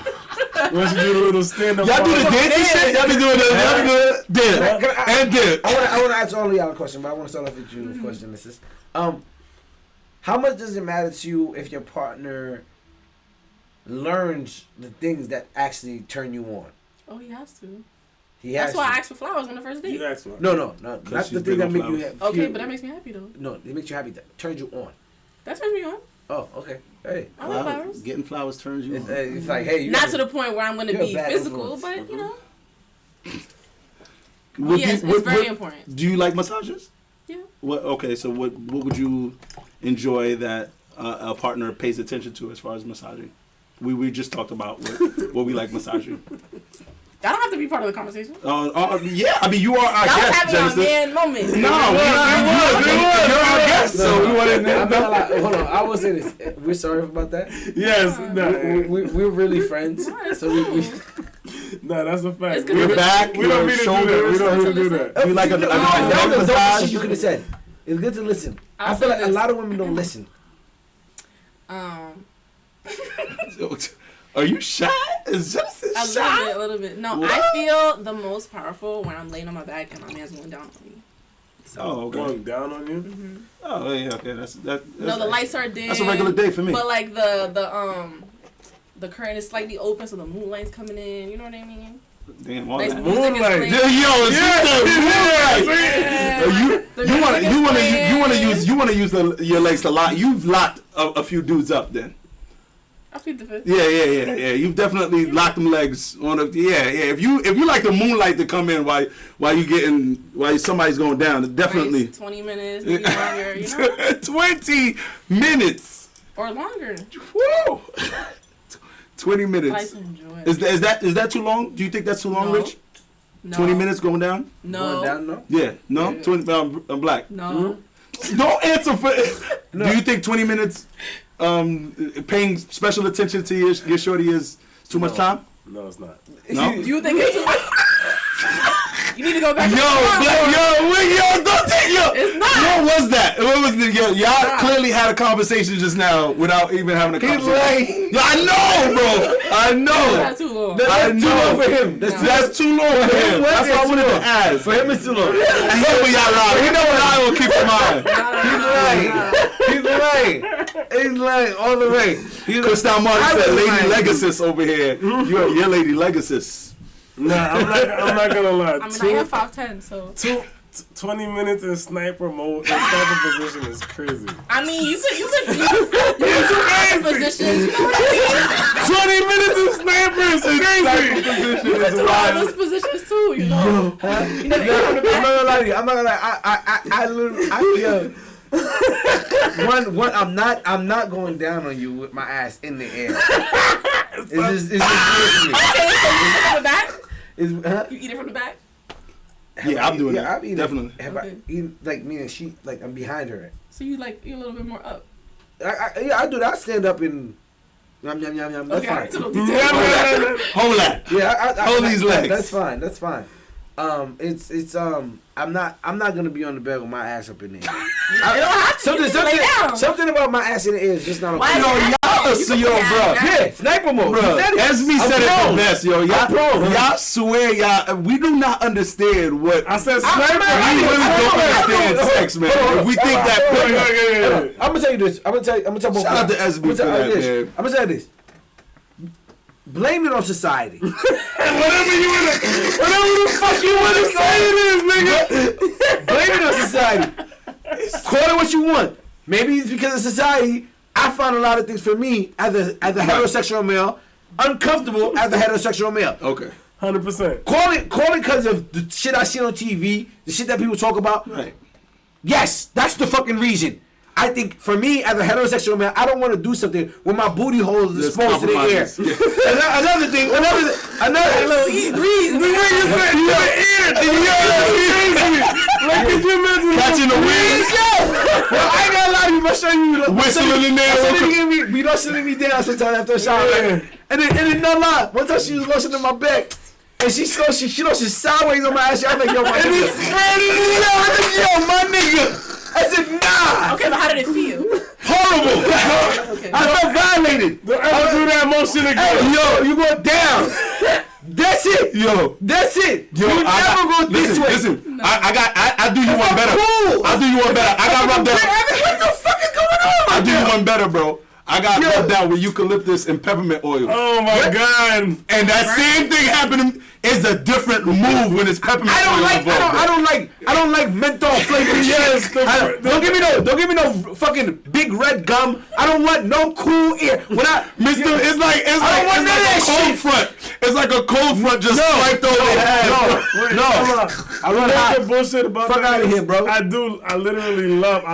When she do the little stand-up Y'all part. do the dancing shit. Y'all be doing the dip and dip. I want to ask all of y'all a question, but I want to start off with you with question. This is, how much does it matter to you if your partner learns the things that actually turn you on? Oh, he has to. He has That's why to. I asked for flowers on the first date. You asked for it. No, not the she's thing that big make on you flowers. happy. Okay, but that makes me happy, though. No, it makes you happy. That turns you on. That turns me on. Oh, okay. Hey. I love flowers. Getting flowers turns you on. It's like, hey, you Not to the point where I'm going to you're a be bad physical, influence. but, you know. Would Yes, you- it's very important. Do you like massages? Yeah. What? Okay, so what would you enjoy that a partner pays attention to as far as massaging? We just talked about what we like massaging. That don't have to be part of the conversation. Yeah, I mean you are our That was guest, having a Genesis. man moment. No, you're our guest, so we want I'm to. not like, hold on, I will say this. We're sorry about that. Yes, We're really friends. So we no, that's a fact. It's good. We're back. We don't mean to do that. We don't mean to do that. We like a that was the massage. shit you could have said. It's good to listen. I I'll feel say like a this. lot of women don't listen. Are you shy? Is Genesis A little bit. No, I feel the most powerful when I'm laying on my back and my man's going down on me. So, okay. Going down on you? Mm-hmm. Oh yeah, okay. That's No, the lights are dim. That's a regular day for me. But like the curtain is slightly open, so the moonlight's coming in. You know what I mean? Damn, all Nice that. music is Moonlight. playing. You want to use your legs to lock. You've locked a few dudes up then. I plead the fifth. Yeah. You've definitely locked them legs on a If you like the moonlight to come in while somebody's going down, definitely. Nice 20 minutes, maybe longer. You know? 20 minutes or longer. Whoa. 20 I minutes. like to enjoy it. Is that too long? Do you think that's too long, No. Rich? No. 20 minutes going down? No. Going down, no? Yeah. No? Yeah. 20. I'm black. No. Don't answer for. No. Do you think 20 minutes paying special attention to your shorty is too much time? No, it's not. No? Do you think it's too much? You need to go back to the Yo, don't take It's not. What was that? What was the y'all clearly had a conversation just now without even having a conversation. lying. Yeah, I know, bro. I know. That's too long. I That's too know. long for him. That's too long for him. That's what I wanted to ask. For him, it's too long. I hear what y'all lie. You know what I will keep in mind. He's lying all the way. Christian Martin I said, was "Lady lying. Legacies over here. You're Lady Legacies." Nah, I'm not gonna lie. I mean, I am 5'10", so. 20 minutes in sniper mode, in sniper position is crazy. I mean, you could do positions. You know what I mean? 20 minutes in sniper is crazy. You could do all those positions too. You know. You know, from the I'm not back. gonna lie to you. I'm not gonna lie. I literally, I'm not going down on you with my ass in the air. It's just weird to me. Okay, so you eat it from the back? You You eat it from the back? Yeah, I'm doing yeah, that. I've eaten Definitely. Have Okay. I eaten, like, meaning I'm behind her. So you're a little bit more up. I do that. I stand up and yum yum yum yum. That's Okay, fine. so don't do that. Hold that. Yeah, Hold these legs. That's fine. It's I'm not gonna be on the bed with my ass up in the air. You don't have to. You can lay down. Something about my ass in the air is just not Why okay. is that? Bro. Yeah, sniper mode. Bro, Esme said it the best, yo. Y'all swear, we do not understand what. I said We sniper. really don't understand sex, man. If we think that. I'm gonna tell you this. I'm gonna tell both. Shout out to SB for that, man. I'm gonna tell you this. Blame it on society. Whatever the fuck you want to say it is, nigga. Blame it on society. Call it what you want. Maybe it's because of society. I found a lot of things for me as a heterosexual male uncomfortable as a heterosexual male. Okay. 100%. Call it because of the shit I see on TV, the shit that people talk about. Right. Yes, that's the fucking reason. I think for me as a heterosexual man, I don't want to do something where my booty hole is exposed to the air. Another thing, breathe. Catching the wind. Well, I ain't gonna lie to you, but show you Whistling in there. We don't sitting me down sometimes after a shower. Yeah. And then no lie, one time she was lotioning in my back. And she's sideways on my ass. I'm like, yo, my nigga. Yo, my nigga. I said, nah. Okay, but how did it feel? Horrible. Okay. I felt violated. Don't ever do that motion again. Yo, you go down. That's it. Yo. That's it. Yo, you never go this way. Listen, I do you one better. Cool. I do you one better. I got rubbed down. What the fuck is going on? I do you one better, bro. I got rubbed down with eucalyptus and peppermint oil. Oh my god. And that same thing happened. It's a different move when it's peppermint I oil involved. I don't like menthol flavored Yes, shit. Don't give me no fucking big red gum. I don't want no cool air. When I It's like want none of a that cold shit. front. It's like a cold front just swiped over the head. I run Don't hot. get bullshit about Fuck that. outta here, bro. I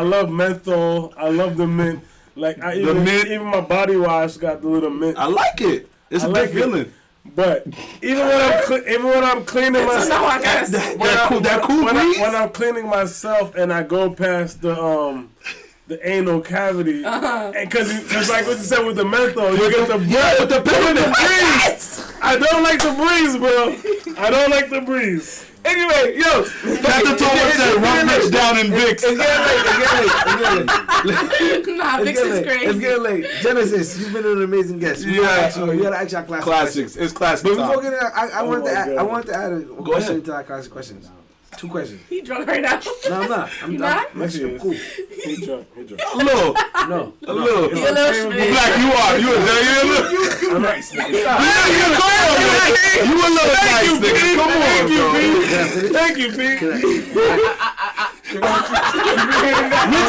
love menthol. I love the mint. Like even my body wash got the little mint. I like it. It's a good feeling. But even when I'm cleaning myself, No, I guess. when I'm cleaning myself and I go past the anal cavity, and because like what you said with the menthol, you get the with the peppermint breeze. I don't like the breeze, bro. I don't like the breeze. Anyway, yo, Dr. Thomas said, "Run rich down in Vicks." It's getting late. Nah, Vicks is crazy. It's getting late. Genesis, you've been an amazing guest. You gotta ask our Classics. It's classic. But before time. getting, I wanted to add a ahead. question to our classic questions. 2 questions. He drunk right now. No, I'm not. You not? I'm actually cool. He drunk. A little. No. A little. He a little straight. Black, you are. You a little. I'm nice. You a little nice, nigga. Come on, bro. Thank you, P. Mitch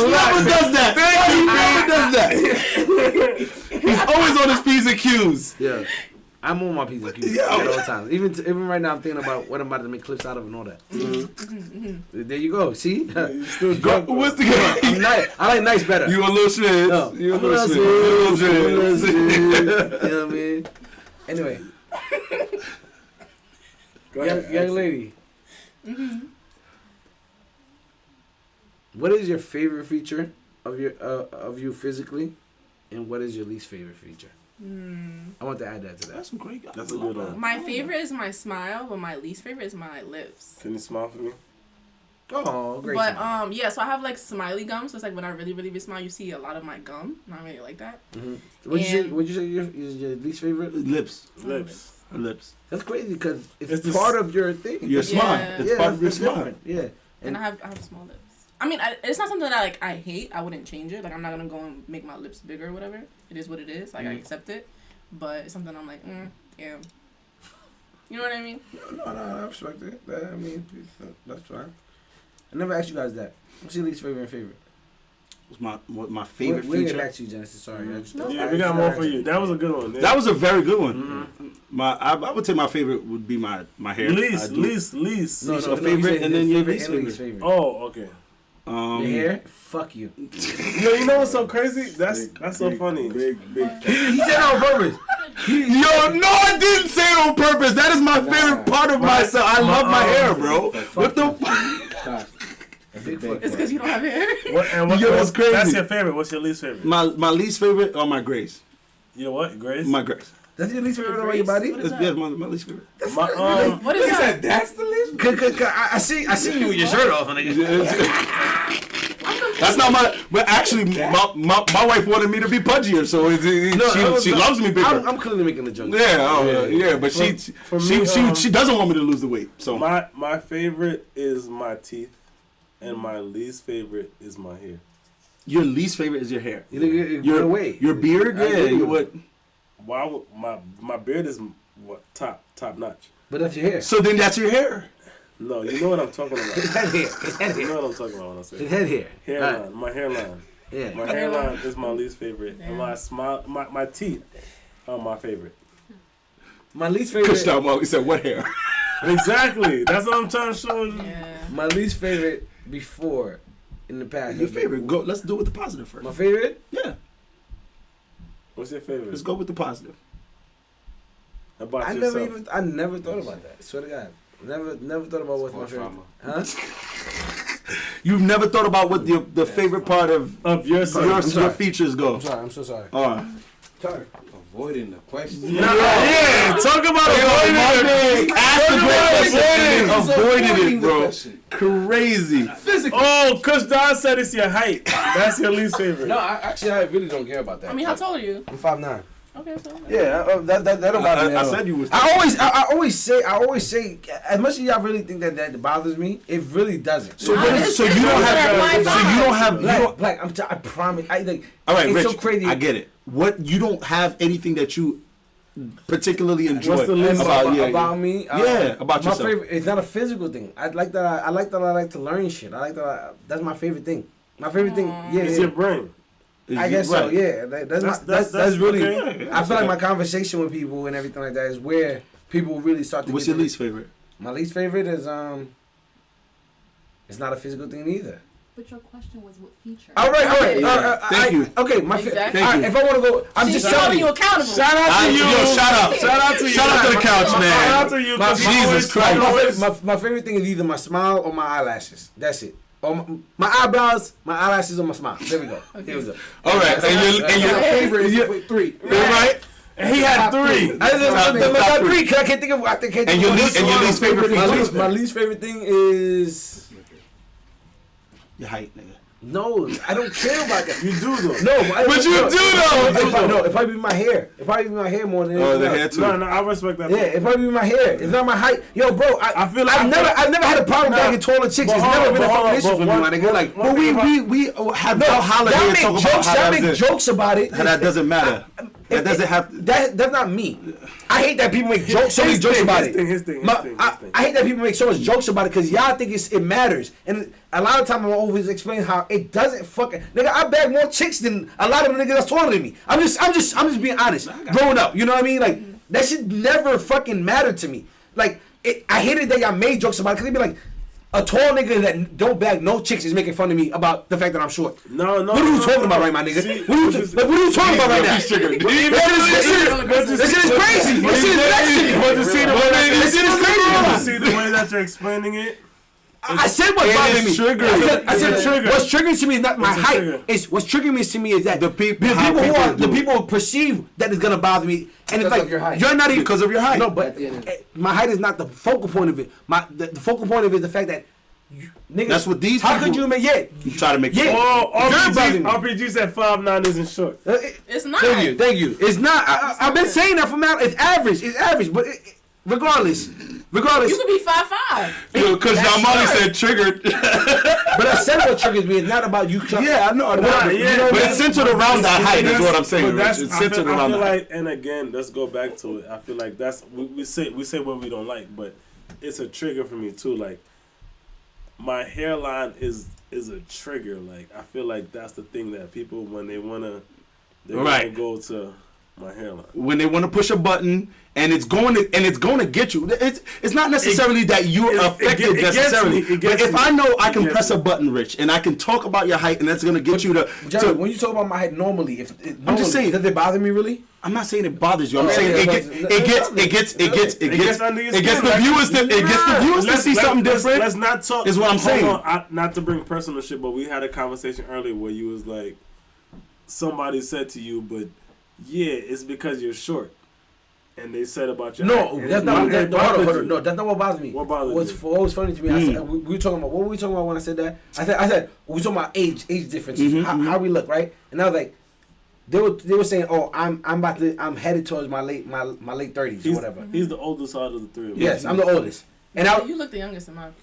never does that. He never does that. He's always on his P's and Q's. Yeah. I'm on my P's and Q's at all times. Even right now, I'm thinking about what I'm about to make clips out of and all that. There you go. See? You still drunk. What's the game? I'm nice. I like nice better. You a little shit. No. You a little shit. You know what I mean? Anyway. Young lady. What is your favorite feature of you physically, and what is your least favorite feature? I want to add that to that. That's some great guys. That's a good one. My favorite is my smile, but my least favorite is my lips. Can you smile for me? Oh, great. But yeah, so I have like smiley gums. So it's like when I really, really smile, you see a lot of my gum. Not really like that. What'd you say is your least favorite? Lips. Lips. That's crazy because it's It's part of your thing. Your smile. Yeah. It's part of your smile. Yeah. And I have small lips. I mean, it's not something that like I hate. I wouldn't change it. Like I'm not gonna go and make my lips bigger or whatever. It is what it is. Like I accept it. But it's something I'm like, yeah. You know what I mean? No, I respect it. I mean, that's fine. I never asked you guys that. What's your least favorite and favorite? What's my favorite We'll get feature? back to you, Genesis. Sorry. Yeah, we got more for you. That was a good one. Yeah. That was a very good one. I would say my favorite would be my hair. Least. No, your favorite and then your least favorite. Oh, okay. Your hair? Fuck you. Yo, you know what's so crazy? That's so funny. He said it on purpose. Yo, no, I didn't say it on purpose. That is my favorite part of myself. I love my hair, bro. What the fuck? It's because you don't have hair. That's crazy. That's your favorite. What's your least favorite? My least favorite are my grays. Your what? Grace? My grays. That's your least favorite about your body? What is Yeah, my least favorite. What is that? That's the list? I see you with your shirt off, nigga. That's not my. But actually, my wife wanted me to be pudgier, so she loves me bigger. I'm clearly making the joke. Yeah, but she doesn't want me to lose the weight. So my favorite is my teeth, and my least favorite is my hair. Your least favorite is your hair. Your way. Your beard, you what? Why would my beard is what top notch? But that's your hair. So then that's your hair. No, you know what I'm talking about. It's head hair. You know what I'm talking about when I say It's head hair. hairline. Right. My hairline. Yeah. My hairline is my least favorite, and Yeah. my teeth are my favorite. My least favorite. Kushta always said, "What hair?" Exactly. That's what I'm trying to show you. Yeah. My least favorite before, in the past. Your favorite. Go. Let's do it with the positive first. My favorite? Yeah. What's your favorite? Let's go with the positive. About I yourself. never thought about that. Swear to God. Never thought about what's my favorite. Huh? You've never thought about what the favorite part of yourself. your features go. I'm so sorry. All right. Sorry. Avoiding the question. Yeah, talk about avoiding it. Avoided it, bro. Crazy. Oh, Kush Don said it's your height. That's your least favorite. No, I really don't care about that. I mean, how tall are you? I'm 5'9". Okay, so. Yeah, that don't bother me. I at all. said you was. I always say, as much as y'all really think that bothers me, it really doesn't. So you don't have. Black. I promise. I like. All right, it's Rich. so crazy. I get it. What you don't have anything that you particularly enjoy What's the least about me. about My yourself. favorite. It's not a physical thing. I like that. I like to learn shit. I like that. That's my favorite thing. My favorite thing. Yeah, It's your brain. I guess so. Yeah, that's really. okay. I feel like my conversation with people and everything like that is where people really start to. What's get your least favorite? My least favorite is it's not a physical thing either. But your question was what feature? All right. Thank you. Okay, Exactly. Thank you. if I want to go, I'm She's just telling holding you accountable. Shout out to you. Shout out. Shout out to you. Shout out to the couch, man. Shout out to you. Jesus Christ. My favorite thing is either my smile or my eyelashes. That's it. Or my eyebrows, my eyelashes, or my smile. There we go. Here we go. All right, and your favorite is with 3. right? And he had 3. I got 3 because I can't think of. And your least favorite feature? My least favorite thing is Your height, nigga. No, I don't care about that. You do though. No, But you do though. No, it probably be my hair. It probably be my hair more than anything the else. hair too. No, I respect that. Yeah, it probably be my hair. It's not my height. Yo, bro, I feel like I've never had a problem bagging taller chicks. It's never been a fucking issue for me, my nigga. Like, But we have no holiday y'all to talk make about jokes. how Y'all that make jokes about it. that doesn't matter. That doesn't have. That's not me. I hate that people make jokes. So many jokes about it. His thing. I hate that people make so much jokes about it because y'all think it matters. And a lot of time I always explain how it doesn't fucking. Nigga, I bag more chicks than a lot of the niggas that's taller than me. I'm just being honest. Growing up, you know what I mean? Like that shit never fucking mattered to me. Like I hated that y'all made jokes about it because they be like. A tall nigga that don't bag no chicks is making fun of me about the fact that I'm short. No. What are you talking about right, my nigga? What are you talking about right now? This shit is crazy. This shit is crazy. See the way that you're explaining it? I said what's bothering me. I said trigger. what's triggering to me is not my height. It's what's triggering me to me is that the people perceive that it's gonna bother me, and it's like you're not even Because of your height. No, but my height is not the focal point of it. The focal point of it is the fact that nigga. That's what these. How could you make You try to make. Yeah. RPG said 5'9" isn't short. It's not. Thank you. It's not. I've been saying that for now. It's average, but regardless. You could be 5'5". Because Jamali said triggered. But I said what triggers me. It's not about you. Yeah, I know. But it's centered around that height. Is what I'm saying. It's centered around that height. And again, let's go back to it. I feel like that's we say what we don't like, but it's a trigger for me too. Like my hairline is a trigger. Like I feel like that's the thing that people when they wanna go to my hairline. When they want to push a button and it's going to get you. It's not necessarily that you're affected necessarily. But if I know I can press a button, Rich, and I can talk about your height, and that's going to get you to. Jerry, when you talk about my height normally, I'm just saying, does it bother me really? I'm not saying it bothers you. I'm saying it gets the viewers to see something different. Let's not talk. Is what I'm saying. Not to bring personal shit, but we had a conversation earlier where you was like, somebody said to you, but yeah, it's because you're short. And they said about your height. That's not what bothers me. What bothers you? What was funny to me, I said, we were talking about, what were we talking about when I said that? I said we were talking about age differences, how we look, right? And I was like, they were saying, oh, I'm headed towards my late 30s or whatever. He's the oldest out of the three of us. Yes, I'm the oldest. And you look the youngest in my and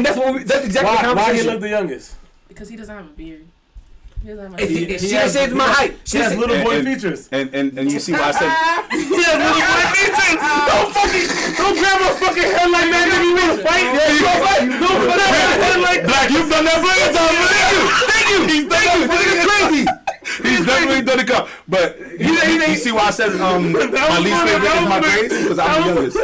that's exactly the conversation. Why he look the youngest? Because he doesn't have a beard. She didn't say my height. She has little boy features. And you see why I said he has little boy features. Don't grab my fucking head like that. Nigga, you wanna fight? Don't put that head like Black. You've done that plenty of times. Thank you. He's done that. It's crazy. He's definitely done it. But you see why I said my least favorite is my grades because I'm the youngest.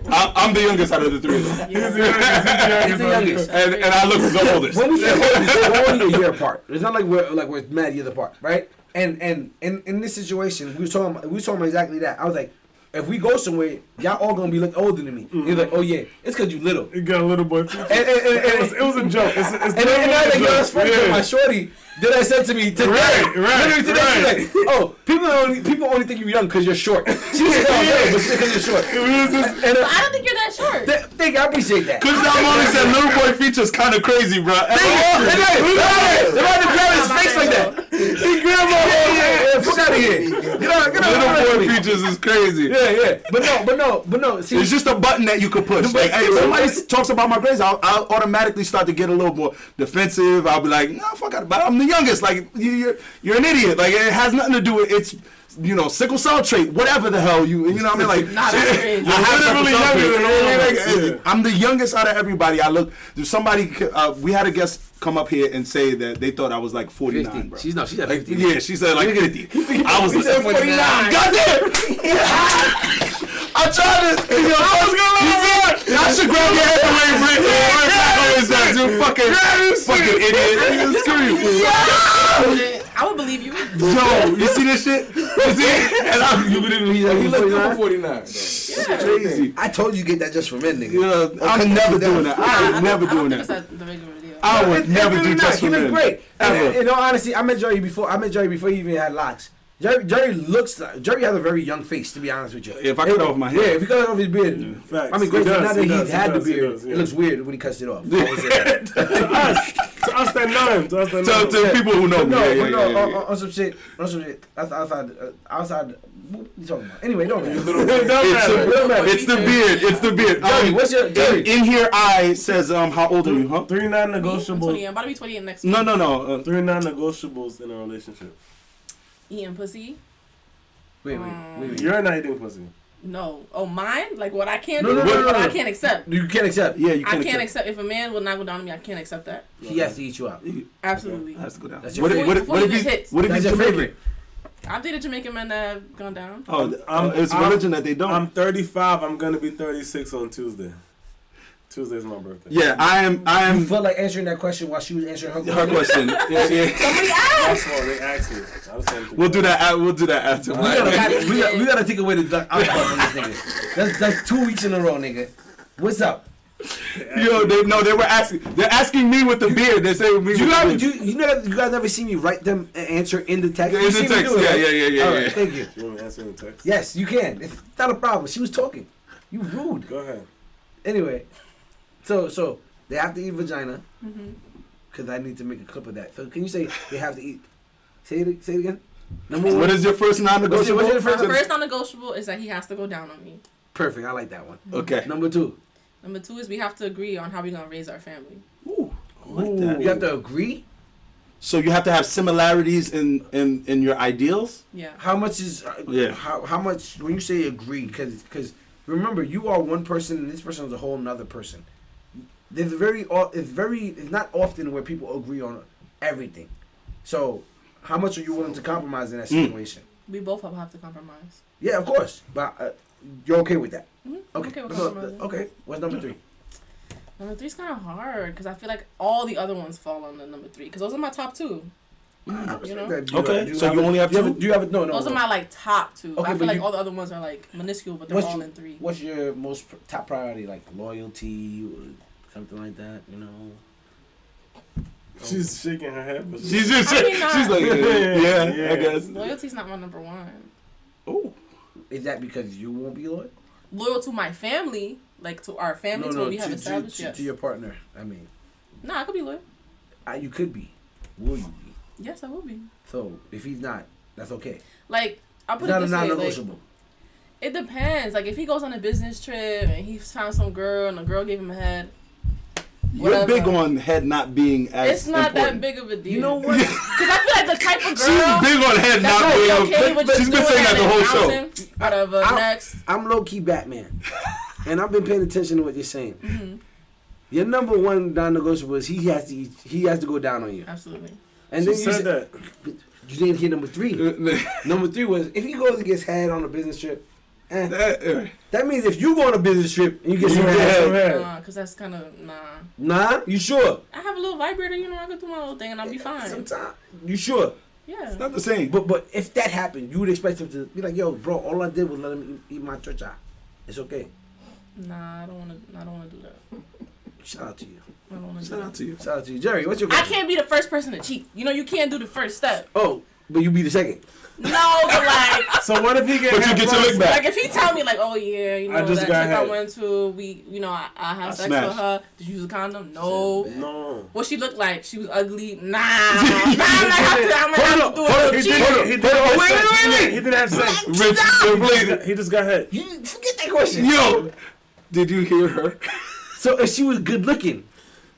I'm the youngest out of the three. He's the youngest, and I look the oldest. When we say oldest, we're only a year apart. It's not like we're mad years apart, right? And in this situation, we were talking about exactly that. I was like, if we go somewhere, y'all all gonna be look older than me. He's like, oh yeah, it's cause you little. You got a little boy. And it was a joke. And I was like, yo, that's funny. Yeah. My shorty that I said to me today, literally today, she's like, oh, people only think you're young because you're short. She said, oh, yeah, but because you're short. I don't think you're that short. Thank you, I appreciate that. Because Molly said little boy features kind of crazy, bro. They had to grab his face like that. He grabbed my fuck out of here. Get out. Little boy features is crazy. Yeah. But no. See, it's just a button that you could push. Like, if somebody talks about my grades, I'll automatically start to get a little more defensive. I'll be like, no, fuck it. But I'm the youngest. Like, you're an idiot. Like, it has nothing to do with it's. Sickle cell trait, whatever the hell you know what I mean? Like, I'm the youngest out of everybody. We had a guest come up here and say that they thought I was like 49, 50. Bro. She's at 50. Yeah, she said like 50. I was like 49. Goddamn! I tried to. I should grab your head away, Rick. Fucking idiot. I would believe you. Yo, you see this shit? You see it? And you believe he looked 49. That's crazy. I told you get that just for men, nigga. I'm never doing that. I'm never doing that. I would never do just for men. He looked great. In all honesty, I met Jerry before he even had locks. Jerry has a very young face, to be honest with you. If I cut off my hair. Yeah, if he cut off his beard. Facts. I mean, great. Now that he's had the beard, it looks weird when he cuts it off. To us that know him. To people who know me. On some shit. Outside. What you talking about? Anyway, don't matter. It's the beard. Jerry, what's your Jerry? In here, I says, how old are you, huh? 3 non-negotiables. I'm about to be 28 next month. No. 3 non-negotiables in a relationship. Eating pussy. Wait. You're not eating pussy. No. Oh, mine? Like what I can't No, do? no, What I can't accept. You can't accept. Yeah, you can't. I can't accept. If a man will not go down on me, I can't accept that. He has to eat you out. Absolutely. Has to go down. That's your What if That's he's your favorite? I've dated Jamaican men that have gone down. It's religion that they don't. I'm 35. I'm gonna be 36 on Tuesday. Tuesday's my birthday. Yeah, I am. You felt like answering that question while she was answering Her question. Yeah. Somebody asked. That's what they asked me. We'll do that. We'll do that after. We gotta take away the alcohol from this nigga. That's 2 weeks in a row, nigga. What's up? Yo, they were asking. They're asking me with the beard. They say with me. You guys never see me write them an answer in the text? In the text, yeah. All right, thank you. You want me to answer in the text? Yes, you can. It's not a problem. She was talking. You rude. Go ahead. Anyway, so they have to eat vagina. Because I need to make a clip of that. So can you say they have to eat? Say it again. Number one. What is your first non-negotiable? What's your My first non-negotiable is that he has to go down on me. Perfect. I like that one. Okay. Number two is we have to agree on how we're gonna raise our family. Ooh, I like that. You have to agree. So you have to have similarities in your ideals. Yeah. How much is how much when you say agree? Because remember, you are one person and this person is a whole nother person. It's not often where people agree on everything. So how much are you willing to compromise in that situation? We both have to compromise. Yeah, of course, but you're okay with that. Okay with compromising. Okay. What's number 3? Number 3 is kind of hard because I feel like all the other ones fall on the number 3 because those are my top 2. You know? Okay, so you only have 2? Do you have it? No. Those are my like top 2. Okay, I feel like all the other ones are like minuscule, but they're all in 3. What's your most top priority? Like loyalty or something like that? You know. She's shaking her head. But She's like, I guess. Loyalty's not my number 1. Oh, is that because you won't be loyal? Loyal to my family, like to our family, to what we have established. Yes. To your partner. I mean. No, I could be loyal. You could be. Will you be? Yes, I will be. So if he's not, that's okay. Like I'll put it's it this not way. non-negotiable. Like, it depends. Like if he goes on a business trip and he found some girl and the girl gave him a head. You're big on head not being as It's not important. that big of a deal. You know what? Because I feel like the type of girl. She's big on head not being okay with she's been saying that the whole show. Whatever. Next. I'm low key Batman, and I've been paying attention to what you're saying. Mm-hmm. Your number 1 non-negotiable is he has to go down on you. Absolutely. And she then you said that. You didn't hear number 3. Number 3 was if he goes and gets head on a business trip. That means if you go on a business trip and you get some head. Nah, because that's kind of Nah, you sure? I have a little vibrator, you know, I can do my little thing and I'll be fine. Sometimes you sure? Yeah. It's not the same. But if that happened, you would expect him to be like, yo, bro, all I did was let him eat my chocha. It's okay. Nah, I don't want to do that. Shout out to you. I don't want to. Shout out to you. Shout out to you, Jerry. What's your I question? can't be the first person to cheat. You know, you can't do the first step. Oh, but you be the second. No, but like. So what if he get? But you get your lick back. Like if he tell me like, oh yeah, you know I just that got trip I head. went to, we, you know, I had sex smashed. with her. Did you use a condom? No. No. What she looked like? She was ugly. Nah. I'm gonna have to do a He cheat. did. He didn't have sex. He just got head. You forget that question. Yo, did you hear her? So if she was good looking,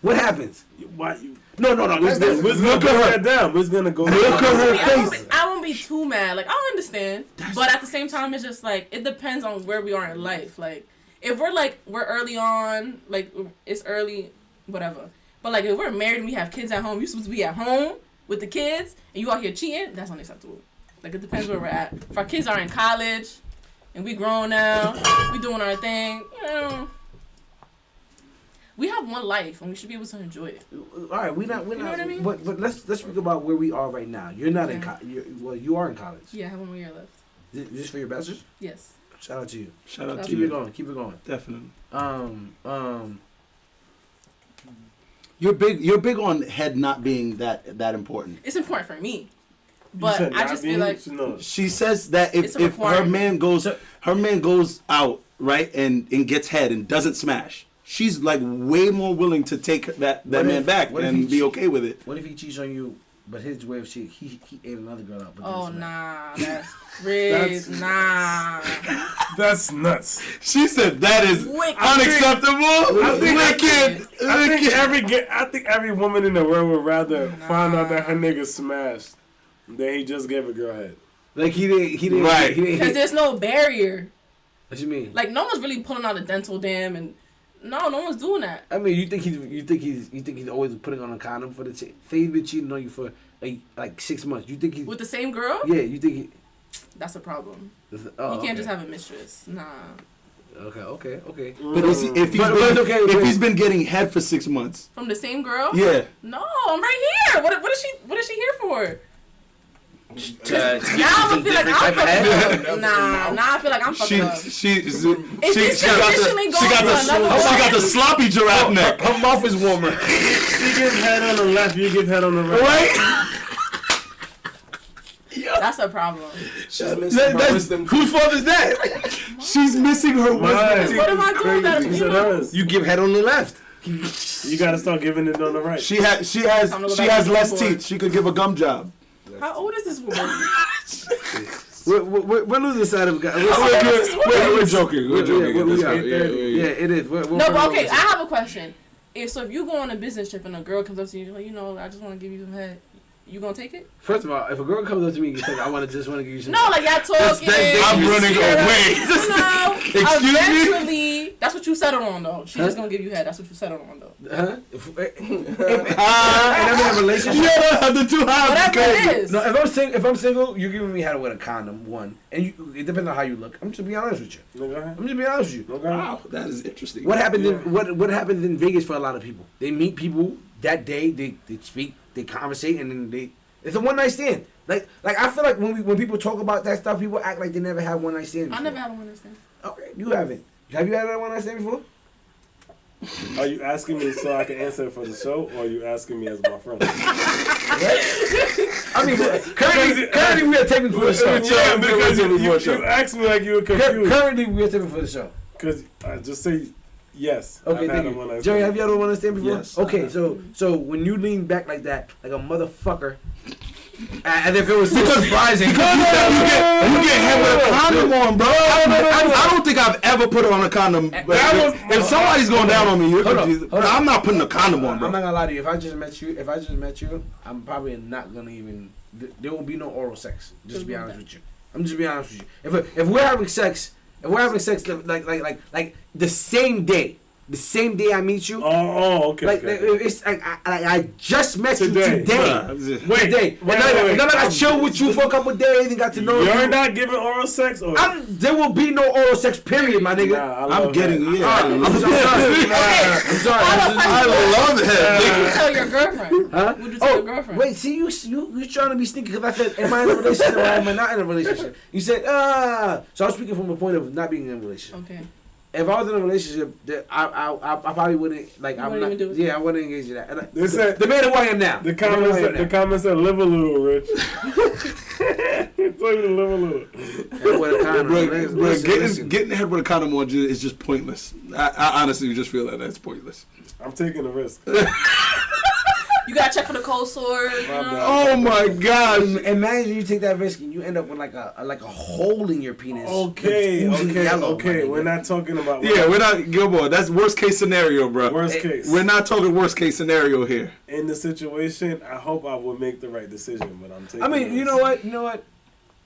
what happens? Why you? No. Look at her down. We're gonna go. Look at her face. I won't be too mad. Like I'll understand, but at the same time, it's just like it depends on where we are in life. Like if we're early on, like it's early, whatever. But like if we're married and we have kids at home, you're supposed to be at home with the kids, and you out here cheating. That's unacceptable. Like it depends where we're at. If our kids are in college, and we grown now, we doing our thing, you know. We have one life, and we should be able to enjoy it. All right, we're not. You know what I mean? But let's speak about where we are right now. You're not in college. You are in college. Yeah, I have 1 more year left. This for your bachelor's? Yes. Shout out to you. Shout out to Keep you. it going. Keep it going. Definitely. You're You're big on head not being that important. It's important for me, but I just feel like She says that if her man goes out right and gets head and doesn't smash, she's like way more willing to take that man back and be okay with it. What if he cheats on you, but his way of cheating, he ate another girl out? Oh nah, that's Riz. Nah, That's nuts. She said that is unacceptable. I think every woman in the world would rather find out that her nigga smashed than he just gave a girl head. Like he didn't. Right. because there's no barrier. What you mean? Like no one's really pulling out a dental dam, and no one's doing that. I mean, you think he's always putting on a condom for the chick? Say he's been cheating on you for like 6 months. You think he's With the same girl? Yeah, you think he? That's a problem. Oh, You can't okay. just have a mistress. Nah. Okay. But if he's been getting head for 6 months, From the same girl? yeah. No, I'm right here. What is she here for? Now I feel like I'm fucked up. Nah, I feel like I'm fucked up. She got the sloppy giraffe neck. Her mouth is warmer. She gives head on the left, you give head on the right. Right? That's a problem. Whose fault is that? She's missing her wisdom. What am I doing that? She said hers. You give head on the left. You gotta start giving it on the right. She has less teeth. She could give a gum job. How old is this woman? We're losing sight of God. We're joking. We're joking. Yeah, it is. No, but okay, I have a question. If you go on a business trip and a girl comes up to you, like, I just want to give you some head, you gonna take it? First of all, if a girl comes up to me and says, I just want to give you some. No, like y'all talking. I'm running away. Eventually, that's what you settled on, though. She's just gonna give you head. That's what you settled on, though. Huh? And I'm in a relationship. The two Whatever it is. No, if I'm single, you're giving me head with a condom, one. And it depends on how you look. I'm just being honest with you. I'm just being honest with you. Wow, that is interesting. What happens what happens in Vegas for a lot of people? They meet people that day, they speak, they conversate, and then it's a one night stand. Like I feel like when people talk about that stuff, people act like they never had one night stand before. I never had a one night stand. Okay, you haven't. Have you had a one night stand before? Are you asking me so I can answer for the show, or are you asking me as my friend? I mean, currently we are taping for the show. Yeah, because you asked me like you were confused. Currently we are taping for the show. Because I just say yes. Okay, thank you. Jerry, have you ever one night stand before? Yes. Okay, so when you lean back like that, like a motherfucker, as if it was so surprising. Because you get head with a condom on, bro. I don't think I've ever put on a condom. If somebody's going down on me, Hold on. I'm not putting a condom on, bro. I'm not gonna lie to you. If I just met you, I'm probably not gonna even. There will be no oral sex. Just to be honest with you. I'm just being honest with you. If we're having sex, like the same day. The same day I meet you. Okay. It's like I just met you today. Wait. And then I chill with you for a couple of days and got to know you. You're not giving oral sex, or there will be no oral sex. Period, my nigga. I'm getting I'm sorry. I love it. Would you tell your girlfriend? Huh? Would you tell your girlfriend? Wait, see you trying to be sneaky because I said, am I in a relationship or am I not in a relationship? You said, So I was speaking from a point of not being in a relationship. Okay. If I was in a relationship, I probably wouldn't like. I wouldn't engage in that. I wouldn't engage in that. They said, the man who I am now. The comments said, live a little, Rich. It's like to live a little. Getting head with a condom on is just pointless. I honestly just feel that's pointless. I'm taking a risk. You gotta check for the cold sore. Oh my gosh! Imagine you take that risk and you end up with like a hole in your penis. Okay. We're not talking about. Yeah, we're not. Gilmore, that's worst case scenario, bro. Worst case. We're not talking worst case scenario here. In the situation, I hope I will make the right decision, but I'm taking. I mean, you know what?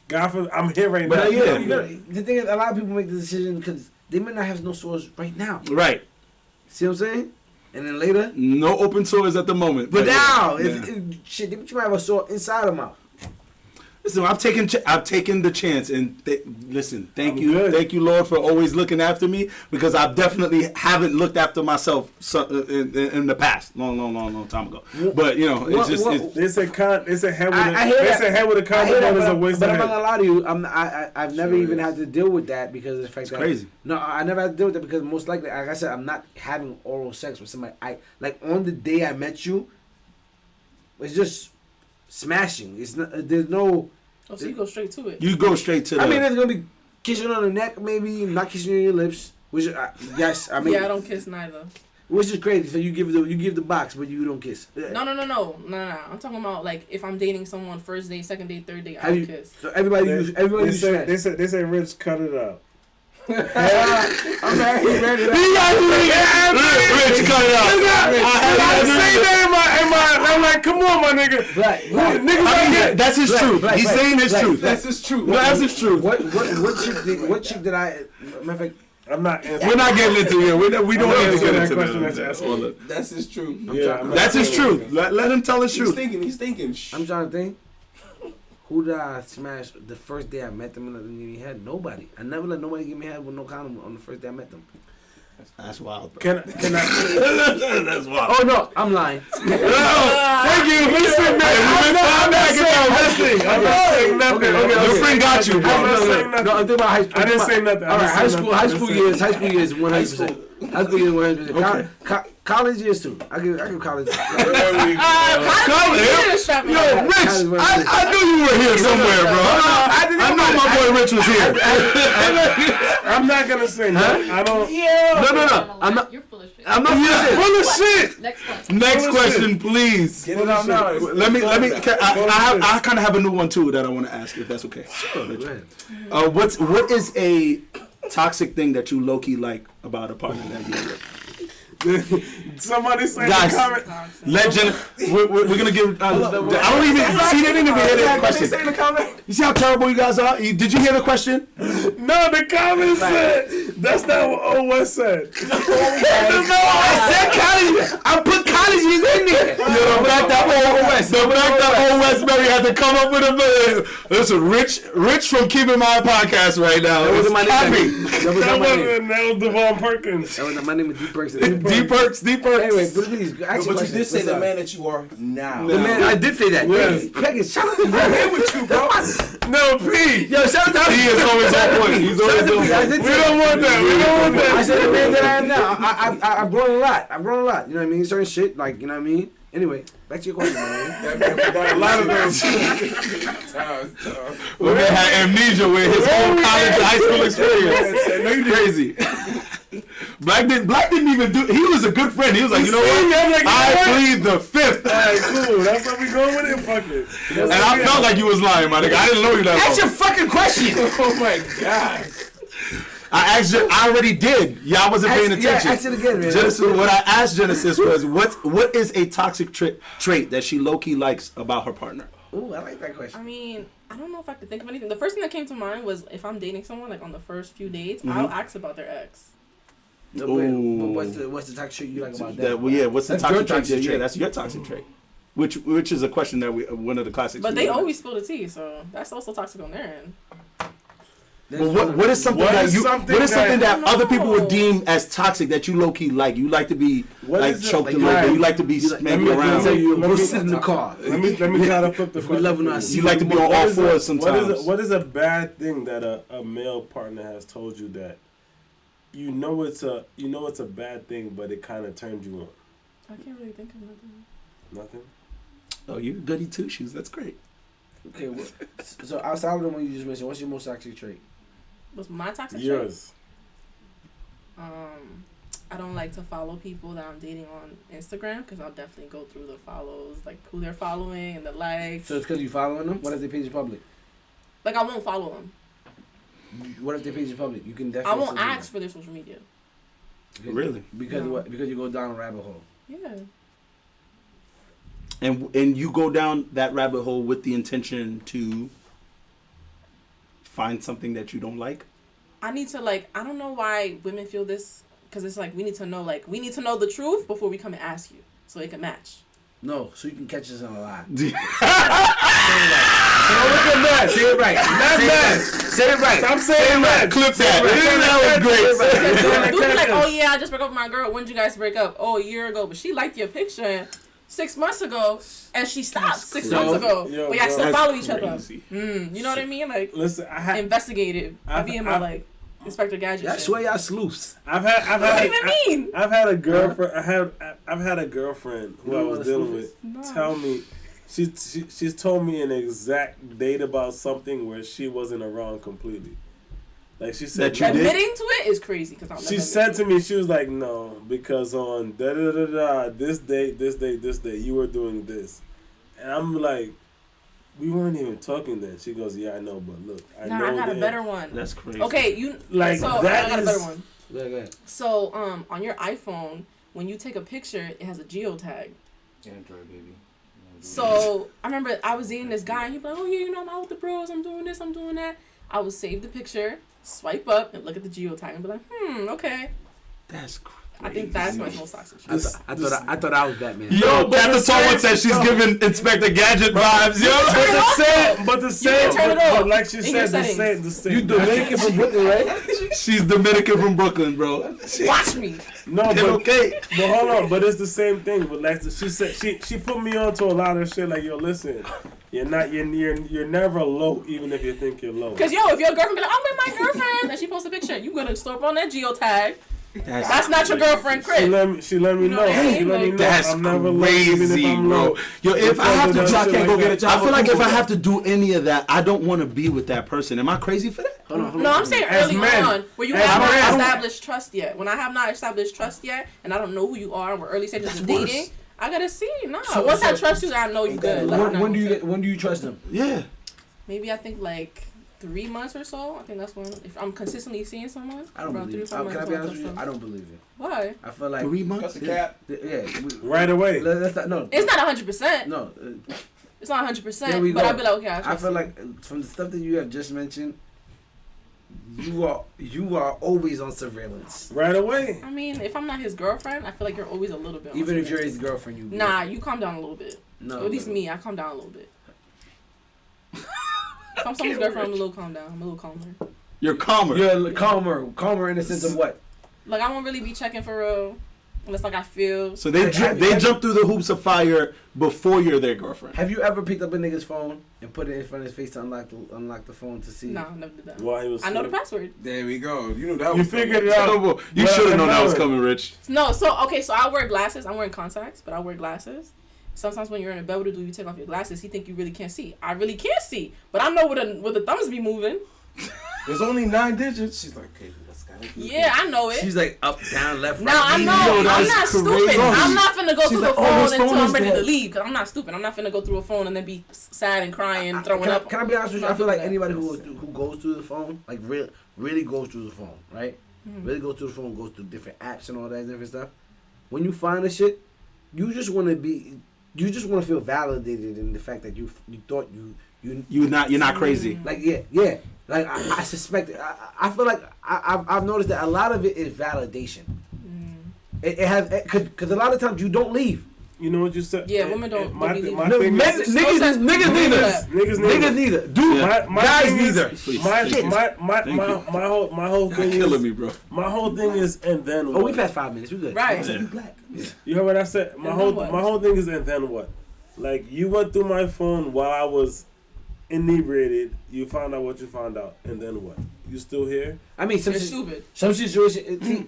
God forbid, I'm here right now. But the thing is, a lot of people make the decision because they might not have no sores right now. Right. See what I'm saying? And then later, no open sores at the moment. But now, shit, you might have a sore inside of mouth. Listen, I've taken the chance, and thank you, Lord, for always looking after me, because I definitely haven't looked after myself in the past, long time ago. But they say head with a condom on is a waste of head. But I'm not gonna lie to you, I've never even had to deal with that because of the fact that crazy. No, I never had to deal with that because most likely, like I said, I'm not having oral sex with somebody. On the day I met you, it's just smashing. It's not. There's no. Oh, so you go straight to it. You go straight to. I mean, there's gonna be kissing on the neck, maybe not kissing on your lips, Which yes, I mean. Yeah, I don't kiss neither. Which is crazy. So you give the box, but you don't kiss. No. I'm talking about like if I'm dating someone, first date, second date, third date, I don't kiss. So everybody use smash. They say Rich cut it out. I'm mad. He read it out. Rich, cut it out. I say that I'm like, come on, my nigga. Black. Nigga, that's his truth. He's saying his truth. That's his truth. No, that's his truth. What chick did I? Matter of fact, I'm not answering. We're not getting into it. We don't need to get into question that. That's his truth. That's his truth. Let him tell his truth. He's thinking. I'm trying to think. Who did I smash the first day I met them and I didn't give me head? Nobody. I never let nobody give me head with no condom on the first day I met them. That's wild, bro. Can I? That's wild. Oh no, I'm lying. Thank you. Listen, man. I'm not saying nothing. Your friend got you, bro. No, I'm thinking about high school. I didn't say nothing. All right, high school years 100%. High school years 100%. College years too. I give college. Yo, Rich, I knew you were here somewhere, bro. I know my boy Rich was here. I'm not gonna say nothing. I don't. No. I'm not. You're full of shit. I'm not full of shit. Next question. Next question, please. Get it out now. Let me. I kind of have a new one too that I want to ask, if that's okay. Sure. What is a toxic thing that you low key like about a partner that you with? Somebody say Guys, in the comment. Legend. We're gonna give. I don't even see. They didn't even hear the question. Say in the comment. You see how terrible you guys are? Did you hear the question? No, the comment said that's not what O West said. I said college. I put colleges in there. The fact that Old West Berry had to come up with a. Listen, Rich from Keeping My Podcast right now. That wasn't my name. That was Devon Perkins. That was my name is D Perks. D Perks. Anyway, please. But you did say the man that you are now. The man, I did say that. Yes. Peggy, shout out to you. I'm here with you, bro. No, P. Yo, shout out to He is always on point. He's always on point. We don't want that. I said the man that I am now. I've grown a lot. You know what I mean? Certain shit, like, you know what I mean? Anyway, back to your question, man. That man forgot a lot of those. My man had amnesia with his whole college and high school experience. Crazy. Black didn't even do. He was a good friend. He was like, you know what? I plead the fifth. All right, cool. That's how we going with it. Fuck it. And I felt like you was lying, my nigga. I didn't know you that. That's your fucking question. Oh my god. I asked you. I already did. Y'all wasn't paying attention. Yeah, ask it again, man. Genesis, what I asked Genesis was, what is a toxic trait that she low key likes about her partner? Ooh, I like that question. I mean, I don't know if I could think of anything. The first thing that came to mind was if I'm dating someone, like on the first few dates, I'll ask about their ex. No, wait, but what's the toxic trait you like about that? What's the toxic trait? Yeah, that's your toxic trait. Which is a question that one of the classics. But they always spill the tea, so that's also toxic on their end. But what is something that other people would deem as toxic that you low key like? You like to be choked a little bit. You like to be maybe around. We'll sit in the car. Let me try to flip the question. You like to be on all fours sometimes. What is a bad thing that a male partner has told you that you know it's a bad thing, but it kind of turned you on? I can't really think of nothing. Nothing. Oh, you're goody two shoes. That's great. Okay, so outside of the one you just mentioned, what's your most toxic trait? What's my toxic trait? Yours. I don't like to follow people that I'm dating on Instagram because I'll definitely go through the follows, like who they're following and the likes. So it's because you following them? What if they page in public? Like I won't follow them. What if they page in public? You can definitely. I won't ask for their social media. Really? Because of what? Because you go down a rabbit hole. Yeah. And you go down that rabbit hole with the intention to find something that you don't like? I need to I don't know why women feel this, because it's like we need to know the truth before we come and ask you so it can match. No, so you can catch us in a lie. So look at that. Say it right. Not that. Say it right. I'm saying that. Clip that. That was great. Dude be like, oh yeah, I just broke up with my girl. When did you guys break up? Oh, a year ago. But she liked your picture 6 months ago, and she stopped 6 months ago. Yo, but y'all still follow each other. Crazy. You know what I mean? Like, listen, investigative. I be in my Inspector Gadget. I swear y'all sleuths. I've had a girlfriend. I've had a girlfriend who I was dealing with tell me, she's told me an exact date about something where she wasn't around completely. Like she said, that you did? Admitting to it is crazy. Cause she said to me, she was like, no, because on this date, you were doing this. And I'm like, we weren't even talking then. She goes, yeah, I know, but look, I got a better one. That's crazy. Okay, you like so that I got a better one. Go ahead. So on your iPhone, when you take a picture, it has a geotag. Android, baby. So I remember I was dating this guy, and he'd be like, oh yeah, you know, I'm out with the bros, I'm doing this, I'm doing that. I would save the picture, swipe up, and look at the geotag, and be like, okay. That's crazy. I think that's my most toxic. I thought I was Batman. Yo, Captain Someone said she's giving Inspector Gadget vibes, yo. But the same, but like she said, the same. You Dominican from Brooklyn, right? She's Dominican from Brooklyn, bro. Watch me. No, but okay. But hold on, but it's the same thing. But like she said, she put me on to a lot of shit. Like, yo, listen, you're never low, even if you think you're low. Cause yo, if your girlfriend be like, I'm with my girlfriend, and she posts a picture, you gonna store up on that geotag. That's not your girlfriend, Chris. She let me know. She let me know. That's I'm never crazy, bro. Yo, if I have to, I can't go get a job. I feel like if I have to do any of that, I don't want to be with that person. Am I crazy for that? Hold on. No, I'm saying early on, where you As have men. not established trust yet. When I have not established trust yet, and I don't know who you are, and we're early stages of dating, I gotta see. Once I trust you, I know you good. When do you trust them? Yeah. Maybe I think like 3 months or so. I think that's when, if I'm consistently seeing someone. I don't believe it. Can I be honest with you? I don't believe it. Why? I feel like 3 months. Cut the cap. Yeah. right away. Let's not, no. It's not 100%. No. It's not 100%. There we But go. I'd be like, okay, I trust I feel you. like from the stuff that you have just mentioned, you are always on surveillance. Right away. I mean, if I'm not his girlfriend, I feel like you're always a little bit. on Even if you're surveillance. his girlfriend, you. Nah, you calm down a little bit. No. At least me, I calm down a little bit. If I'm someone's girlfriend, I'm a little calm down. I'm a little calmer. You're calmer. You're calmer in the sense of what? Like I won't really be checking for real, unless like I feel. So they jump through the hoops of fire before you're their girlfriend. Have you ever picked up a nigga's phone and put it in front of his face to unlock the phone to see? No, I never did that. While he was I know the asleep. password. There we go. You knew that You was figured it out. You should have known that was coming, Rich. No, so I wear glasses. I'm wearing contacts, but I wear glasses. Sometimes when you're in a bed with a dude, you take off your glasses. He think you really can't see. I really can't see, but I know where the thumbs be moving. There's only 9 digits. She's like, okay, let's gotta do Yeah, I know it. She's like up, down, left, right. Now I know. I'm not stupid. I'm not finna go through the phone his until phone I'm is ready dead. to leave. Cause I'm not stupid. I'm not finna go through a phone and then be sad and crying, throwing up. Can I be honest with you? I Not feel like doing anybody who goes through the phone, like really goes through the phone, right? Mm-hmm. Really goes through the phone, goes through different apps and all that different stuff. When you find the shit, you just want to feel validated in the fact that you thought You're not crazy. like yeah. Like I suspect. I feel like I've noticed that a lot of it is validation. It has because a lot of times you don't leave. You know what you said? Yeah, women don't My leave. thing No, is, niggas neither. Dude, my guys thing is- neither. Please, My thank you. whole You're thing killing is me, bro. my whole thing is and then what? Oh, we passed 5 minutes. We good. Right. Yeah. You black. Yeah. You heard what I said? My And whole then what? my whole thing is and then what? Like you went through my phone while I was inebriated. You found out what you found out, and then what? You still here? I mean, You're stupid. some situation. See,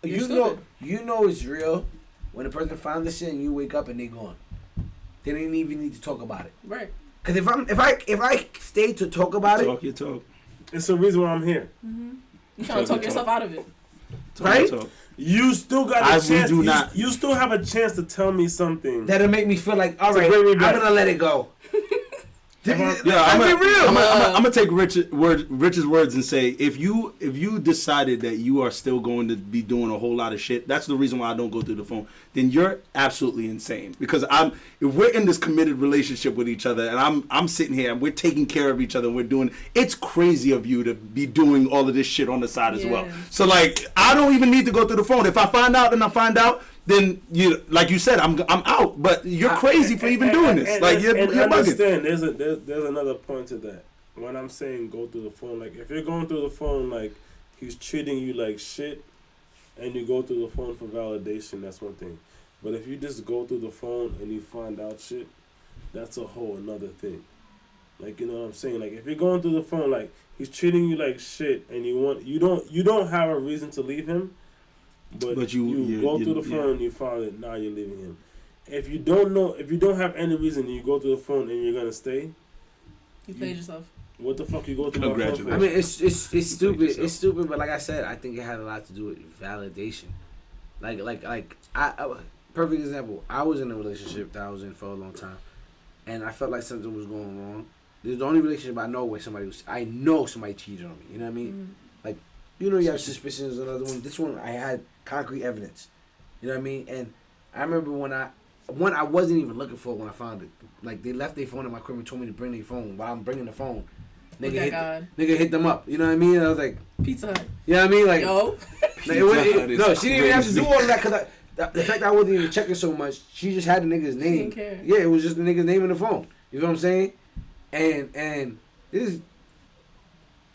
You're you know it's real when a person finds the shit and you wake up and they gone. They didn't even need to talk about it. Right. Because if I stay to talk about Talk your talk. It's the reason why I'm here. You trying to talk yourself out of it. Talk Right? your talk. You still got I a chance. do not. You still have a chance to tell me something. that'll make me feel like, all To right, bring me I'm back. gonna let it go. Yeah, I'm gonna take Rich's words and say if you decided that you are still going to be doing a whole lot of shit, that's the reason why I don't go through the phone. Then you're absolutely insane because if we're in this committed relationship with each other and I'm sitting here and we're taking care of each other and we're doing it's crazy of you to be doing all of this shit on the side as well. Yeah. So like I don't even need to go through the phone. If I find out and I find out. Then you, like you said, I'm out. But you're crazy for even doing this. Like you're bugging. Understand? There's another point to that. When I'm saying go through the phone, like if you're going through the phone, like he's treating you like shit, and you go through the phone for validation, that's one thing. But if you just go through the phone and you find out shit, that's a whole another thing. Like you know what I'm saying? Like if you're going through the phone, like he's treating you like shit, and you don't have a reason to leave him. But you go through the phone and you find it, now you're leaving him. If you don't have any reason and you go through the phone and you're gonna stay, You played yourself. What the fuck you go through? Congratulations. I mean, it's stupid. It's stupid, but like I said, I think it had a lot to do with validation. Like I perfect example. I was in a relationship that I was in for a long time, and I felt like something was going wrong. This is the only relationship I know where I know somebody cheated on me. You know what I mean? Mm. Like, you know, you have suspicions. Another one. This one, I had concrete evidence. You know what I mean? And I remember when I wasn't even looking for it when I found it. Like, they left their phone in my crib and told me to bring their phone. While I'm bringing the phone, nigga hit them up. You know what I mean? And I was like, Pizza Hut. You know what I mean? Like, Yo. No, she didn't even have to do all of that because the fact that I wasn't even checking so much, she just had the nigga's name. She didn't care. Yeah, it was just the nigga's name in the phone. You know what I'm saying? And this is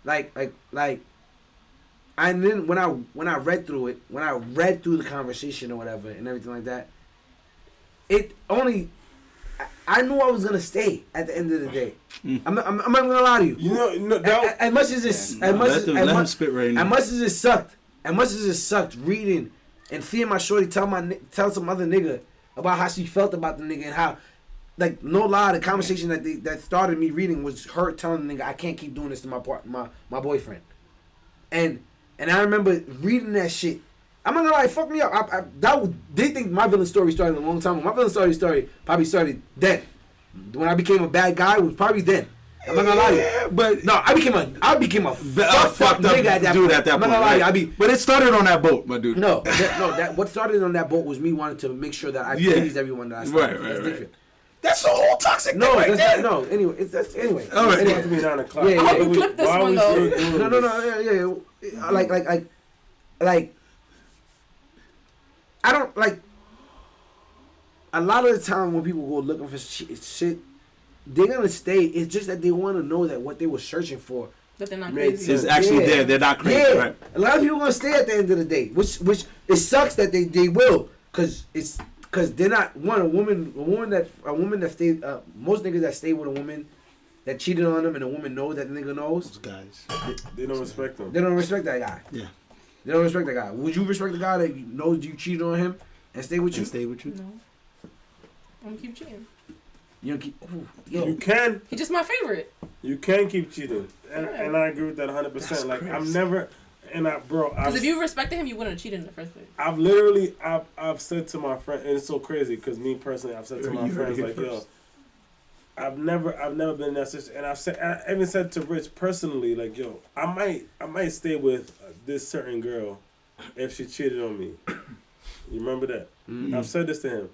like and then when I read through it, when I read through the conversation or whatever and everything like that, I knew I was gonna stay at the end of the day. I'm not gonna lie to you. You know, as much as it, let him spit right now. As much as it sucked reading and seeing my shorty tell some other nigga about how she felt about the nigga and how, like, no lie, the conversation that started me reading was her telling the nigga, I can't keep doing this to my boyfriend. And I remember reading that shit. I'm not gonna lie, fuck me up. They think my villain story started a long time ago. My villain story probably started then. When I became a bad guy, it was probably then. I'm not gonna lie to you. But no, I became a fucked up nigga at that dude point. at that I'm point. not gonna lie Right. to you. But it started on that boat, my dude. No, what started on that boat was me wanting to make sure that I pleased everyone that I started. Right. That's the whole toxic No, thing right that's there. not, no. Anyway, anyway. All right. It had to be 9 o'clock. Yeah, I hope you clip this one though. No. Like, I don't like. A lot of the time when people go looking for shit, they're gonna stay. It's just that they want to know that what they were searching for. That they're not Made crazy. sense. It's actually there. They're not crazy. Yeah, Right. a lot of people gonna stay at the end of the day, which it sucks that they will, because they're not a woman that stayed. Most niggas that stay with a woman that cheated on them and a woman knows that the nigga knows. Those guys. They don't respect them. They don't respect that guy. Yeah. They don't respect that guy. Would you respect the guy that knows you cheated on him and stay with you? And stay with you. No. I'm gonna keep cheating. You don't keep. You can. He's just my favorite. You can keep cheating, and I agree with that 100%. That's Like, crazy. I'm never, Because if you respected him, you wouldn't have cheated in the first place. I've literally, I've said to my friend, and it's so crazy because me personally, I've said to my You heard friends it like, here yo, first. I've never been in that situation, and I even said to Rich personally, like, yo, I might stay with this certain girl if she cheated on me. You remember that? Mm-hmm. I've said this to him,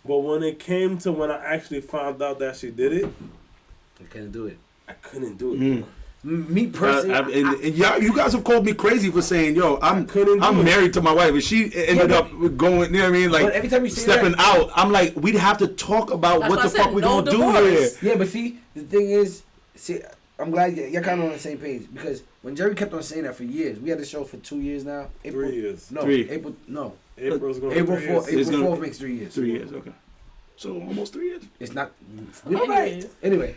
but when it came to when I actually found out that she did it, I couldn't do it. I couldn't do it. Me personally, and y'all, you guys have called me crazy for saying, "Yo, I'm married to my wife," and she ended up going. You know what I mean? Like, but every time you say stepping that, out, I'm like, we'd have to talk about That's what why the I fuck said we no gonna do here. divorce. yeah, but see, the thing is, I'm glad you're kind of on the same page, because when Jerry kept on saying that for years, we had the show for 2 years now. 3 years. No, 3. April's going April 3 years. 4th. April 4th makes 3 years. 3 years, okay. So almost 3 years. It's not. Anyways. Anyway,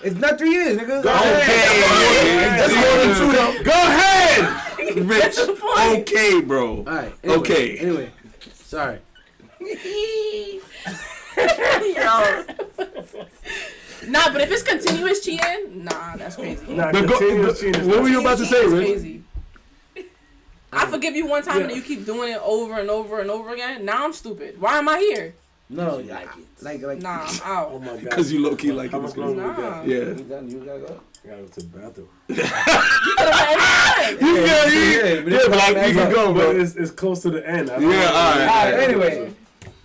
it's not 3 years, nigga. Go ahead. That's more than 2 though. Go ahead, Rich. Get to the point. Okay, bro. All right. Anyway, Okay. Anyway, sorry. Yo. Nah, but if it's continuous cheating, nah, that's crazy. Nah, But continuous cheating is what were you about to say, That's Rich? crazy. I forgive you one time and then you keep doing it over and over and over again. Now I'm stupid. Why am I here? No, like Nah, I'm Oh out. my god. Because you low key like How it. much longer we Nah. got? Yeah. You done? You gotta go. I gotta go to the bathroom. Yeah, but like, we can go, But bro. it's close to the end. Yeah, all right. Alright, anyway.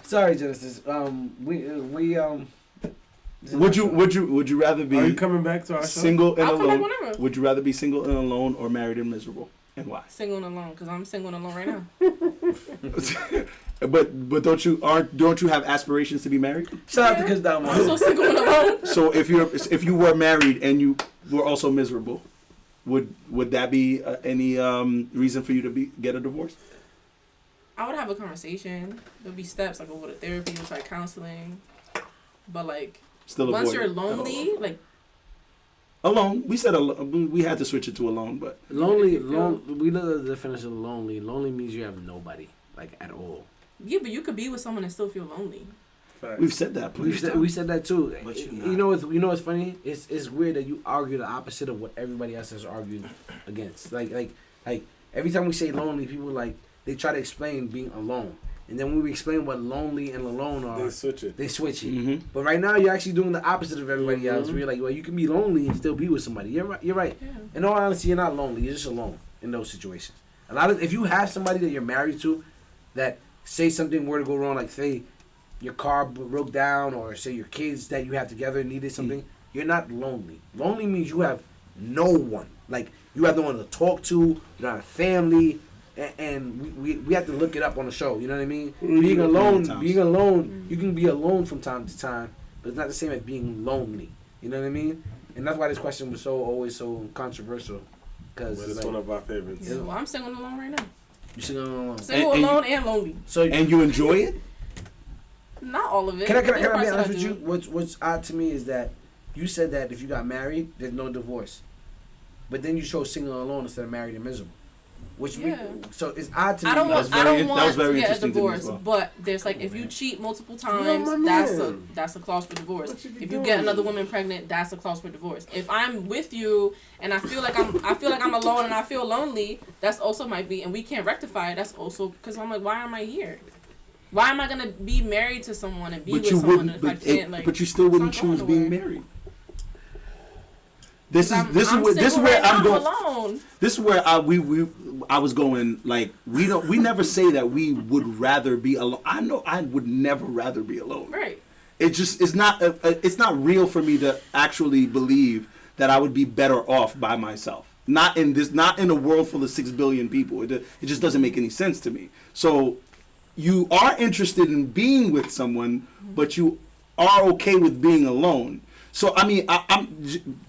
Sorry, Genesis. We Would you rather Are be you coming back to our show? single and I'll come back alone? whenever. Would you rather be single and alone or married and miserable, and why? Single and alone, because I'm single and alone right now. But don't you have aspirations to be married? shout out to Kiss Down I'm so single and alone. So if you were married and you were also miserable, would that be any reason for you to get a divorce? I would have a conversation. There'll be steps. Like, go to therapy, we'll try counseling. But, like, Still once avoid you're it. lonely, like, Alone. We said we had to switch it to alone, but Lonely, we look at the definition of lonely. Lonely means you have nobody, like, at all. yeah, but you could be with someone and still feel lonely. We've said that. We said that too. But you know what's funny? It's weird that you argue the opposite of what everybody else has argued against. Like every time we say lonely, people like they try to explain being alone. And then when we explain what lonely and alone are, they switch it. Mm-hmm. But right now, you're actually doing the opposite of everybody else. Where you're like, well, you can be lonely and still be with somebody. You're right. You're right. Yeah. In all honesty, you're not lonely. You're just alone in those situations. If you have somebody that you're married to, that say something were to go wrong, like say your car broke down, or say your kids that you have together needed something, you're not lonely. Lonely means you have no one. Like you have no one to talk to. You don't have family. And we have to look it up on the show. You know what I mean? Being alone, you can be alone from time to time, but it's not the same as being lonely. You know what I mean? And that's why this question was always so controversial. Because it's one of our favorites. Yeah, well, I'm single alone right now. You single alone? Single alone and lonely. So and you enjoy it? Not all of it. Can I be honest with you? What's odd to me is that you said that if you got married, there's no divorce, but then you chose single alone instead of married and miserable. So it's odd to me. I don't want to get a divorce, well. But there's like if you cheat multiple times, that's a clause for divorce. If you get another woman pregnant, that's a clause for divorce. If I'm with you and I feel like I'm alone and I feel lonely, that's also might be, and we can't rectify it. That's also because I'm like, why am I here? Why am I gonna be married to someone and be with someone if I can't like? But you still wouldn't choose being married. This is where I'm going. Alone. This is where I was going. Like we never say that we would rather be alone. I know I would never rather be alone. Right. It's not real for me to actually believe that I would be better off by myself. Not in a world full of 6 billion people. It just doesn't make any sense to me. So you are interested in being with someone, but you are okay with being alone. So I mean, I'm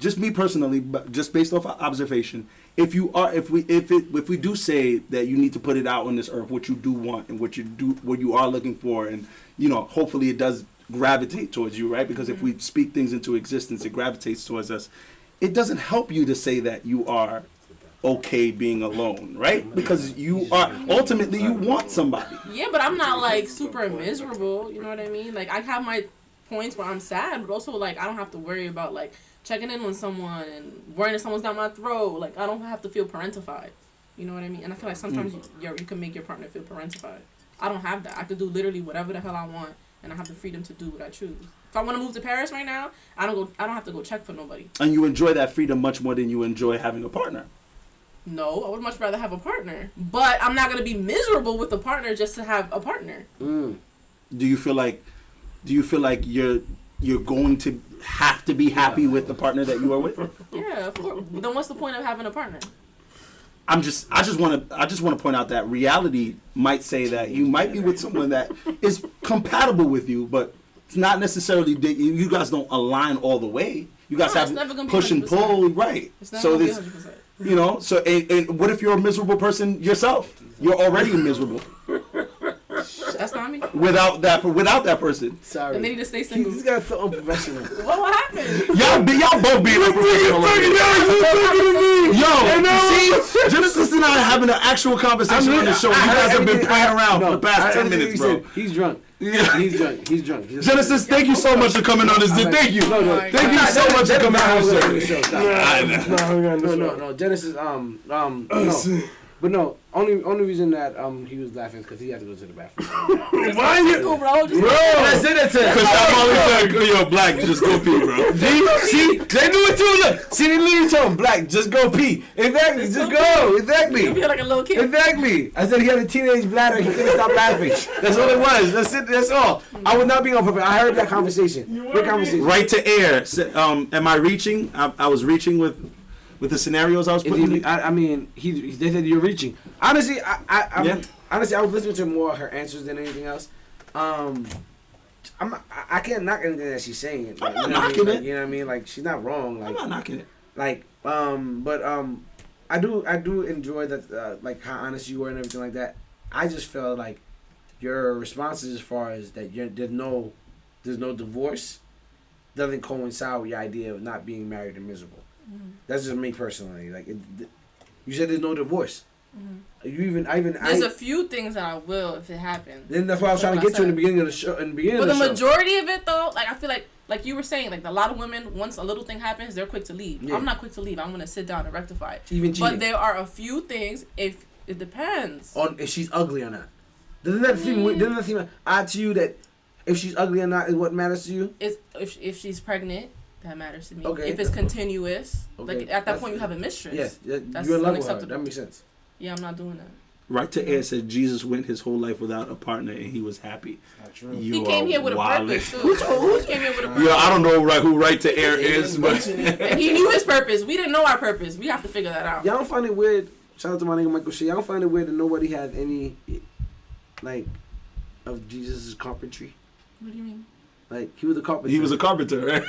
just me personally, but just based off observation. If we do say that you need to put it out on this earth, what you do want and what you are looking for, and hopefully it does gravitate towards you, right? Because if we speak things into existence, it gravitates towards us. It doesn't help you to say that you are okay being alone, right? Because you are ultimately you want somebody. Yeah, but I'm not like super miserable. You know what I mean? Like I have my points where I'm sad, but also like I don't have to worry about like checking in on someone and worrying if someone's down my throat. Like I don't have to feel parentified. You know what I mean? And I feel like sometimes you can make your partner feel parentified. I don't have that. I could do literally whatever the hell I want, and I have the freedom to do what I choose. If I want to move to Paris right now, I don't have to go check for nobody. And you enjoy that freedom much more than you enjoy having a partner. No, I would much rather have a partner, but I'm not gonna be miserable with a partner just to have a partner. Do you feel like you're going to have to be happy with the partner that you are with? Yeah, of course. Then what's the point of having a partner? I just want to point out that reality might say that you might be with someone that is compatible with you, but it's not necessarily that you guys don't align all the way. You guys have push and pull, right? So this, 100%. So and what if you're a miserable person yourself? You're already miserable. That's not me. Without that person. Sorry. And they need to stay single. He's got to feel unprofessional. What happened? Y'all both being unprofessional. See, Genesis and I are having an actual conversation on the show. You guys have been playing around for the past 10 minutes, bro. He's drunk. Yeah. He's drunk. Genesis, thank you so much for coming on this. Thank you. Thank you so much for coming on this show. No. Genesis, no. But no, only reason that he was laughing is because he had to go to the bathroom. Why you cool, bro? I said that to him. Because I'm always like, yo, Black, just go pee, bro. See, they do it too. Look, see, they literally told him, Black, just go pee. Exactly, just go. Exactly. You feel like a little kid. Exactly. I said he had a teenage bladder. He couldn't stop laughing. That's all it was. That's it. That's all. I was not being on purpose. I heard that conversation. What conversation? Right to air. Am I reaching? I was reaching with the scenarios I was putting. I mean, they said you're reaching. Honestly, honestly, I was listening to more of her answers than anything else. I can't knock anything that she's saying. I'm not knocking it. You know what I mean? Like she's not wrong. Like, I'm not knocking it. Like, but I do enjoy that, like how honest you were and everything like that. I just felt like your responses as far as that there's no divorce doesn't coincide with your idea of not being married and miserable. That's just me personally. Like, you said there's no divorce. There's a few things that I will if it happens. Then that's why I was trying to get you in the beginning of the show. But the majority of it though, like I feel like you were saying, like a lot of women, once a little thing happens, they're quick to leave. Yeah. I'm not quick to leave. I'm gonna sit down and rectify it. Even cheating. But there are a few things. If it depends on if she's ugly or not. Doesn't that seem odd to you that if she's ugly or not is what matters to you? Is if she's pregnant, that matters to me. Okay. If it's continuous, like at that point you have a mistress. Yeah, that's you're in love with her. That makes sense. Yeah, I'm not doing that. Right to Air said Jesus went his whole life without a partner and he was happy. Not true. He came here with a purpose too. Who came here with a purpose? Yeah, I don't know who Right to Air is, but and he knew his purpose. We didn't know our purpose. We have to figure that out. Y'all don't find it weird? Shout out to my nigga Michael Shea. Y'all don't find it weird that nobody has any like of Jesus' carpentry? What do you mean? Like he was a carpenter. He was a carpenter, right?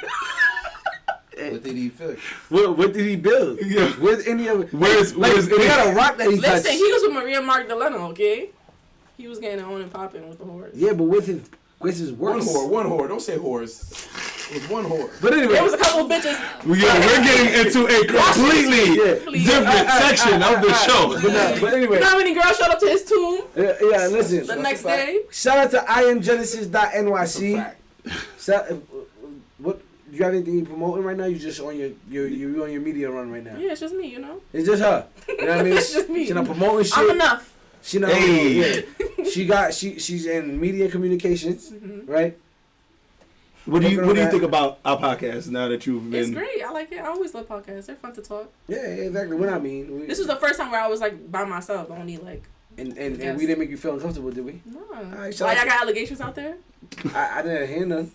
What did he fix? What did he build? Yeah. Where's any of it? Where's he got a rock that he touched. Listen, he was with Maria Magdalena, okay? He was getting on and popping with the whores. Yeah, but with his works. One whore. Don't say whores. It was one whore. But anyway, there was a couple of bitches. Yeah, we're getting into a completely different section of the show. But anyway, you know how many girls showed up to his tomb? Yeah, listen. The next day. Shout out to iamgenesis.nyc. What? Do you have anything you promoting right now? You just on your media run right now. Yeah, it's just me, you know. It's just her. You know what I mean? It's just me. She's not promoting shit. I'm enough. She not. Hey. Yeah. She's in media communications, right? What do you think about our podcast now that you've been? It's great. I like it. I always love podcasts. They're fun to talk. Yeah, exactly. What I mean. This was the first time where I was like by myself. I don't need like. And we didn't make you feel uncomfortable, did we? No. Right, why y'all got allegations out there? I didn't hear none.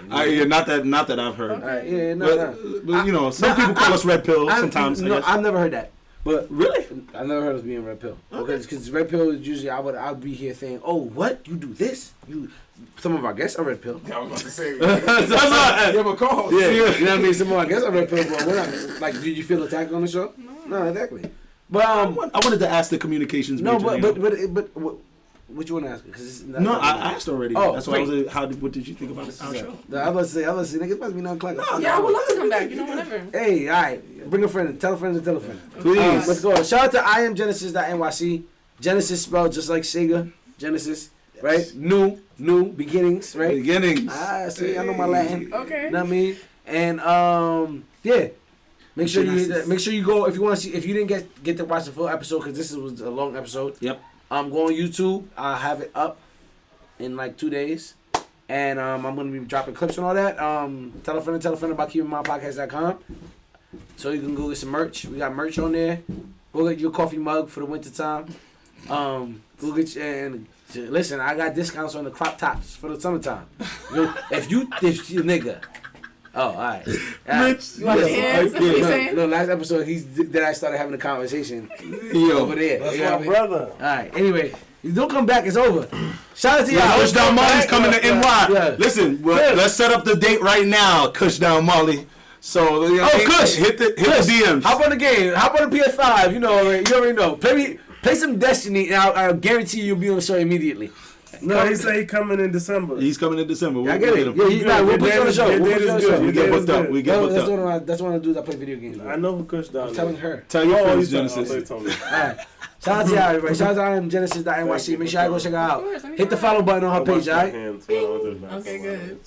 Not that I've heard. Okay. But you know, some people call us red pill sometimes. No, I've never heard that. But really, I've never heard us being red pill. Because red pill is usually I'd be here saying, oh, what you do this? Some of our guests are red pill. I was about to say. You have a co-host. Yeah, you know what I mean. Some of our guests are red pill, but we're not. Like, did you feel attacked on the show? No, exactly. But I wanted to ask the communications. No, but what you want to ask? I asked already. Oh, that's why I was. What did you think about our show? I was say, niggas must be not clock. Yeah, I would love to come back. You know, whenever. Hey, all right, bring a friend, tell a friend to tell a friend. Please, let's go. Shout out to iamgenesis.nyc. Genesis spelled just like Sega. Genesis, right? New beginnings, right? Beginnings. See, I know my Latin. Okay. You know what I mean? And yeah. Make sure you go if you want to see if you didn't get to watch the full episode because this was a long episode. Yep. Go on YouTube. I'll have it up in like 2 days, and I'm gonna be dropping clips and all that. Tell a friend about keepingmypodcast.com, so you can go get some merch. We got merch on there. Go get your coffee mug for the winter time. Go get and listen. I got discounts on the crop tops for the summertime. if you nigga. Oh, all right. Rich, you want hands? What you saying? No, last episode I started having a conversation over there. That's my brother. All right. Anyway, you don't come back. It's over. Shout out to y'all. Kush Down Molly's coming to NY. Yeah. Listen, let's set up the date right now. Kush Down Molly. So Kush, hit the DMs. Hop on the game. Hop on the PS5. You already know. Play some Destiny, and I'll guarantee you'll be on the show immediately. No, he said he's coming in December. He's coming in December. I get it. We'll put you on the show. We get booked up. That's one of the dudes I play video games with. I know who Kush Down is. I'm telling her. Tell your friends, Genesis. All right. Shout out to y'all, everybody. Shout out to iamgenesis.nyc. Make sure y'all go check her out. Hit the follow button on her page, all right? Okay, good.